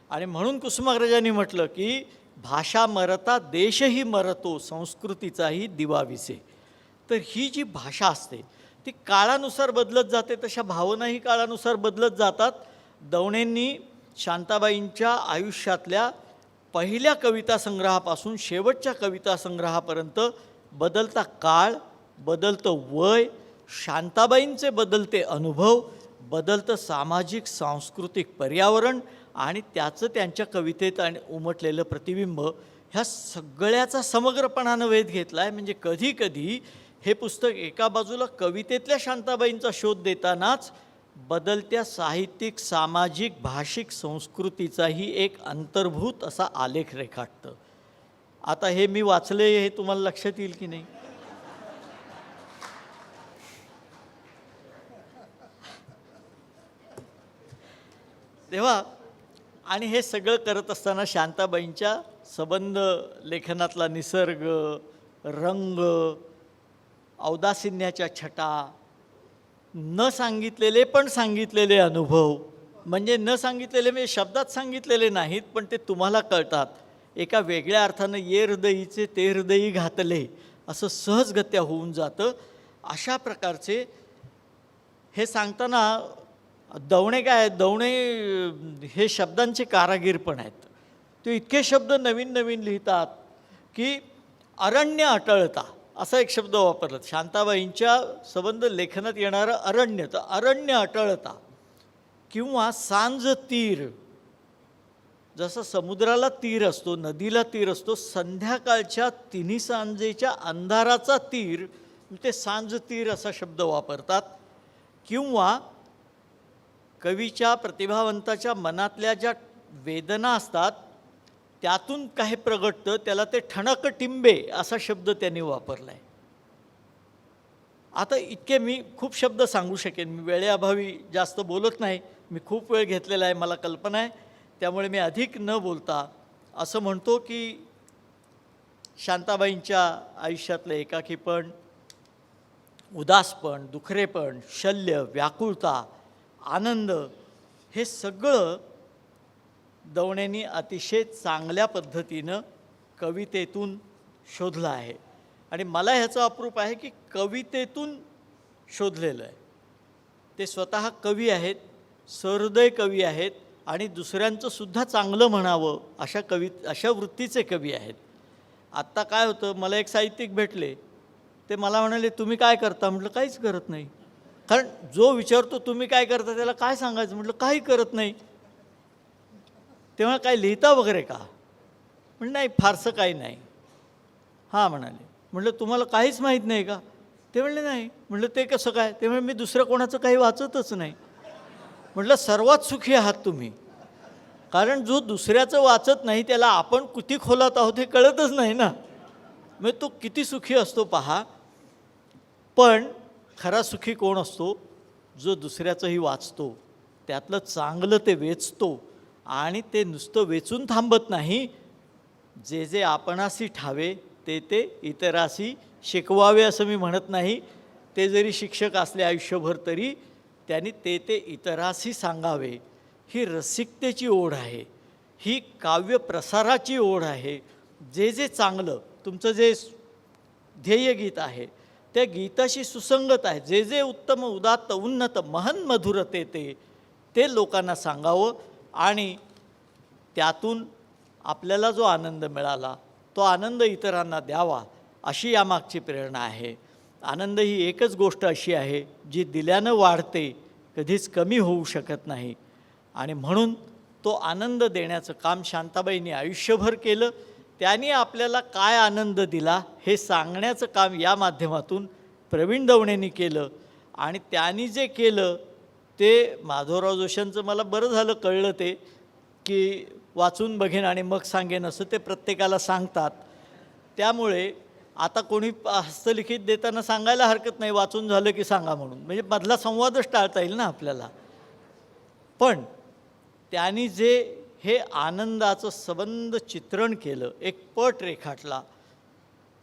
आणि म्हणून कुसुमाग्रजांनी म्हटलं की भाषा मरता देशही मरतो, संस्कृतीचाही दिवा विसे. तर ही जी भाषा असते ती काळानुसार बदलत जाते, तशा भावनाही काळानुसार बदलत जातात. दवणेंनी शांताबाईंच्या आयुष्यातल्या पहिल्या कविता संग्रहापासून शेवटच्या कविता संग्रहापर्यंत बदलता काळ, बदलतं वय, शांताबाईंचे बदलते अनुभव, बदलतं सामाजिक सांस्कृतिक पर्यावरण आणि त्याचं त्यांच्या कवितेत आणि उमटलेलं प्रतिबिंब, ह्या सगळ्याचा समग्रपणानं वेध घेतला आहे. म्हणजे कधीकधी हे पुस्तक एका बाजूला कवितेतल्या शांताबाईंचा शोध देतानाच बदलत्या साहित्यिक, सामाजिक, भाषिक संस्कृतीचाही एक अंतर्भूत असा आलेख रेखाटतं. आता हे मी वाचले, हे तुम्हाला लक्षात येईल की नाही. तेव्हा आणि हे सगळं करत असताना शांताबाईंच्या संबंध लेखनातला निसर्ग, रंग, औदासिन्याच्या छटा, न सांगितलेले पण सांगितलेले अनुभव, म्हणजे न सांगितलेले म्हणजे शब्दात सांगितलेले नाहीत, पण ते तुम्हाला कळतात. एका वेगळ्या अर्थानं ये हृदयीचे ते हृदयी घातले असं सहजगत्या होऊन जातं. अशा प्रकारचे हे सांगताना दवणे काय, दवणे हे शब्दांचे कारागीर पण आहेत. ते इतके शब्द नवीन नवीन लिहितात की अरण्य अटळता असा एक शब्द वापरला. शांताबाईंच्या संबंध लेखनात येणारं अरण्य, तर अरण्य अटळता किंवा सांज तीर. जसं समुद्राला तीर असतो, नदीला तीर असतो, संध्याकाळच्या तिन्ही सांजेच्या अंधाराचा तीर, ते सांज तीर असा शब्द वापरतात. किंवा कवीच्या, प्रतिभावंताच्या मनातल्या ज्या वेदना असतात त्यातून काही प्रगटतं, त्याला ते ठणक टिंबे असा शब्द त्यांनी वापरला आहे. आता इतके मी खूप शब्द सांगू शकेन, मी वेळेअभावी जास्त बोलत नाही, मी खूप वेळ घेतलेला आहे, मला कल्पना आहे. त्यामुळे मी अधिक न बोलता असं म्हणतो की शांताबाईंच्या आयुष्यातलं एकाकीपण, उदासपण, दुखरेपण, शल्य, व्याकुळता, आनंद, हे सगळं दवणेंनी अतिशय चांगल्या पद्धतीनं कवितेतून शोधलं आहे. आणि मला ह्याचं अप्रूप आहे की कवितेतून शोधलेलं आहे. ते स्वतः कवी आहेत, सहृदय कवी आहेत, आणि दुसऱ्यांचं सुद्धा चांगलं म्हणावं अशा वृत्तीचे कवी आहेत. आत्ता काय होतं, मला एक साहित्यिक भेटले, ते मला म्हणाले तुम्ही काय करता? म्हटलं काहीच करत नाही. कारण जो विचारतो तुम्ही काय करता त्याला काय सांगायचं? म्हटलं काही करत नाही. तेव्हा काय लिहिता वगैरे का? म्हटलं नाही, फारसं काही नाही. हां म्हणाले. म्हटलं तुम्हाला काहीच माहीत नाही का? ते म्हणले नाही. म्हटलं ते कसं काय? ते म्हणजे मी दुसरं कोणाचं काही वाचतच नाही. म्हटलं सर्वात सुखी आहात तुम्ही, कारण जो दुसऱ्याचं वाचत नाही त्याला आपण किती खोलात आहोत हे कळतच नाही ना. मग तो किती सुखी असतो पहा. पण खरा सुखी कोण असतो? जो दुसऱ्याचंही वाचतो, त्यातलं चांगलं ते वेचतो आणि ते नुसतं वेचून थांबत नाही. जे जे आपणासी ठावे ते ते इतरासी शिकवावे असं मी म्हणत नाही. ते जरी शिक्षक असले आयुष्यभर तरी त्यांनी ते ते इतरासी सांगावे. ही रसिकतेची ओढ आहे, ही काव्य प्रसाराची ओढ आहे. जे जे चांगलं तुमचं जे ध्येयगीत आहे त्या गीताशी सुसंगत आहे, जे जे उत्तम उदात्त उन्नत महन मधुरते ते लोकांना सांगावं आणि त्यातून आपल्याला जो आनंद मिळाला तो आनंद इतरांना द्यावा, अशी यामागची प्रेरणा आहे. आनंद ही एकच गोष्ट अशी आहे जी दिल्यानं वाढते, कधीच कमी होऊ शकत नाही. आणि म्हणून तो आनंद देण्याचं काम शांताबाईंनी आयुष्यभर केलं. त्यांनी आपल्याला काय आनंद दिला हे सांगण्याचं काम या माध्यमातून प्रवीण दवणेंनी केलं. आणि त्यांनी जे केलं ते माधवराव जोशांचं मला बरं झालं कळलं, ते की वाचून बघेन आणि मग सांगेन असं ते प्रत्येकाला सांगतात. त्यामुळे आता कोणी हस्तलिखित देताना सांगायला हरकत नाही वाचून झालं की सांगा म्हणून, म्हणजे मधला संवादच टाळता येईल ना आपल्याला. पण त्यांनी जे हे आनंदाचं सबंध चित्रण केलं, एक पट रेखाटला,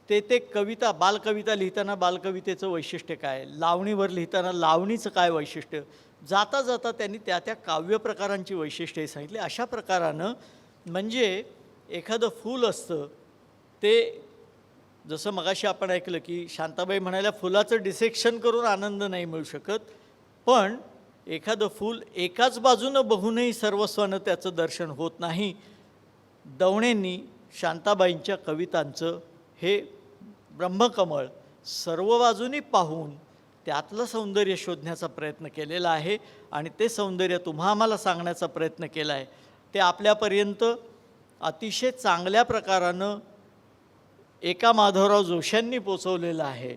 ते कविता बालकविता लिहिताना बालकवितेचं वैशिष्ट्य काय, लावणीवर लिहिताना लावणीचं काय वैशिष्ट्य, जाता जाता त्यांनी त्या त्या काव्यप्रकारांची वैशिष्ट्ये सांगितली. अशा प्रकारानं म्हणजे एखादं फूल असतं ते, जसं मगाशी आपण ऐकलं की शांताबाई म्हणाल्या फुलाचं डिसेक्शन करून आनंद नाही मिळू शकत, पण एखादं फूल एकाच बाजूनं बघूनही सर्वस्वानं त्याचं दर्शन होत नाही. दवणेंनी शांताबाईंच्या कवितांचं हे ब्रह्मकमळ सर्व बाजूनी पाहून त्यातलं सौंदर्य शोधण्याचा प्रयत्न केलेला आहे आणि ते सौंदर्य तुम्हा आम्हाला सांगण्याचा प्रयत्न केला आहे. ते आपल्यापर्यंत अतिशय चांगल्या प्रकारानं एका माधवराव जोशांनी पोचवलेलं आहे.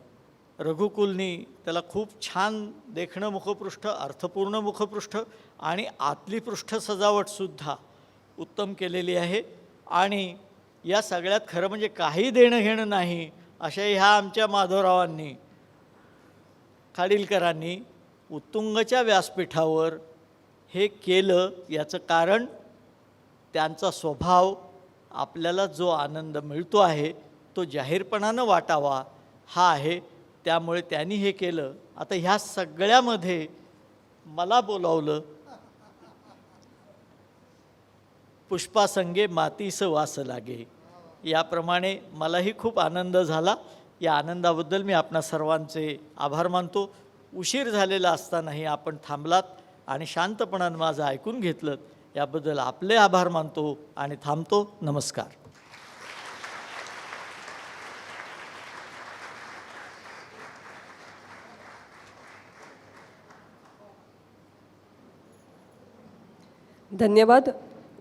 रघुकुलनी त्याला खूप छान देखणं मुखपृष्ठ, अर्थपूर्ण मुखपृष्ठ आणि आतली पृष्ठ सजावटसुद्धा उत्तम केलेली आहे. आणि या सगळ्यात खरं म्हणजे काही देणं घेणं नाही अशा ह्या आमच्या माधवरावांनी, खाडीलकरांनी उत्तुंगच्या व्यासपीठावर हे केलं. याचं कारण त्यांचा स्वभाव, आपल्याला जो आनंद मिळतो आहे तो जाहीरपणानं वाटावा हा आहे. त्यामुळे त्यांनी हे केलं. आता ह्या सगळ्यामध्ये मला बोलावलं, पुष्पासंगे मातीस वास लागे, याप्रमाणे मलाही खूप आनंद झाला. या आनंदाबद्दल मी आपणा सर्वांचे आभार मानतो. उशीर झालेला असतानाही आपण थांबलात आणि शांतपणानं माझं ऐकून घेतलं, याबद्दल आपले आभार मानतो आणि थांबतो. नमस्कार. धन्यवाद.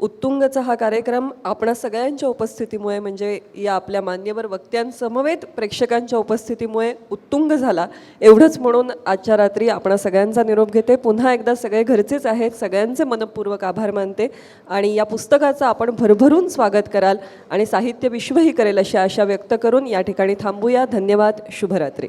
उत्तुंगचा हा कार्यक्रम आपणा सगळ्यांच्या उपस्थितीमुळे, म्हणजे या आपल्या मान्यवर वक्त्यांसमवेत प्रेक्षकांच्या उपस्थितीमुळे उत्तुंग झाला. एवढंच म्हणून आजच्या रात्री आपणा सगळ्यांचा निरोप घेते. पुन्हा एकदा सगळे घरचेच आहेत, सगळ्यांचे मनपूर्वक आभार मानते आणि या पुस्तकाचं आपण भरभरून स्वागत कराल आणि साहित्य विश्वही करेल अशी आशा व्यक्त करून या ठिकाणी थांबूया. धन्यवाद. शुभरात्री.